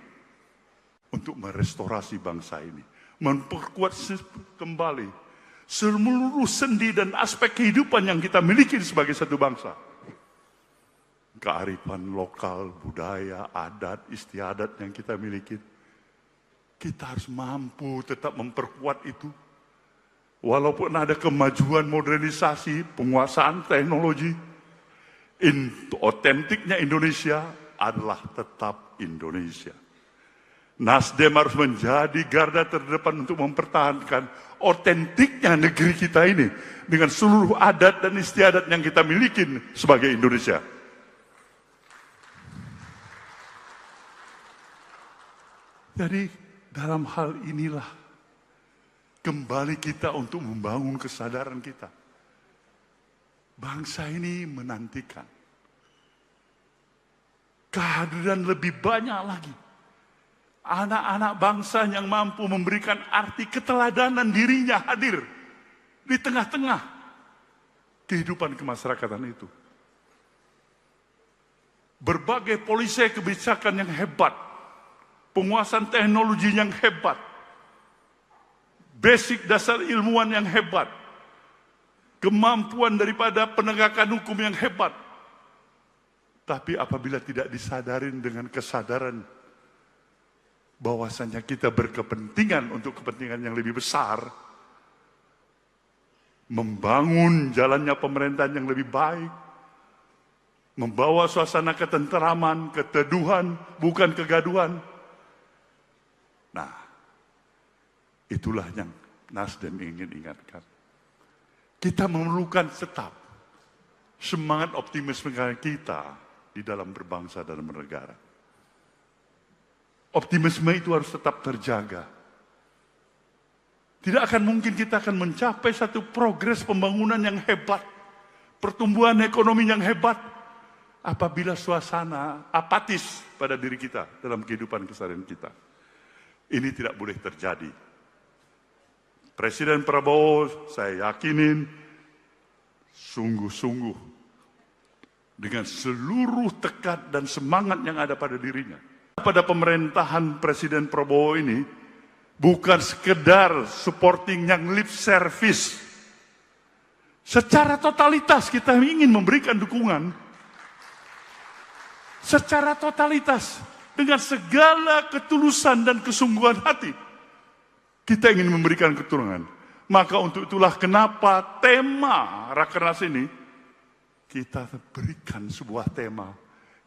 untuk merestorasi bangsa ini, memperkuat kembali seluruh sendi dan aspek kehidupan yang kita miliki sebagai satu bangsa. Kearifan lokal, budaya, adat, istiadat yang kita miliki. Kita harus mampu tetap memperkuat itu. Walaupun ada kemajuan modernisasi, penguasaan teknologi, otentiknya Indonesia adalah tetap Indonesia. Nasdem harus menjadi garda terdepan untuk mempertahankan otentiknya negeri kita ini dengan seluruh adat dan istiadat yang kita miliki sebagai Indonesia. Jadi dalam hal inilah kembali kita untuk membangun kesadaran kita. Bangsa ini menantikan kehadiran lebih banyak lagi anak-anak bangsa yang mampu memberikan arti keteladanan dirinya hadir di tengah-tengah kehidupan kemasyarakatan itu. Berbagai polisi kebijakan yang hebat, penguasaan teknologi yang hebat, basic dasar ilmuwan yang hebat, kemampuan daripada penegakan hukum yang hebat. Tapi apabila tidak disadarin dengan kesadaran bahwasanya kita berkepentingan untuk kepentingan yang lebih besar, membangun jalannya pemerintahan yang lebih baik, membawa suasana ketenteraman, keteduhan, bukan kegaduhan. Nah, itulah yang Nasdem ingin ingatkan. Kita memerlukan tetap semangat optimisme kita di dalam berbangsa dan bernegara. Optimisme itu harus tetap terjaga. Tidak akan mungkin kita akan mencapai satu progres pembangunan yang hebat, pertumbuhan ekonomi yang hebat, apabila suasana apatis pada diri kita dalam kehidupan keseharian kita. Ini tidak boleh terjadi. Presiden Prabowo, saya yakinin, sungguh-sungguh dengan seluruh tekad dan semangat yang ada pada dirinya. Pada pemerintahan Presiden Prabowo ini, bukan sekedar supporting yang lip service. Secara totalitas kita ingin memberikan dukungan. Secara totalitas, dengan segala ketulusan dan kesungguhan hati, kita ingin memberikan keturunan. Maka untuk itulah kenapa tema Rakernas ini, kita berikan sebuah tema,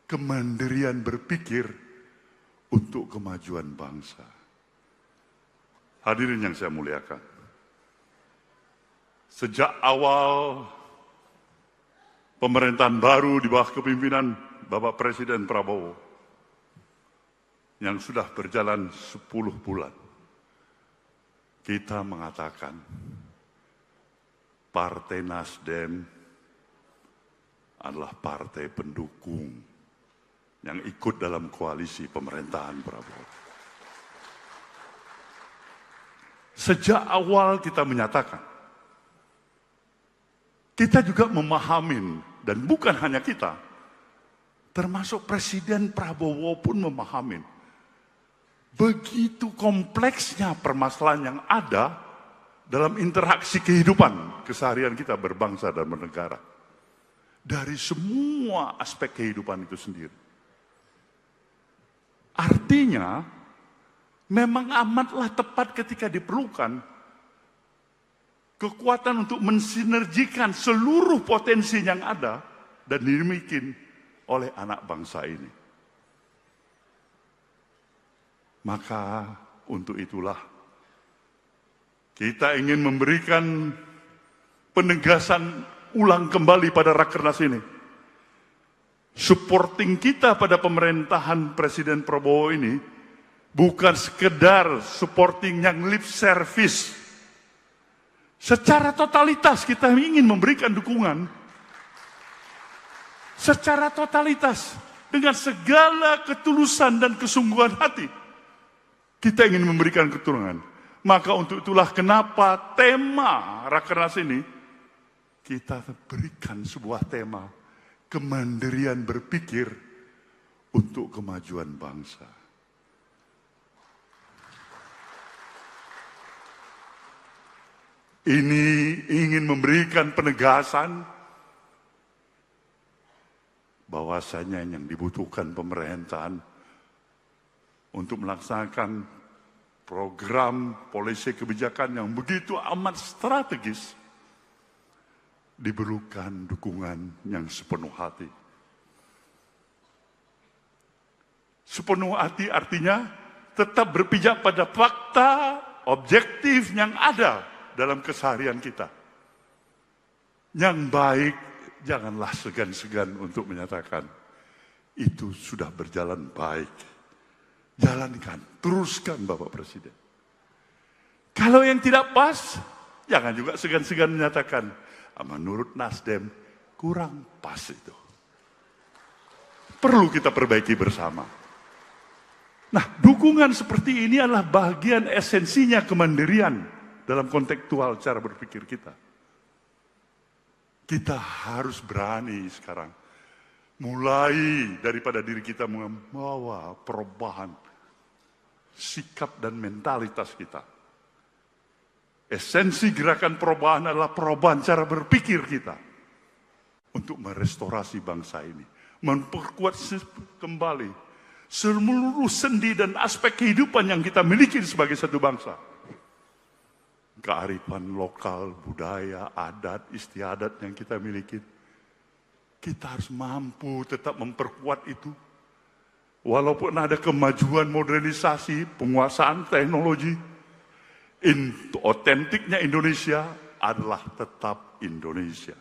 kemandirian berpikir untuk kemajuan bangsa. Hadirin yang saya muliakan, sejak awal pemerintahan baru di bawah kepimpinan Bapak Presiden Prabowo, yang sudah berjalan 10 bulan, kita mengatakan Partai Nasdem adalah partai pendukung yang ikut dalam koalisi pemerintahan Prabowo. Sejak awal kita menyatakan, kita juga memahami, dan bukan hanya kita, termasuk Presiden Prabowo pun memahami, begitu kompleksnya permasalahan yang ada dalam interaksi kehidupan keseharian kita berbangsa dan bernegara. Dari semua aspek kehidupan itu sendiri. Artinya, memang amatlah tepat ketika diperlukan kekuatan untuk mensinergikan seluruh potensi yang ada dan dimiliki oleh anak bangsa ini. Maka untuk itulah kita ingin memberikan penegasan ulang kembali pada Rakernas ini. Supporting kita pada pemerintahan Presiden Prabowo ini bukan sekedar supporting yang lip service. Secara totalitas kita ingin memberikan dukungan. Secara totalitas, dengan segala ketulusan dan kesungguhan hati, kita ingin memberikan keturunan. Maka untuk itulah kenapa tema Rakernas ini, kita berikan sebuah tema, kemandirian berpikir untuk kemajuan bangsa. Ini ingin memberikan penegasan bahwasanya yang dibutuhkan pemerintahan untuk melaksanakan program polisi kebijakan yang begitu amat strategis, diperlukan dukungan yang sepenuh hati. Sepenuh hati artinya tetap berpijak pada fakta objektif yang ada dalam keseharian kita. Yang baik, janganlah segan-segan untuk menyatakan itu sudah berjalan baik. Jalankan, teruskan Bapak Presiden. Kalau yang tidak pas, jangan juga segan-segan menyatakan, menurut Nasdem, kurang pas itu. Perlu kita perbaiki bersama. Nah, dukungan seperti ini adalah bagian esensinya kemandirian dalam kontekstual cara berpikir kita. Kita harus berani sekarang. Mulai daripada diri kita membawa perubahan sikap dan mentalitas kita. Esensi gerakan perubahan adalah perubahan cara berpikir kita untuk merestorasi bangsa ini, memperkuat kembali seluruh sendi dan aspek kehidupan yang kita miliki sebagai satu bangsa. Kearifan lokal, budaya, adat, istiadat yang kita miliki, kita harus mampu tetap memperkuat itu. Walaupun ada kemajuan modernisasi, penguasaan teknologi, otentiknya Indonesia adalah tetap Indonesia.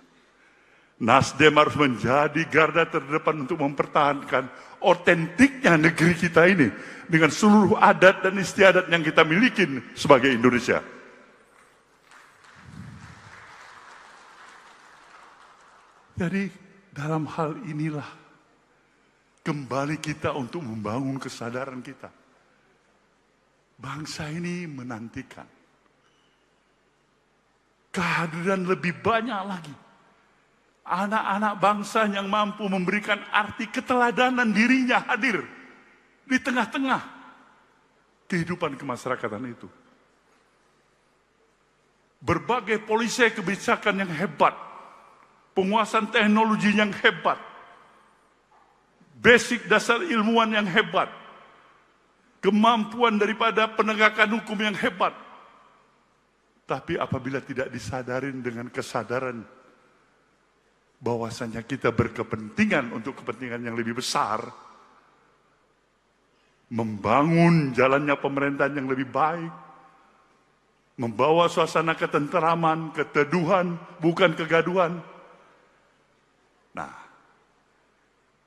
Nasdem harus menjadi garda terdepan untuk mempertahankan otentiknya negeri kita ini dengan seluruh adat dan istiadat yang kita miliki sebagai Indonesia. Jadi dalam hal inilah kembali kita untuk membangun kesadaran kita. Bangsa ini menantikan kehadiran lebih banyak lagi anak-anak bangsa yang mampu memberikan arti keteladanan dirinya hadir di tengah-tengah kehidupan kemasyarakatan itu. Berbagai polisi kebijakan yang hebat, penguasaan teknologi yang hebat, basic dasar ilmuwan yang hebat, kemampuan daripada penegakan hukum yang hebat. Tapi apabila tidak disadarin dengan kesadaran bahwasanya kita berkepentingan untuk kepentingan yang lebih besar, membangun jalannya pemerintahan yang lebih baik, membawa suasana ketenteraman, keteduhan, bukan kegaduhan. Nah,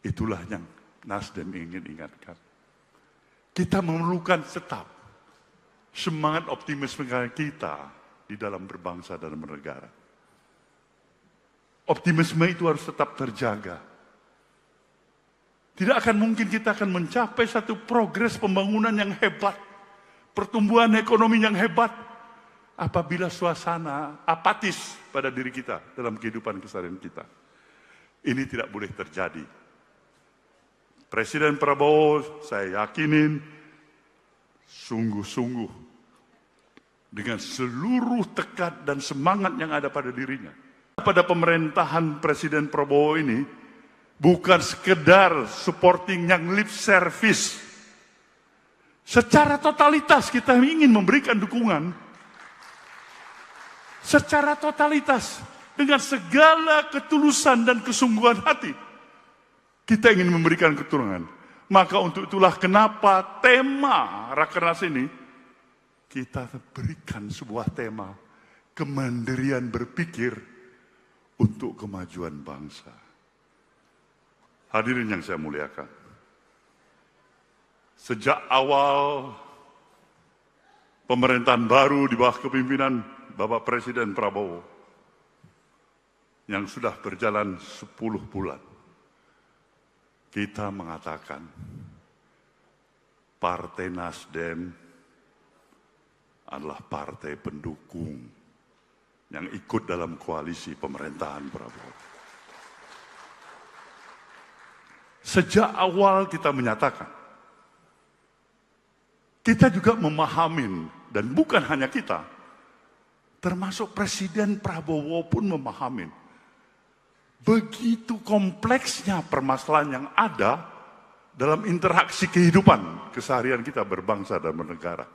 itulah yang Nasdem ingin ingatkan. Kita memerlukan tetap semangat optimisme kita di dalam berbangsa dan bernegara. Optimisme itu harus tetap terjaga. Tidak akan mungkin kita akan mencapai satu progres pembangunan yang hebat, pertumbuhan ekonomi yang hebat, apabila suasana apatis pada diri kita dalam kehidupan keseharian kita. Ini tidak boleh terjadi. Presiden Prabowo, saya yakinin, sungguh-sungguh dengan seluruh tekad dan semangat yang ada pada dirinya. Pada pemerintahan Presiden Prabowo ini, bukan sekedar supporting yang lip service. Secara totalitas kita ingin memberikan dukungan. Secara totalitas, dengan segala ketulusan dan kesungguhan hati, kita ingin memberikan keturunan. Maka untuk itulah kenapa tema Rakernas ini, kita berikan sebuah tema, kemandirian berpikir untuk kemajuan bangsa. Hadirin yang saya muliakan, sejak awal pemerintahan baru di bawah kepimpinan Bapak Presiden Prabowo, yang sudah berjalan 10 bulan, kita mengatakan Partai Nasdem adalah partai pendukung yang ikut dalam koalisi pemerintahan Prabowo. Sejak awal kita menyatakan, kita juga memahami, dan bukan hanya kita, termasuk Presiden Prabowo pun memahami begitu kompleksnya permasalahan yang ada dalam interaksi kehidupan keseharian kita berbangsa dan bernegara.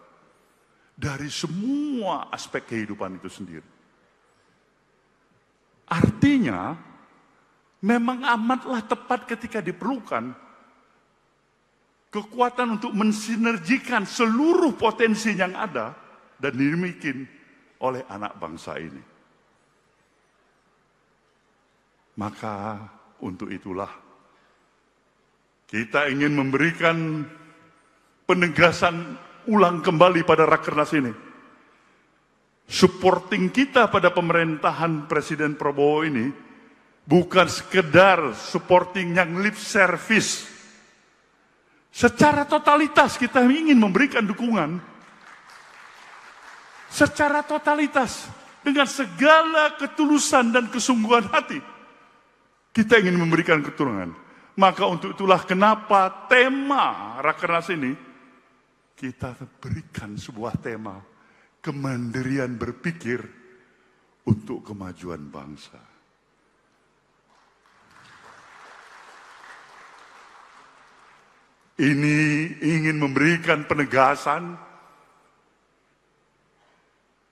Dari semua aspek kehidupan itu sendiri. Artinya, memang amatlah tepat ketika diperlukan kekuatan untuk mensinergikan seluruh potensi yang ada dan dimiliki oleh anak bangsa ini. Maka untuk itulah kita ingin memberikan penegasan ulang kembali pada Rakernas ini. Supporting kita pada pemerintahan Presiden Prabowo ini bukan sekedar supporting yang lip service. Secara totalitas kita ingin memberikan dukungan. Secara totalitas, dengan segala ketulusan dan kesungguhan hati, kita ingin memberikan keturunan. Maka untuk itulah kenapa tema Rakernas ini, kita berikan sebuah tema, kemandirian berpikir untuk kemajuan bangsa. Ini ingin memberikan penegasan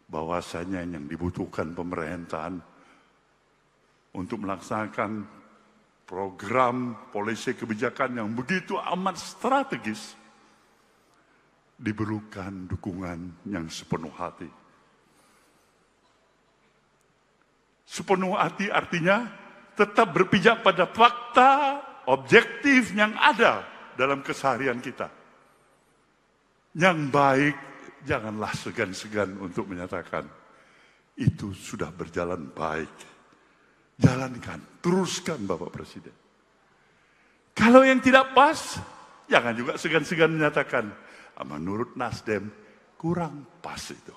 bahwasanya yang dibutuhkan pemerintahan untuk melaksanakan program polisi kebijakan yang begitu amat strategis diperlukan dukungan yang sepenuh hati. Sepenuh hati artinya tetap berpijak pada fakta objektif yang ada dalam keseharian kita. Yang baik, janganlah segan-segan untuk menyatakan itu sudah berjalan baik. Jalankan, teruskan Bapak Presiden. Kalau yang tidak pas, jangan juga segan-segan menyatakan menurut Nasdem kurang pas itu.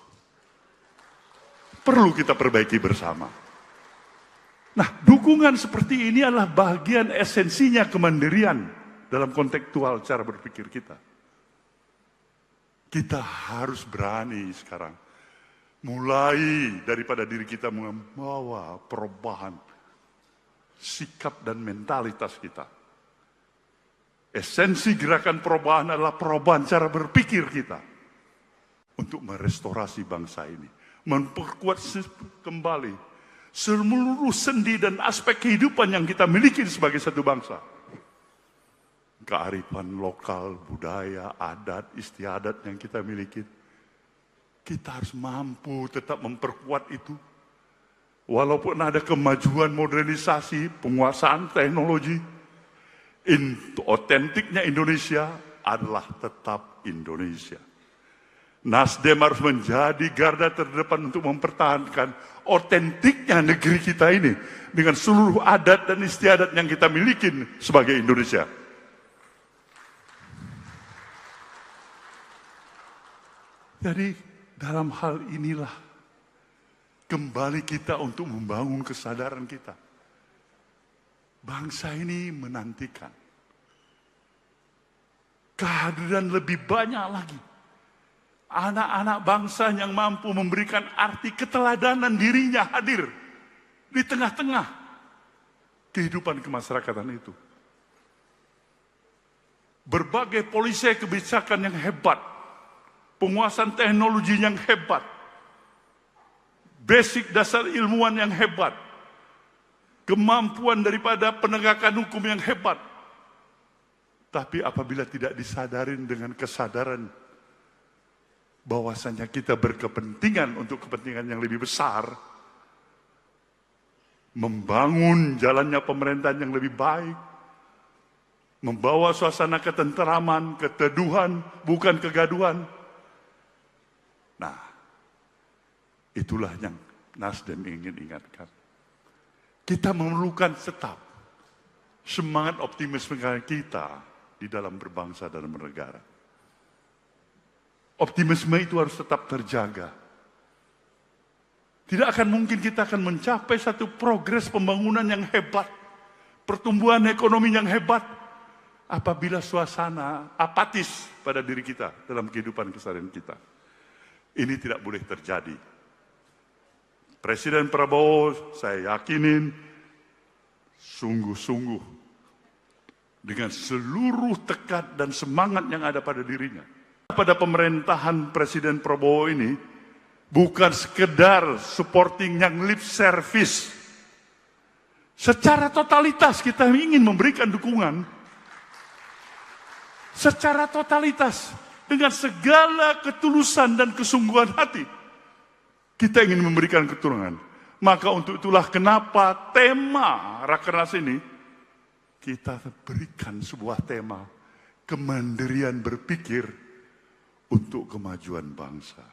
Perlu kita perbaiki bersama. Nah, dukungan seperti ini adalah bagian esensinya kemandirian dalam kontekstual cara berpikir kita. Kita harus berani sekarang mulai daripada diri kita membawa perubahan sikap dan mentalitas kita. Esensi gerakan perubahan adalah perubahan cara berpikir kita untuk merestorasi bangsa ini, memperkuat kembali seluruh sendi dan aspek kehidupan yang kita miliki sebagai satu bangsa. Kearifan lokal, budaya, adat, istiadat yang kita miliki, kita harus mampu tetap memperkuat itu. Walaupun ada kemajuan modernisasi, penguasaan teknologi, otentiknya Indonesia adalah tetap Indonesia. Nasdem harus menjadi garda terdepan untuk mempertahankan otentiknya negeri kita ini dengan seluruh adat dan istiadat yang kita miliki sebagai Indonesia. Jadi dalam hal inilah kembali kita untuk membangun kesadaran kita. Bangsa ini menantikan kehadiran lebih banyak lagi anak-anak bangsa yang mampu memberikan arti keteladanan dirinya hadir di tengah-tengah kehidupan kemasyarakatan itu. Berbagai polisi kebijakan yang hebat, penguasaan teknologi yang hebat, basic dasar ilmuwan yang hebat, kemampuan daripada penegakan hukum yang hebat. Tapi apabila tidak disadarin dengan kesadaran bahwasanya kita berkepentingan untuk kepentingan yang lebih besar, membangun jalannya pemerintahan yang lebih baik, membawa suasana ketenteraman, keteduhan, bukan kegaduhan. Nah, itulah yang Nasdem ingin ingatkan. Kita memerlukan tetap semangat optimisme kita di dalam berbangsa dan bernegara. Optimisme itu harus tetap terjaga. Tidak akan mungkin kita akan mencapai satu progres pembangunan yang hebat, pertumbuhan ekonomi yang hebat, apabila suasana apatis pada diri kita dalam kehidupan keseharian kita. Ini tidak boleh terjadi. Presiden Prabowo, saya yakinin, sungguh-sungguh dengan seluruh tekad dan semangat yang ada pada dirinya. Pada pemerintahan Presiden Prabowo ini, bukan sekedar supporting yang lip service. Secara totalitas kita ingin memberikan dukungan. Secara totalitas, dengan segala ketulusan dan kesungguhan hati, kita ingin memberikan keturunan. Maka untuk itulah kenapa tema Rakernas ini, kita berikan sebuah tema, kemandirian berpikir untuk kemajuan bangsa.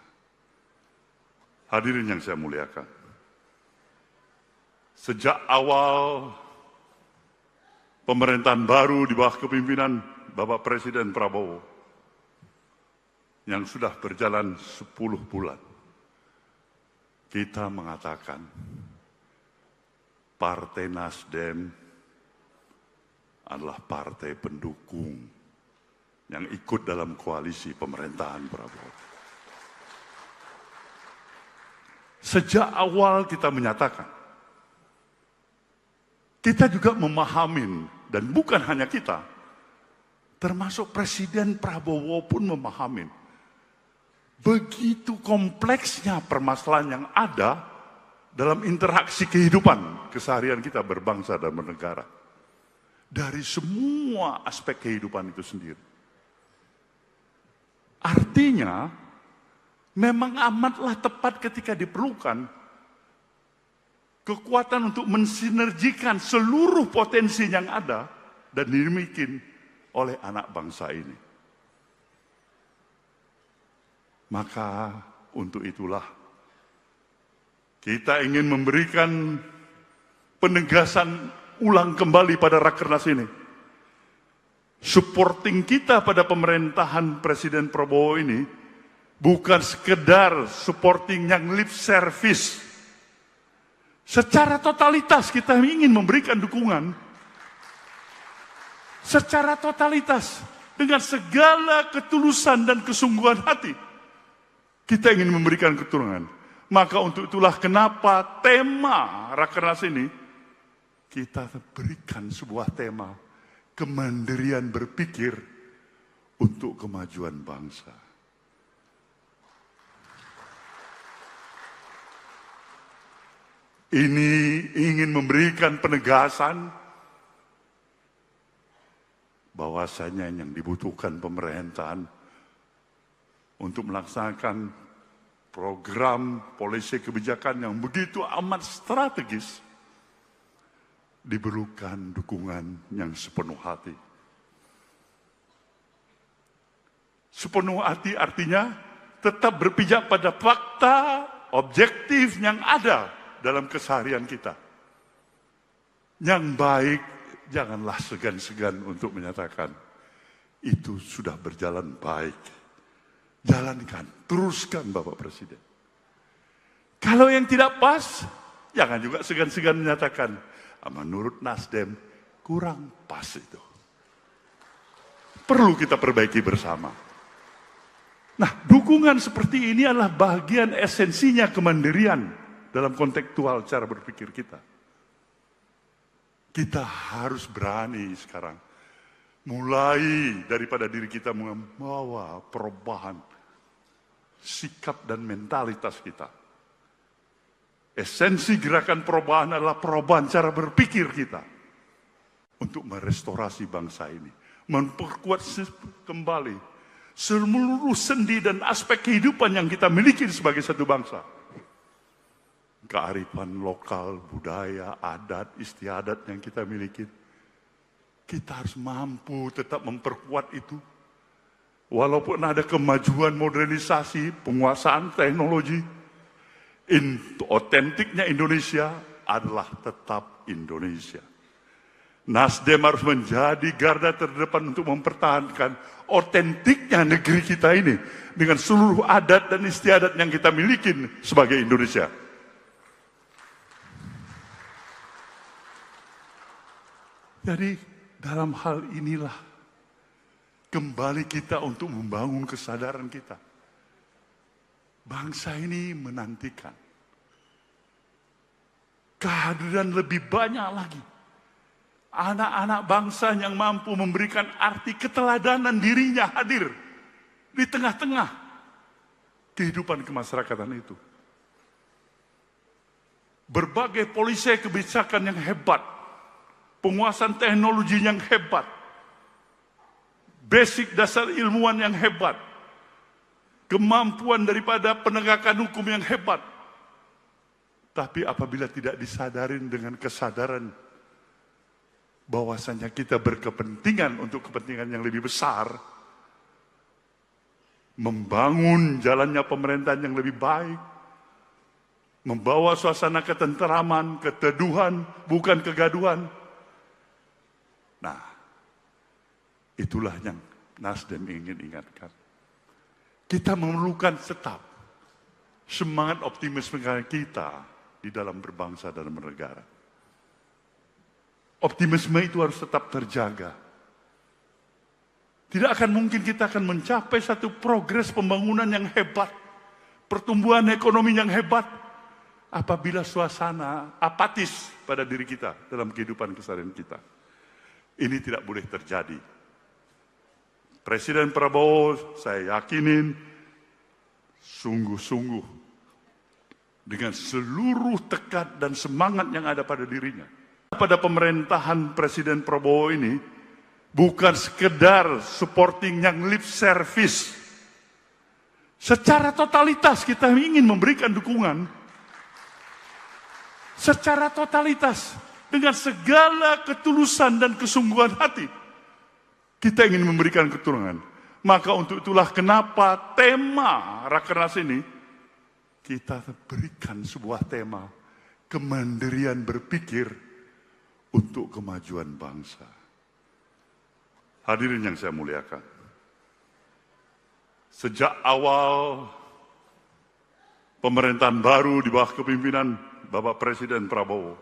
Hadirin yang saya muliakan, sejak awal pemerintahan baru di bawah kepimpinan Bapak Presiden Prabowo, yang sudah berjalan 10 bulan, kita mengatakan Partai Nasdem adalah partai pendukung yang ikut dalam koalisi pemerintahan Prabowo. Sejak awal kita menyatakan, kita juga memahami, dan bukan hanya kita, termasuk Presiden Prabowo pun memahami, begitu kompleksnya permasalahan yang ada dalam interaksi kehidupan keseharian kita berbangsa dan bernegara. Dari semua aspek kehidupan itu sendiri. Artinya, memang amatlah tepat ketika diperlukan kekuatan untuk mensinergikan seluruh potensi yang ada dan dimiliki oleh anak bangsa ini. Maka untuk itulah kita ingin memberikan penegasan ulang kembali pada Rakernas ini. Supporting kita pada pemerintahan Presiden Prabowo ini bukan sekedar supporting yang lip service. Secara totalitas kita ingin memberikan dukungan. Secara totalitas dengan segala ketulusan dan kesungguhan hati. Kita ingin memberikan keturunan. Maka untuk itulah kenapa tema Rakernas ini kita berikan sebuah tema kemandirian berpikir untuk kemajuan bangsa. Ini ingin memberikan penegasan bahwasanya yang dibutuhkan pemerintahan untuk melaksanakan program polisi kebijakan yang begitu amat strategis diperlukan dukungan yang sepenuh hati. Sepenuh hati artinya tetap berpijak pada fakta objektif yang ada dalam keseharian kita. Yang baik, janganlah segan-segan untuk menyatakan itu sudah berjalan baik. Jalankan, teruskan Bapak Presiden. Kalau yang tidak pas, jangan juga segan-segan menyatakan, menurut Nasdem kurang pas itu. Perlu kita perbaiki bersama. Nah, dukungan seperti ini adalah bagian esensinya kemandirian dalam kontekstual cara berpikir kita. Kita harus berani sekarang mulai daripada diri kita membawa perubahan sikap dan mentalitas kita. Esensi gerakan perubahan adalah perubahan cara berpikir kita untuk merestorasi bangsa ini, memperkuat kembali seluruh sendi dan aspek kehidupan yang kita miliki sebagai satu bangsa. Kearifan lokal, budaya, adat, istiadat yang kita miliki. Kita harus mampu tetap memperkuat itu. Walaupun ada kemajuan modernisasi, penguasaan teknologi, otentiknya Indonesia adalah tetap Indonesia. Nasdem harus menjadi garda terdepan untuk mempertahankan otentiknya negeri kita ini dengan seluruh adat dan istiadat yang kita miliki sebagai Indonesia. Jadi dalam hal inilah kembali kita untuk membangun kesadaran kita. Bangsa ini menantikan kehadiran lebih banyak lagi. Anak-anak bangsa yang mampu memberikan arti keteladanan dirinya hadir di tengah-tengah kehidupan kemasyarakatan itu. Berbagai polisi kebijakan yang hebat, penguasaan teknologi yang hebat, basic dasar ilmuwan yang hebat, kemampuan daripada penegakan hukum yang hebat. Tapi apabila tidak disadarin dengan kesadaran bahwasanya kita berkepentingan untuk kepentingan yang lebih besar, membangun jalannya pemerintahan yang lebih baik, membawa suasana ketenteraman, keteduhan, bukan kegaduhan. Nah, itulah yang Nasdem ingin ingatkan. Kita memerlukan tetap semangat optimisme kita di dalam berbangsa dan bernegara. Optimisme itu harus tetap terjaga. Tidak akan mungkin kita akan mencapai satu progres pembangunan yang hebat, pertumbuhan ekonomi yang hebat, apabila suasana apatis pada diri kita dalam kehidupan keseharian kita. Ini tidak boleh terjadi. Presiden Prabowo, saya yakinin, sungguh-sungguh dengan seluruh tekad dan semangat yang ada pada dirinya. Pada pemerintahan Presiden Prabowo ini, bukan sekedar supporting yang lip service. Secara totalitas kita ingin memberikan dukungan. Secara totalitas, dengan segala ketulusan dan kesungguhan hati, kita ingin memberikan keturunan. Maka untuk itulah kenapa tema Rakernas ini, kita berikan sebuah tema, kemandirian berpikir untuk kemajuan bangsa. Hadirin yang saya muliakan, sejak awal pemerintahan baru di bawah kepimpinan Bapak Presiden Prabowo,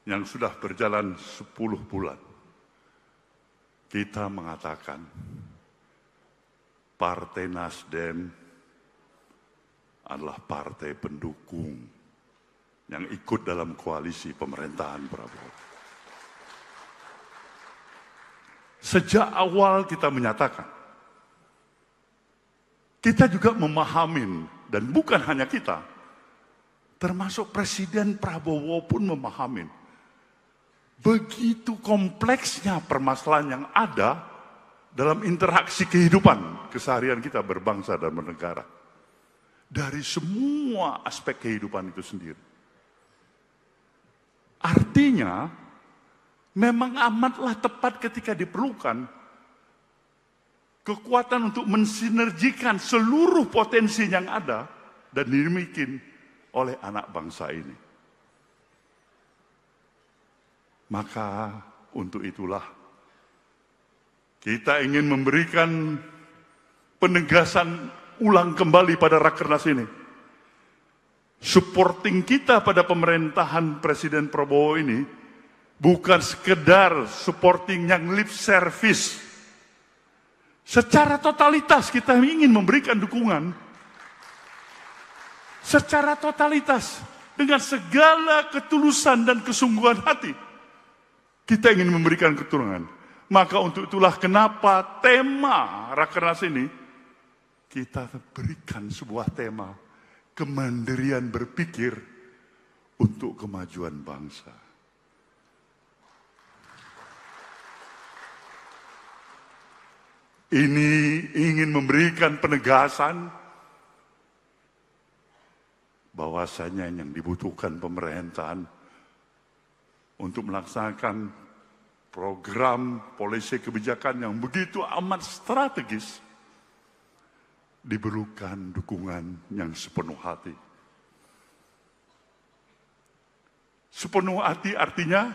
yang sudah berjalan 10 bulan, kita mengatakan Partai Nasdem adalah partai pendukung yang ikut dalam koalisi pemerintahan Prabowo. Sejak awal kita menyatakan, kita juga memahami, dan bukan hanya kita, termasuk Presiden Prabowo pun memahami, begitu kompleksnya permasalahan yang ada dalam interaksi kehidupan keseharian kita berbangsa dan bernegara. Dari semua aspek kehidupan itu sendiri. Artinya, memang amatlah tepat ketika diperlukan kekuatan untuk mensinergikan seluruh potensi yang ada dan dimiliki oleh anak bangsa ini. Maka untuk itulah kita ingin memberikan penegasan ulang kembali pada Rakernas ini. Supporting kita pada pemerintahan Presiden Prabowo ini bukan sekedar supporting yang lip service. Secara totalitas kita ingin memberikan dukungan. Secara totalitas, dengan segala ketulusan dan kesungguhan hati, kita ingin memberikan keturunan. Maka untuk itulah kenapa tema Rakernas ini, kita berikan sebuah tema, kemandirian berpikir untuk kemajuan bangsa. Ini ingin memberikan penegasan bahwasanya yang dibutuhkan pemerintahan untuk melaksanakan program polisi kebijakan yang begitu amat strategis, diperlukan dukungan yang sepenuh hati. Sepenuh hati artinya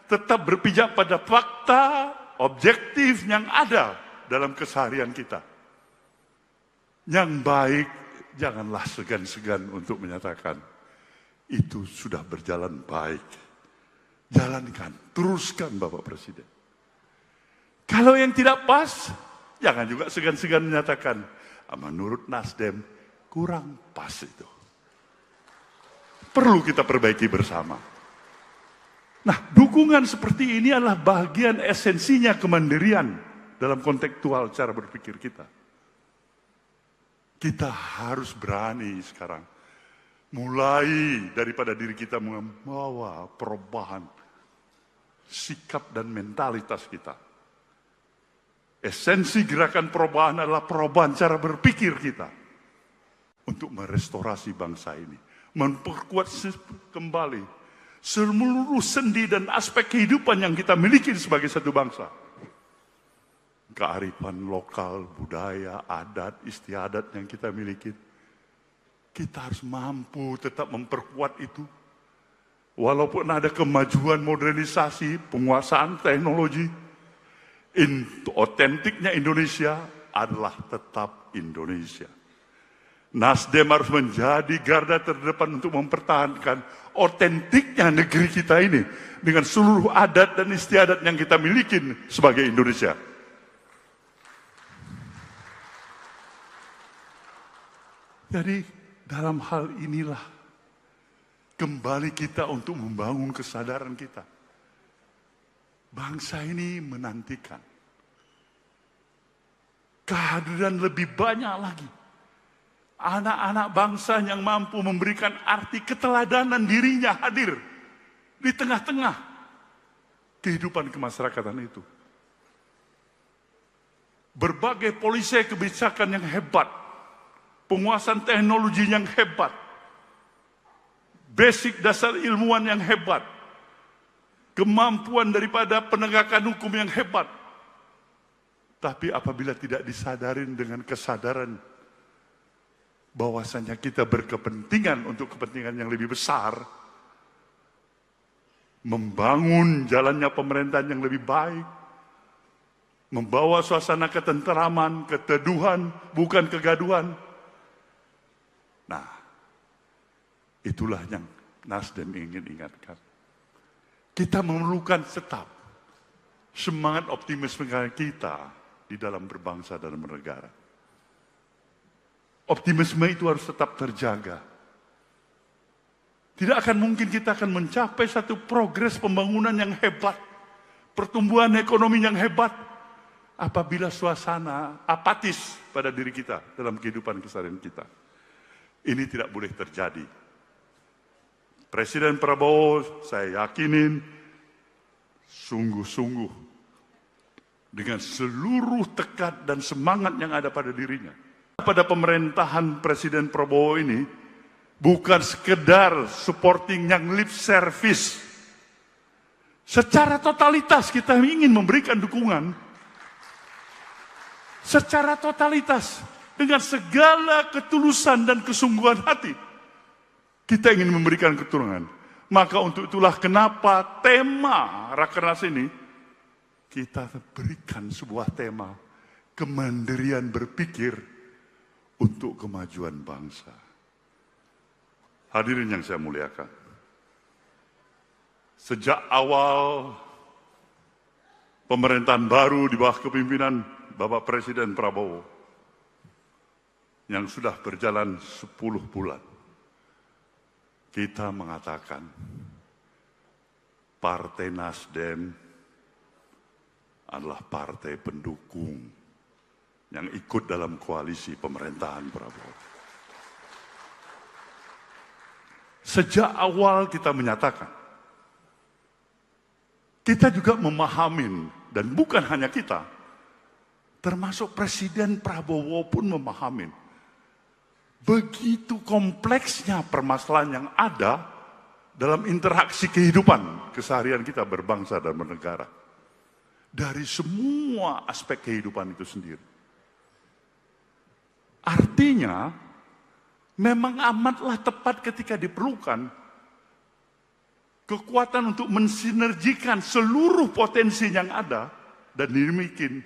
tetap berpijak pada fakta objektif yang ada dalam keseharian kita. Yang baik, janganlah segan-segan untuk menyatakan itu sudah berjalan baik. Jalankan, teruskan Bapak Presiden. Kalau yang tidak pas, jangan juga segan-segan menyatakan menurut Nasdem kurang pas itu. Perlu kita perbaiki bersama. Nah, dukungan seperti ini adalah bagian esensinya kemandirian dalam kontekstual cara berpikir kita. Kita harus berani sekarang mulai daripada diri kita membawa perubahan sikap dan mentalitas kita. Esensi gerakan perubahan adalah perubahan cara berpikir kita untuk merestorasi bangsa ini, memperkuat kembali seluruh sendi dan aspek kehidupan yang kita miliki sebagai satu bangsa. Kearifan lokal, budaya, adat, istiadat yang kita miliki, kita harus mampu tetap memperkuat itu. Walaupun ada kemajuan modernisasi, penguasaan teknologi, otentiknya Indonesia adalah tetap Indonesia. Nasdem harus menjadi garda terdepan untuk mempertahankan otentiknya negeri kita ini dengan seluruh adat dan istiadat yang kita miliki sebagai Indonesia. Jadi dalam hal inilah kembali kita untuk membangun kesadaran kita. Bangsa ini menantikan kehadiran lebih banyak lagi anak-anak bangsa yang mampu memberikan arti keteladanan dirinya hadir di tengah-tengah kehidupan kemasyarakatan itu. Berbagai polisi kebijakan yang hebat, penguasaan teknologi yang hebat, basic dasar ilmuwan yang hebat, kemampuan daripada penegakan hukum yang hebat. Tapi apabila tidak disadarin dengan kesadaran bahwasanya kita berkepentingan untuk kepentingan yang lebih besar, membangun jalannya pemerintahan yang lebih baik, membawa suasana ketenteraman, keteduhan, bukan kegaduhan. Nah, itulah yang Nasdem ingin ingatkan. Kita memerlukan tetap semangat optimisme kita di dalam berbangsa dan bernegara. Optimisme itu harus tetap terjaga. Tidak akan mungkin kita akan mencapai satu progres pembangunan yang hebat, pertumbuhan ekonomi yang hebat, apabila suasana apatis pada diri kita dalam kehidupan keseharian kita. Ini tidak boleh terjadi. Presiden Prabowo, saya yakinin, sungguh-sungguh dengan seluruh tekad dan semangat yang ada pada dirinya. Pada pemerintahan Presiden Prabowo ini bukan sekedar supporting yang lip service. Secara totalitas kita ingin memberikan dukungan. Secara totalitas dengan segala ketulusan dan kesungguhan hati kita ingin memberikan keturunan. Maka untuk itulah kenapa tema Rakernas ini kita berikan sebuah tema kemandirian berpikir untuk kemajuan bangsa. Hadirin yang saya muliakan, sejak awal pemerintahan baru di bawah kepimpinan Bapak Presiden Prabowo yang sudah berjalan 10 bulan, kita mengatakan Partai Nasdem adalah partai pendukung yang ikut dalam koalisi pemerintahan Prabowo. Sejak awal kita menyatakan, kita juga memahami, dan bukan hanya kita, termasuk Presiden Prabowo pun memahami, begitu kompleksnya permasalahan yang ada dalam interaksi kehidupan keseharian kita berbangsa dan bernegara. Dari semua aspek kehidupan itu sendiri. Artinya, memang amatlah tepat ketika diperlukan kekuatan untuk mensinergikan seluruh potensi yang ada dan dimiliki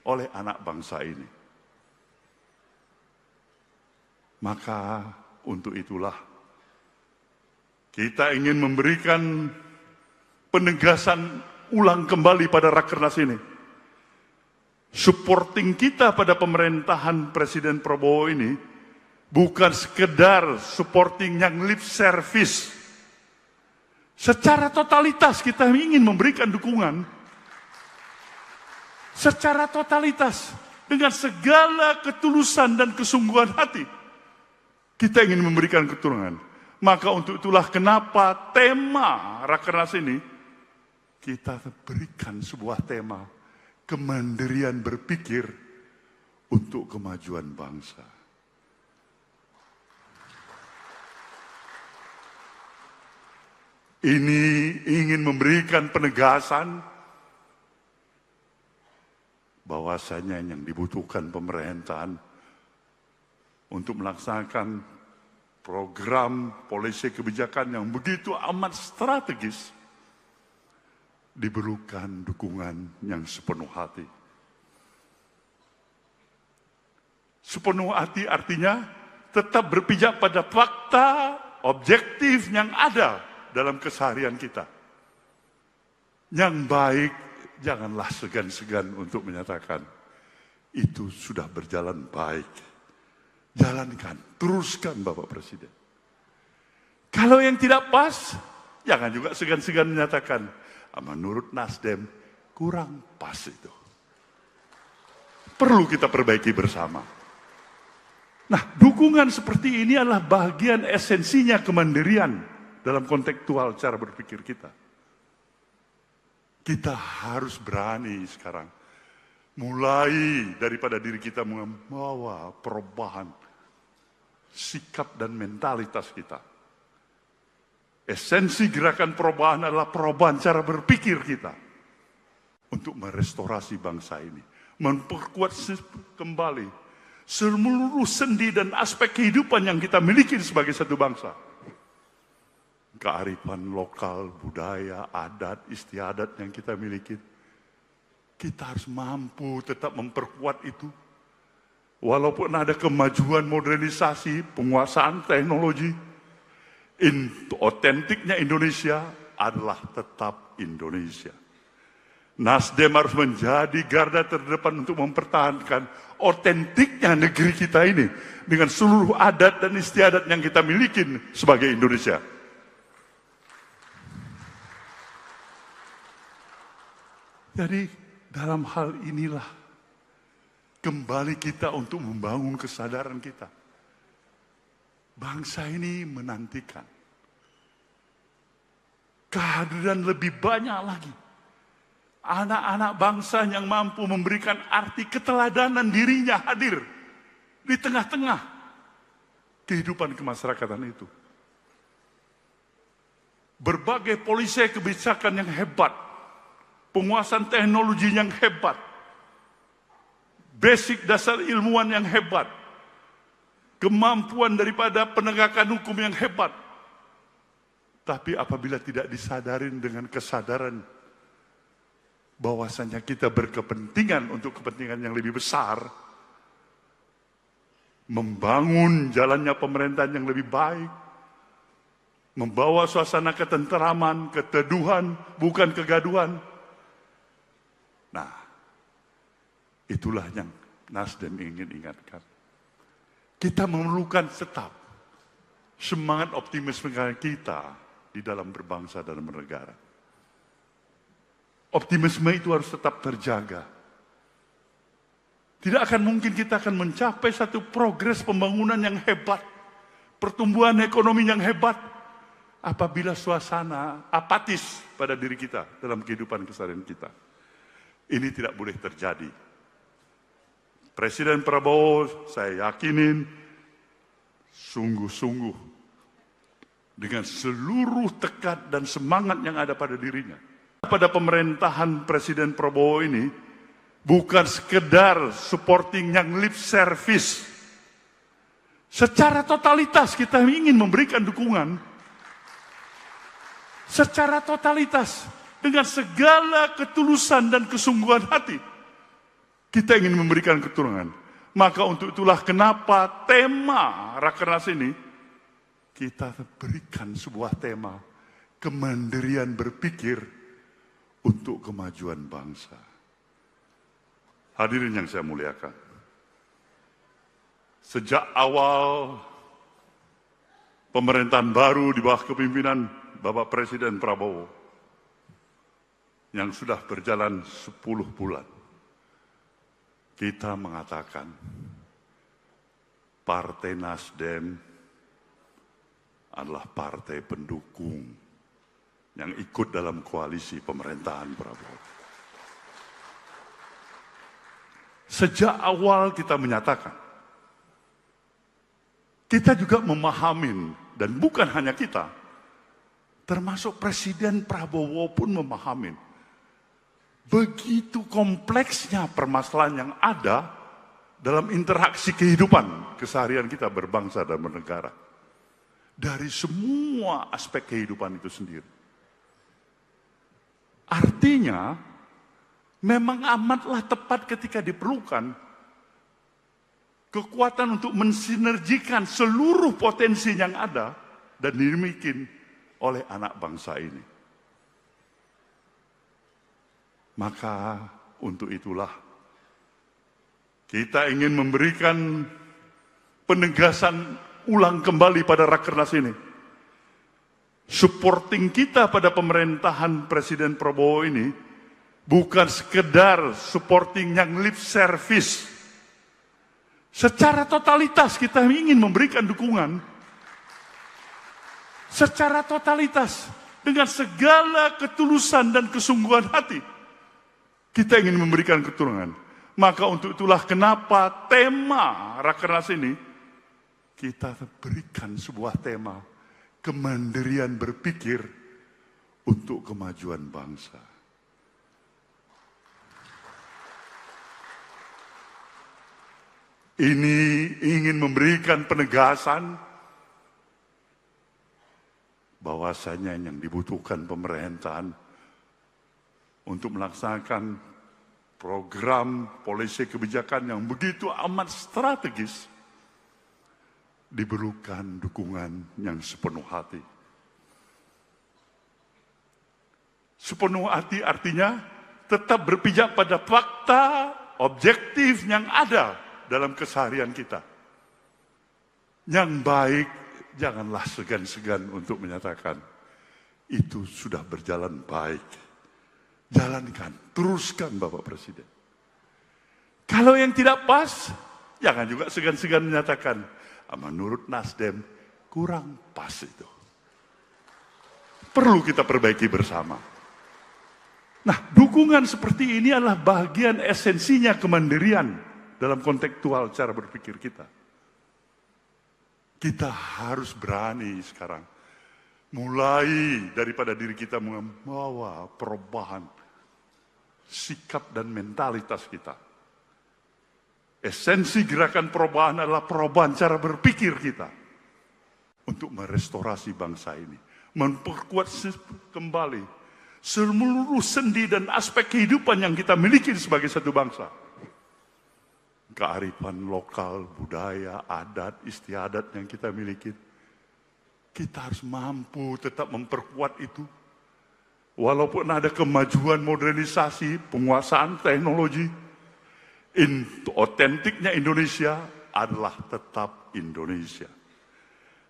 oleh anak bangsa ini. Maka untuk itulah kita ingin memberikan penegasan ulang kembali pada Rakernas ini. Supporting kita pada pemerintahan Presiden Prabowo ini bukan sekedar supporting yang lip service. Secara totalitas kita ingin memberikan dukungan. Secara totalitas dengan segala ketulusan dan kesungguhan hati kita ingin memberikan keturunan. Maka untuk itulah kenapa tema Rakernas ini kita berikan sebuah tema kemandirian berpikir untuk kemajuan bangsa. Ini ingin memberikan penegasan bahwasanya yang dibutuhkan pemerintahan untuk melaksanakan program polisi kebijakan yang begitu amat strategis diperlukan dukungan yang sepenuh hati. Sepenuh hati artinya tetap berpijak pada fakta objektif yang ada dalam keseharian kita. Yang baik, janganlah segan-segan untuk menyatakan, itu sudah berjalan baik. Jalankan, teruskan Bapak Presiden. Kalau yang tidak pas, jangan juga segan-segan menyatakan, menurut Nasdem, kurang pas itu. Perlu kita perbaiki bersama. Nah, dukungan seperti ini adalah bagian esensinya kemandirian dalam kontekstual cara berpikir kita. Kita harus berani sekarang, mulai daripada diri kita membawa perubahan sikap dan mentalitas kita. Esensi gerakan perubahan adalah perubahan cara berpikir kita untuk merestorasi bangsa ini, memperkuat kembali seluruh sendi dan aspek kehidupan yang kita miliki sebagai satu bangsa. Kearifan lokal, budaya, adat, istiadat yang kita miliki, kita harus mampu tetap memperkuat itu. Walaupun ada kemajuan modernisasi, penguasaan teknologi, otentiknya Indonesia adalah tetap Indonesia. Nasdem harus menjadi garda terdepan untuk mempertahankan otentiknya negeri kita ini dengan seluruh adat dan istiadat yang kita miliki sebagai Indonesia. Jadi dalam hal inilah kembali kita untuk membangun kesadaran kita. Bangsa ini menantikan kehadiran lebih banyak lagi anak-anak bangsa yang mampu memberikan arti keteladanan dirinya hadir di tengah-tengah kehidupan kemasyarakatan itu. Berbagai polisi kebijakan yang hebat, penguasaan teknologi yang hebat, basic dasar ilmuwan yang hebat, kemampuan daripada penegakan hukum yang hebat. Tapi apabila tidak disadarin dengan kesadaran bahwasanya kita berkepentingan untuk kepentingan yang lebih besar, membangun jalannya pemerintahan yang lebih baik, membawa suasana ketenteraman, keteduhan, bukan kegaduhan. Nah, itulah yang Nasdem ingin ingatkan. Kita memerlukan tetap semangat optimisme kita di dalam berbangsa dan bernegara. Optimisme itu harus tetap terjaga. Tidak akan mungkin kita akan mencapai satu progres pembangunan yang hebat, pertumbuhan ekonomi yang hebat, apabila suasana apatis pada diri kita dalam kehidupan keseharian kita. Ini tidak boleh terjadi. Presiden Prabowo, saya yakinin, sungguh-sungguh dengan seluruh tekad dan semangat yang ada pada dirinya. Pada pemerintahan Presiden Prabowo ini, bukan sekedar supporting yang lip service. Secara totalitas kita ingin memberikan dukungan. Secara totalitas, dengan segala ketulusan dan kesungguhan hati, kita ingin memberikan keturunan. Maka untuk itulah kenapa tema Rakernas ini, kita berikan sebuah tema, kemandirian berpikir untuk kemajuan bangsa. Hadirin yang saya muliakan, sejak awal pemerintahan baru di bawah kepimpinan Bapak Presiden Prabowo, yang sudah berjalan 10 bulan, kita mengatakan Partai Nasdem adalah partai pendukung yang ikut dalam koalisi pemerintahan Prabowo. Sejak awal kita menyatakan, kita juga memahami, dan bukan hanya kita, termasuk Presiden Prabowo pun memahami begitu kompleksnya permasalahan yang ada dalam interaksi kehidupan keseharian kita berbangsa dan bernegara. Dari semua aspek kehidupan itu sendiri. Artinya, memang amatlah tepat ketika diperlukan kekuatan untuk mensinergikan seluruh potensi yang ada dan dimiliki oleh anak bangsa ini. Maka untuk itulah kita ingin memberikan penegasan ulang kembali pada Rakernas ini. Supporting kita pada pemerintahan Presiden Prabowo ini bukan sekedar supporting yang lip service. Secara totalitas kita ingin memberikan dukungan. Secara totalitas dengan segala ketulusan dan kesungguhan hati. Kita ingin memberikan keturunan. Maka untuk itulah kenapa tema Rakernas ini kita berikan sebuah tema kemandirian berpikir untuk kemajuan bangsa. Ini ingin memberikan penegasan bahwasanya yang dibutuhkan pemerintahan untuk melaksanakan program polisi kebijakan yang begitu amat strategis diperlukan dukungan yang sepenuh hati. Sepenuh hati artinya tetap berpijak pada fakta objektif yang ada dalam keseharian kita. Yang baik, janganlah segan-segan untuk menyatakan itu sudah berjalan baik. Jalankan, teruskan Bapak Presiden. Kalau yang tidak pas, jangan juga segan-segan menyatakan, menurut Nasdem kurang pas itu. Perlu kita perbaiki bersama. Nah, dukungan seperti ini adalah bagian esensinya kemandirian dalam kontekstual cara berpikir kita. Kita harus berani sekarang mulai daripada diri kita membawa perubahan sikap dan mentalitas kita. Esensi gerakan perubahan adalah perubahan cara berpikir kita untuk merestorasi bangsa ini, memperkuat kembali seluruh sendi dan aspek kehidupan yang kita miliki sebagai satu bangsa. Kearifan lokal, budaya, adat, istiadat yang kita miliki. Kita harus mampu tetap memperkuat itu. Walaupun ada kemajuan modernisasi, penguasaan teknologi, otentiknya Indonesia adalah tetap Indonesia.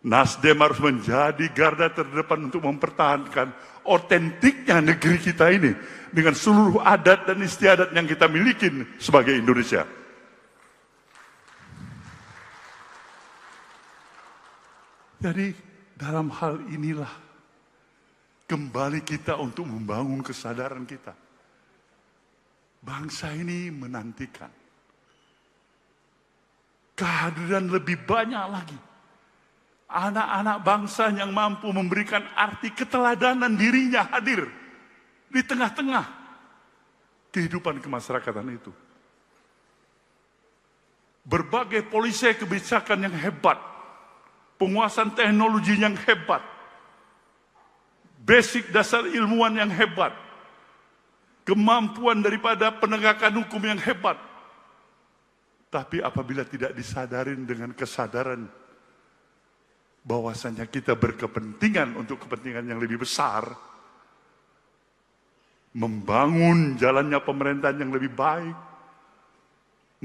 Nasdem harus menjadi garda terdepan untuk mempertahankan otentiknya negeri kita ini dengan seluruh adat dan istiadat yang kita miliki sebagai Indonesia. Jadi dalam hal inilah kembali kita untuk membangun kesadaran kita. Bangsa ini menantikan kehadiran lebih banyak lagi. Anak-anak bangsa yang mampu memberikan arti keteladanan dirinya hadir di tengah-tengah kehidupan kemasyarakatan itu. Berbagai polisi kebijakan yang hebat, penguasaan teknologi yang hebat, basic dasar ilmuwan yang hebat, kemampuan daripada penegakan hukum yang hebat. Tapi apabila tidak disadarin dengan kesadaran bahwasanya kita berkepentingan untuk kepentingan yang lebih besar, membangun jalannya pemerintahan yang lebih baik,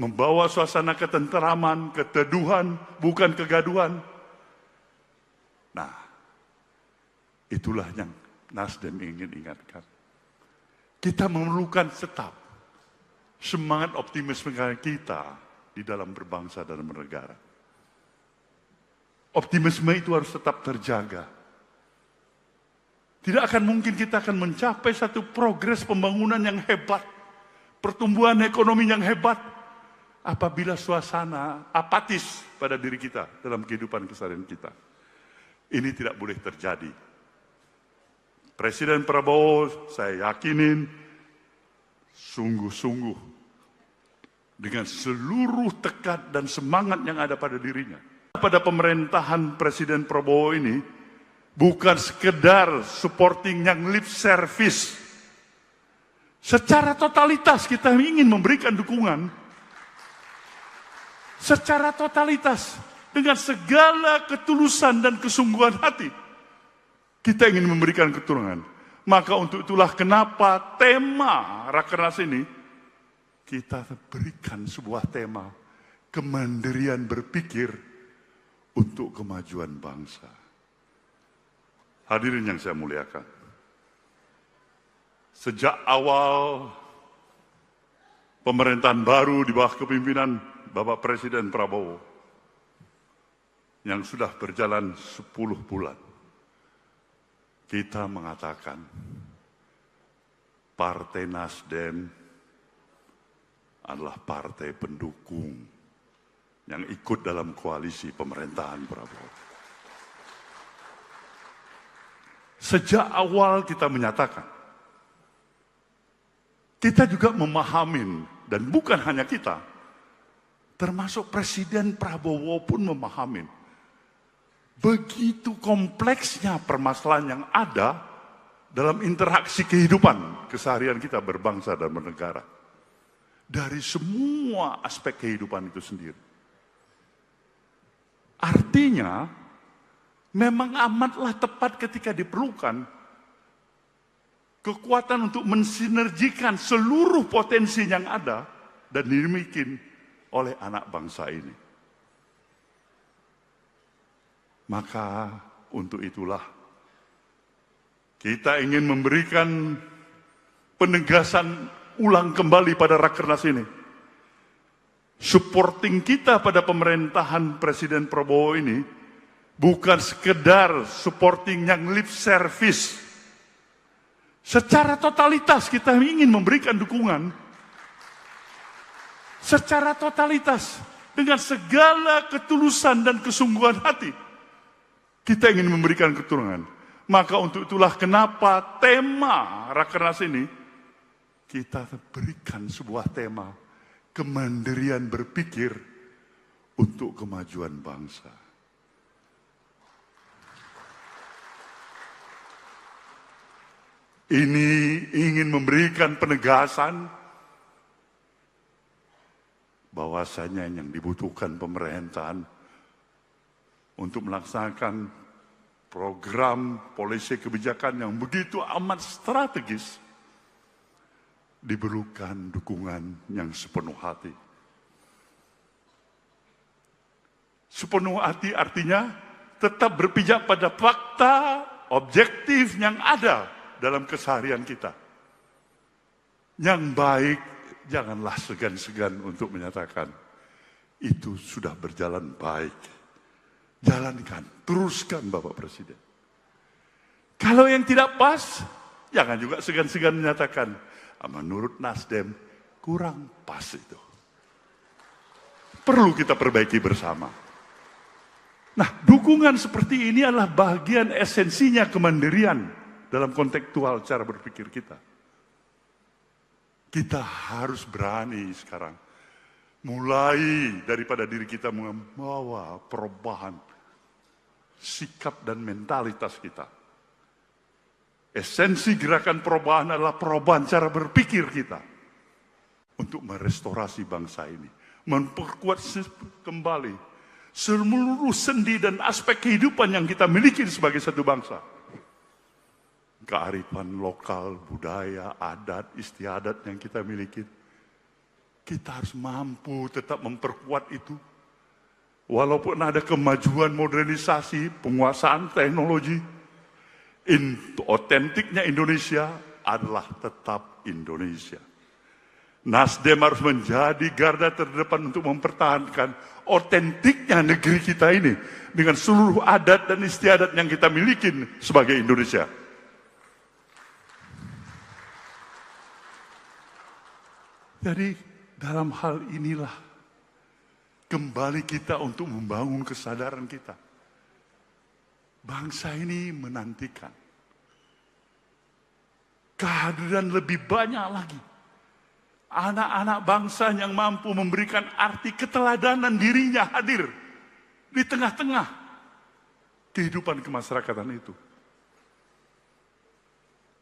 membawa suasana ketenteraman, keteduhan, bukan kegaduhan. Nah, itulah yang Nasdem ingin ingatkan. Kita memerlukan tetap semangat optimisme kita di dalam berbangsa dan bernegara. Optimisme itu harus tetap terjaga. Tidak akan mungkin kita akan mencapai satu progres pembangunan yang hebat, pertumbuhan ekonomi yang hebat, apabila suasana apatis pada diri kita dalam kehidupan keseharian kita. Ini tidak boleh terjadi. Presiden Prabowo, saya yakinin, sungguh-sungguh dengan seluruh tekad dan semangat yang ada pada dirinya. Pada pemerintahan Presiden Prabowo ini, bukan sekedar supporting yang lip service. Secara totalitas kita ingin memberikan dukungan. secara totalitas, dengan segala ketulusan dan kesungguhan hati, kita ingin memberikan keturunan. Maka untuk itulah kenapa tema Rakernas ini, kita berikan sebuah tema, kemandirian berpikir untuk kemajuan bangsa. Hadirin yang saya muliakan, sejak awal pemerintahan baru di bawah kepimpinan Bapak Presiden Prabowo yang sudah berjalan 10 bulan, kita mengatakan Partai Nasdem adalah partai pendukung yang ikut dalam koalisi pemerintahan Prabowo. Sejak awal kita menyatakan, kita juga memahami, dan bukan hanya kita, termasuk Presiden Prabowo pun memahami begitu kompleksnya permasalahan yang ada dalam interaksi kehidupan keseharian kita berbangsa dan bernegara. Dari semua aspek kehidupan itu sendiri. Artinya, memang amatlah tepat ketika diperlukan kekuatan untuk mensinergikan seluruh potensi yang ada dan dimiliki oleh anak bangsa ini. Maka untuk itulah kita ingin memberikan penegasan ulang kembali pada Rakernas ini. Supporting kita pada pemerintahan Presiden Prabowo ini bukan sekedar supporting yang lip service. Secara totalitas kita ingin memberikan dukungan. Secara totalitas, dengan segala ketulusan dan kesungguhan hati, kita ingin memberikan keturunan. Maka untuk itulah kenapa tema Rakernas ini, kita berikan sebuah tema, kemandirian berpikir untuk kemajuan bangsa. Ini ingin memberikan penegasan bahwasanya yang dibutuhkan pemerintahan untuk melaksanakan program polisi kebijakan yang begitu amat strategis diperlukan dukungan yang sepenuh hati. Sepenuh hati artinya tetap berpijak pada fakta objektif yang ada dalam keseharian kita. Yang baik, janganlah segan-segan untuk menyatakan itu sudah berjalan baik. Jalankan, teruskan Bapak Presiden. Kalau yang tidak pas, jangan juga segan-segan menyatakan, menurut Nasdem kurang pas itu. Perlu kita perbaiki bersama. Nah, dukungan seperti ini adalah bagian esensinya kemandirian dalam kontekstual cara berpikir kita. Kita harus berani sekarang mulai daripada diri kita membawa perubahan sikap dan mentalitas kita. Esensi gerakan perubahan adalah perubahan cara berpikir kita untuk merestorasi bangsa ini, memperkuat kembali seluruh sendi dan aspek kehidupan yang kita miliki sebagai satu bangsa. Kearifan lokal, budaya, adat, istiadat yang kita miliki. Kita harus mampu tetap memperkuat itu. Walaupun ada kemajuan modernisasi, penguasaan teknologi, otentiknya Indonesia adalah tetap Indonesia. Nasdem harus menjadi garda terdepan untuk mempertahankan otentiknya negeri kita ini dengan seluruh adat dan istiadat yang kita miliki sebagai Indonesia. Jadi dalam hal inilah kembali kita untuk membangun kesadaran kita. Bangsa ini menantikan kehadiran lebih banyak lagi anak-anak bangsa yang mampu memberikan arti keteladanan dirinya hadir di tengah-tengah kehidupan kemasyarakatan itu.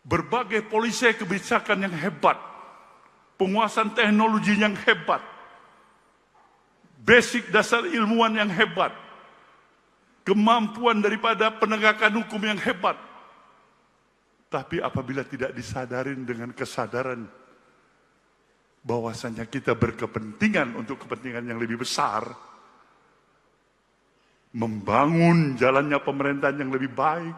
Berbagai polisi kebijakan yang hebat, penguasaan teknologi yang hebat, basic dasar ilmuwan yang hebat, kemampuan daripada penegakan hukum yang hebat. Tapi apabila tidak disadarin dengan kesadaran bahwasanya kita berkepentingan untuk kepentingan yang lebih besar, membangun jalannya pemerintahan yang lebih baik,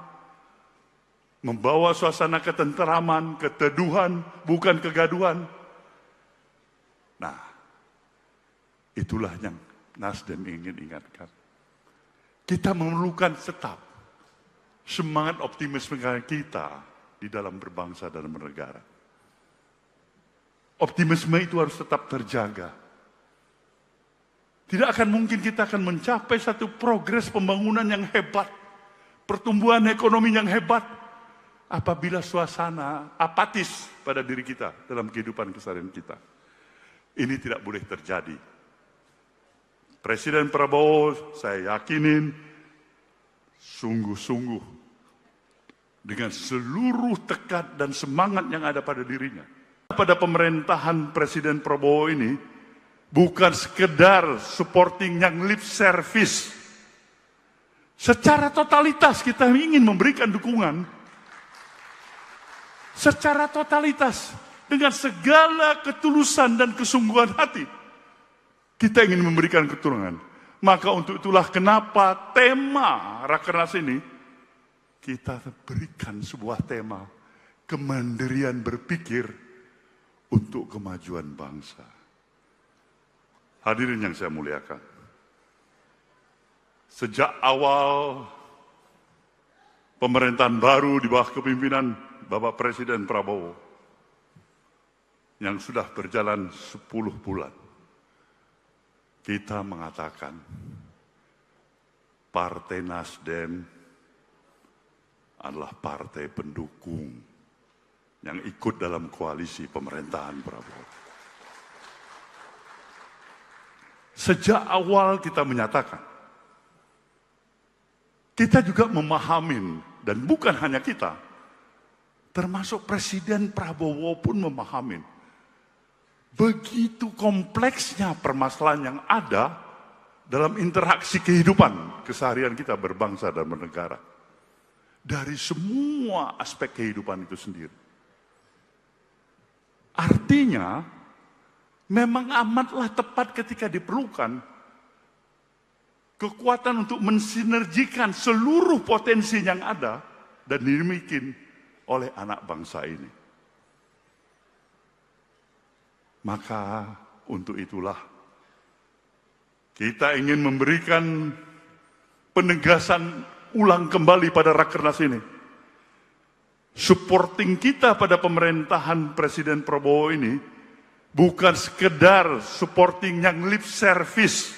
membawa suasana ketenteraman, keteduhan, bukan kegaduhan. Nah, itulah yang Nasdem ingin ingatkan. Kita memerlukan tetap semangat optimisme kita di dalam berbangsa dan bernegara. Optimisme itu harus tetap terjaga. Tidak akan mungkin kita akan mencapai satu progres pembangunan yang hebat, pertumbuhan ekonomi yang hebat, apabila suasana apatis pada diri kita dalam kehidupan keseharian kita. Ini tidak boleh terjadi. Presiden Prabowo, saya yakinin, sungguh-sungguh dengan seluruh tekad dan semangat yang ada pada dirinya. Pada pemerintahan Presiden Prabowo ini, bukan sekedar supporting yang lip service. Secara totalitas kita ingin memberikan dukungan. Secara totalitas, dengan segala ketulusan dan kesungguhan hati, kita ingin memberikan keturunan. Maka untuk itulah kenapa tema Rakernas ini, kita berikan sebuah tema, kemandirian berpikir untuk kemajuan bangsa. Hadirin yang saya muliakan, sejak awal pemerintahan baru di bawah kepimpinan Bapak Presiden Prabowo, yang sudah berjalan 10 bulan, kita mengatakan Partai Nasdem adalah partai pendukung yang ikut dalam koalisi pemerintahan Prabowo. Sejak awal kita menyatakan, kita juga memahami, dan bukan hanya kita, termasuk Presiden Prabowo pun memahami, begitu kompleksnya permasalahan yang ada dalam interaksi kehidupan keseharian kita berbangsa dan bernegara. Dari semua aspek kehidupan itu sendiri. Artinya, memang amatlah tepat ketika diperlukan kekuatan untuk mensinergikan seluruh potensi yang ada dan dimiliki oleh anak bangsa ini. Maka untuk itulah kita ingin memberikan penegasan ulang kembali pada Rakernas ini. Supporting kita pada pemerintahan Presiden Prabowo ini bukan sekedar supporting yang lip service.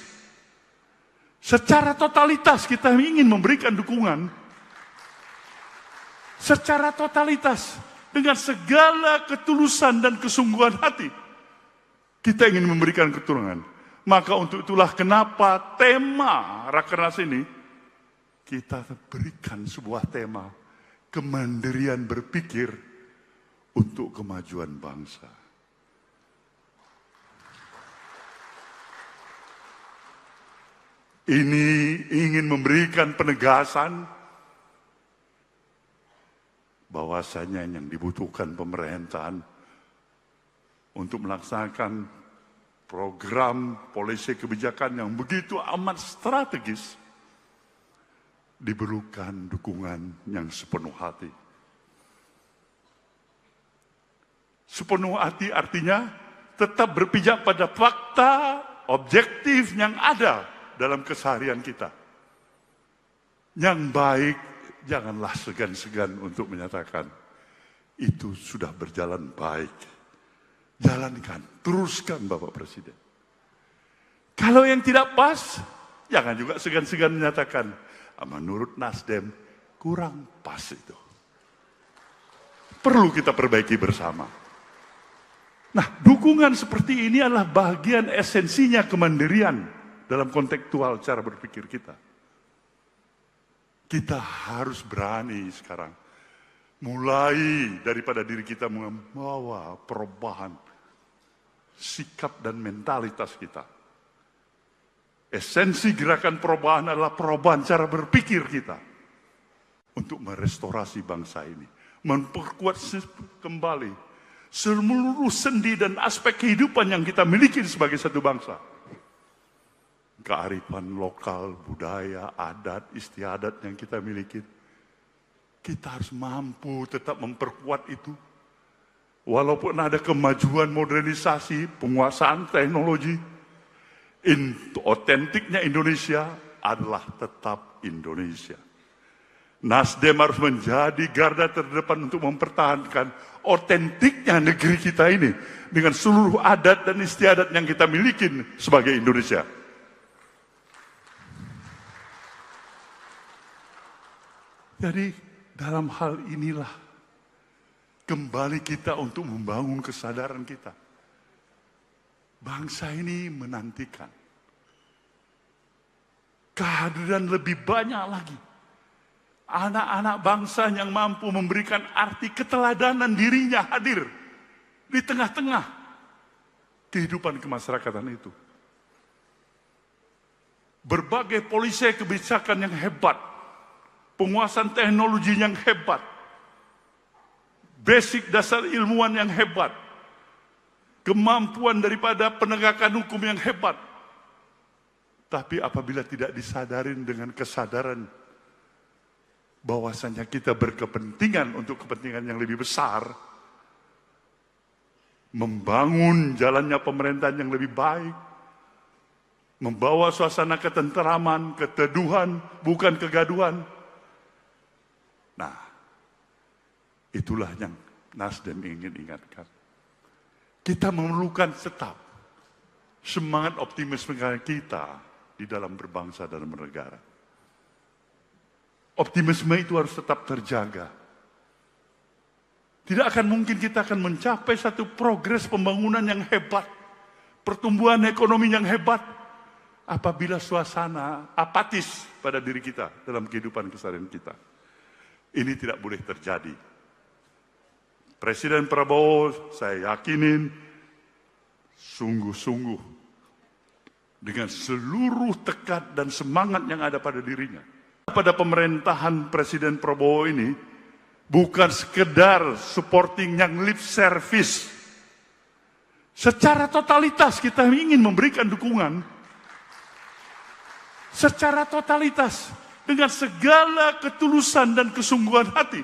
Secara totalitas kita ingin memberikan dukungan. Secara totalitas, dengan segala ketulusan dan kesungguhan hati, kita ingin memberikan keturunan. Maka untuk itulah kenapa tema Rakernas ini, kita berikan sebuah tema, kemandirian berpikir untuk kemajuan bangsa. Ini ingin memberikan penegasan bahwasanya yang dibutuhkan pemerintahan untuk melaksanakan program polisi kebijakan yang begitu amat strategis, diperlukan dukungan yang sepenuh hati. Sepenuh hati artinya tetap berpijak pada fakta objektif yang ada dalam keseharian kita. Yang baik, janganlah segan-segan untuk menyatakan itu sudah berjalan baik. Jalankan, teruskan Bapak Presiden. Kalau yang tidak pas, jangan juga segan-segan menyatakan, menurut Nasdem kurang pas itu. Perlu kita perbaiki bersama. Nah, dukungan seperti ini adalah bagian esensinya kemandirian dalam kontekstual cara berpikir kita. Kita harus berani sekarang mulai daripada diri kita membawa perubahan sikap dan mentalitas kita. Esensi gerakan perubahan adalah perubahan cara berpikir kita untuk merestorasi bangsa ini, memperkuat kembali seluruh sendi dan aspek kehidupan yang kita miliki sebagai satu bangsa. Kearifan lokal, budaya, adat, istiadat yang kita miliki, kita harus mampu tetap memperkuat itu. Walaupun ada kemajuan modernisasi, penguasaan teknologi, otentiknya Indonesia adalah tetap Indonesia. Nasdem harus menjadi garda terdepan untuk mempertahankan otentiknya negeri kita ini dengan seluruh adat dan istiadat yang kita miliki sebagai Indonesia. Jadi dalam hal inilah kembali kita untuk membangun kesadaran kita. Bangsa ini menantikan kehadiran lebih banyak lagi anak-anak bangsa yang mampu memberikan arti keteladanan dirinya hadir di tengah-tengah kehidupan kemasyarakatan itu. Berbagai polisi kebijakan yang hebat, penguasaan teknologi yang hebat, basic dasar ilmuwan yang hebat, kemampuan daripada penegakan hukum yang hebat. Tapi apabila tidak disadarin dengan kesadaran bahwasanya kita berkepentingan untuk kepentingan yang lebih besar, membangun jalannya pemerintahan yang lebih baik, membawa suasana ketenteraman, keteduhan, bukan kegaduhan. Nah, itulah yang Nasdem ingin ingatkan. Kita memerlukan tetap semangat optimisme kita di dalam berbangsa dan bernegara. Optimisme itu harus tetap terjaga. Tidak akan mungkin kita akan mencapai satu progres pembangunan yang hebat, pertumbuhan ekonomi yang hebat, apabila suasana apatis pada diri kita dalam kehidupan keseharian kita. Ini tidak boleh terjadi. Presiden Prabowo, saya yakinin, sungguh-sungguh dengan seluruh tekad dan semangat yang ada pada dirinya. Pada pemerintahan Presiden Prabowo ini bukan sekedar supporting yang lip service. Secara totalitas kita ingin memberikan dukungan. Secara totalitas dengan segala ketulusan dan kesungguhan hati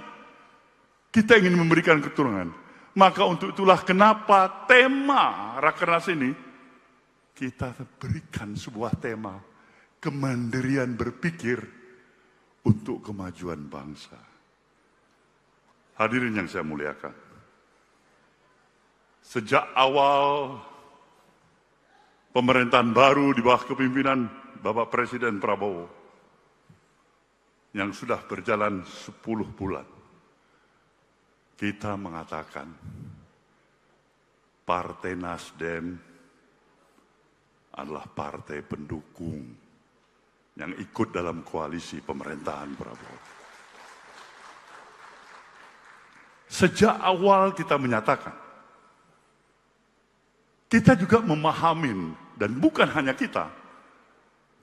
kita ingin memberikan keturunan. Maka untuk itulah kenapa tema Rakernas ini kita berikan sebuah tema kemandirian berpikir untuk kemajuan bangsa. Hadirin yang saya muliakan, sejak awal pemerintahan baru di bawah kepimpinan Bapak Presiden Prabowo yang sudah berjalan 10 bulan, kita mengatakan Partai Nasdem adalah partai pendukung yang ikut dalam koalisi pemerintahan Prabowo. Sejak awal kita menyatakan, kita juga memahami, dan bukan hanya kita,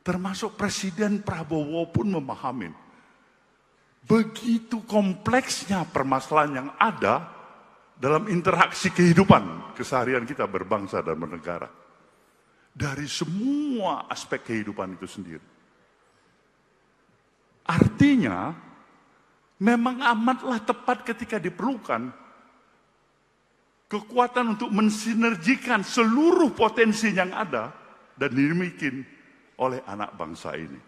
termasuk Presiden Prabowo pun memahami, begitu kompleksnya permasalahan yang ada dalam interaksi kehidupan keseharian kita berbangsa dan bernegara. Dari semua aspek kehidupan itu sendiri. Artinya, memang amatlah tepat ketika diperlukan kekuatan untuk mensinergikan seluruh potensi yang ada dan dimiliki oleh anak bangsa ini.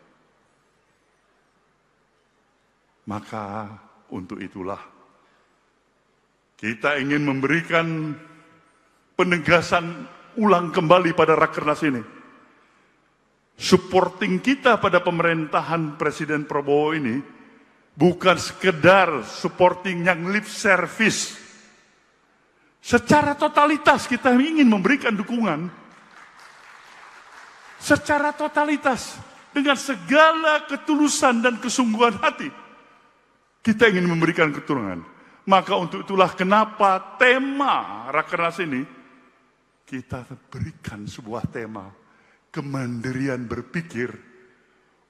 Maka untuk itulah kita ingin memberikan penegasan ulang kembali pada Rakernas ini. Supporting kita pada pemerintahan Presiden Prabowo ini bukan sekedar supporting yang lip service. Secara totalitas kita ingin memberikan dukungan. Secara totalitas dengan segala ketulusan dan kesungguhan hati kita ingin memberikan keturunan. Maka untuk itulah kenapa tema Rakernas ini kita berikan sebuah tema kemandirian berpikir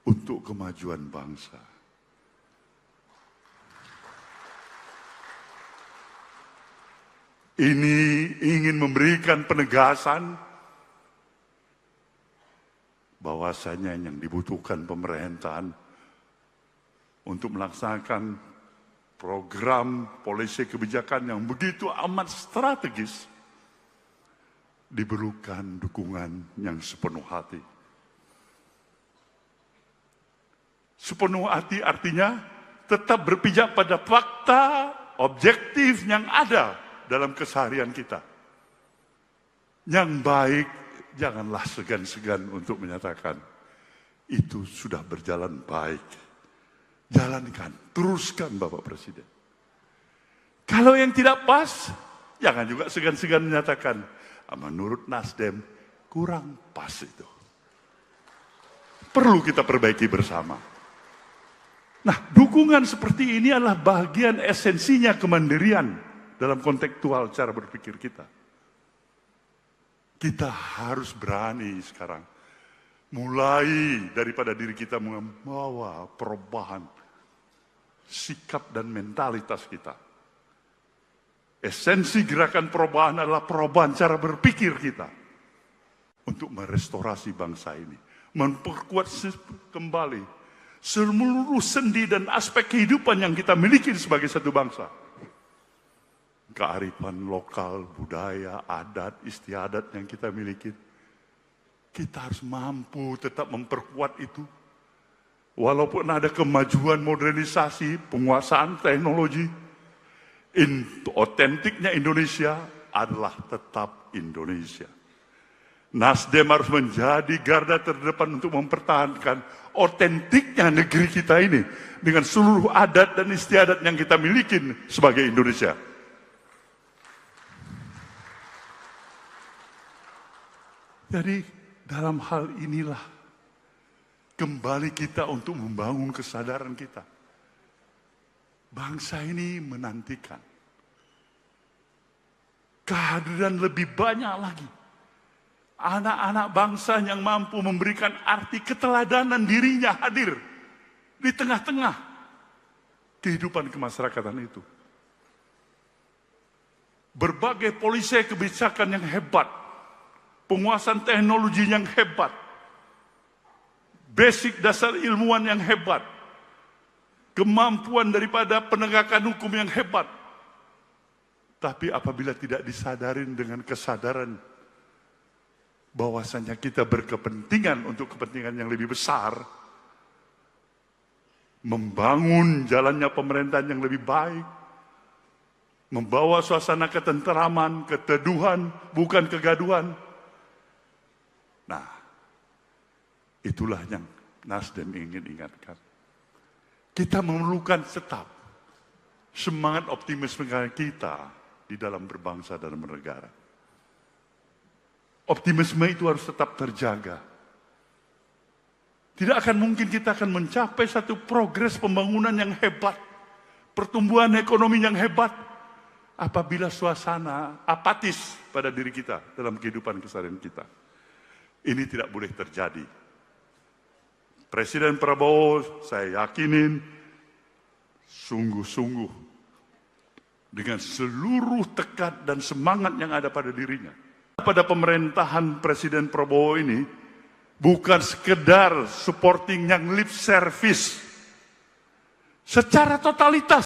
untuk kemajuan bangsa. Ini ingin memberikan penegasan bahwasanya yang dibutuhkan pemerintahan untuk melaksanakan program polisi kebijakan yang begitu amat strategis diperlukan dukungan yang sepenuh hati. Sepenuh hati artinya tetap berpijak pada fakta objektif yang ada dalam keseharian kita. Yang baik, janganlah segan-segan untuk menyatakan itu sudah berjalan baik. Jalankan, teruskan Bapak Presiden. Kalau yang tidak pas, jangan juga segan-segan menyatakan menurut Nasdem kurang pas itu. Perlu kita perbaiki bersama. Nah, dukungan seperti ini adalah bagian esensinya kemandirian dalam kontekstual cara berpikir kita. Kita harus berani sekarang mulai daripada diri kita membawa perubahan sikap dan mentalitas kita. Esensi gerakan perubahan adalah perubahan cara berpikir kita untuk merestorasi bangsa ini, memperkuat kembali seluruh sendi dan aspek kehidupan yang kita miliki sebagai satu bangsa. Kearifan lokal, budaya, adat, istiadat yang kita miliki. Kita harus mampu tetap memperkuat itu. Walaupun ada kemajuan modernisasi, penguasaan teknologi, otentiknya Indonesia adalah tetap Indonesia. Nasdem harus menjadi garda terdepan untuk mempertahankan otentiknya negeri kita ini dengan seluruh adat dan istiadat yang kita miliki sebagai Indonesia. Jadi dalam hal inilah kembali kita untuk membangun kesadaran kita. Bangsa ini menantikan kehadiran lebih banyak lagi anak-anak bangsa yang mampu memberikan arti keteladanan dirinya hadir di tengah-tengah kehidupan kemasyarakatan itu. Berbagai polisi kebijakan yang hebat, penguasaan teknologi yang hebat, basic dasar ilmuwan yang hebat, kemampuan daripada penegakan hukum yang hebat. Tapi apabila tidak disadarin dengan kesadaran bahwasanya kita berkepentingan untuk kepentingan yang lebih besar, membangun jalannya pemerintahan yang lebih baik, membawa suasana ketenteraman, keteduhan, bukan kegaduhan. Nah, itulah yang Nasdem ingin ingatkan. Kita memerlukan tetap semangat optimisme kita di dalam berbangsa dan bernegara. Optimisme itu harus tetap terjaga. Tidak akan mungkin kita akan mencapai satu progres pembangunan yang hebat, pertumbuhan ekonomi yang hebat, apabila suasana apatis pada diri kita dalam kehidupan keseharian kita. Ini tidak boleh terjadi. Presiden Prabowo, saya yakinin, sungguh-sungguh dengan seluruh tekad dan semangat yang ada pada dirinya. Pada pemerintahan Presiden Prabowo ini, bukan sekedar supporting yang lip service. Secara totalitas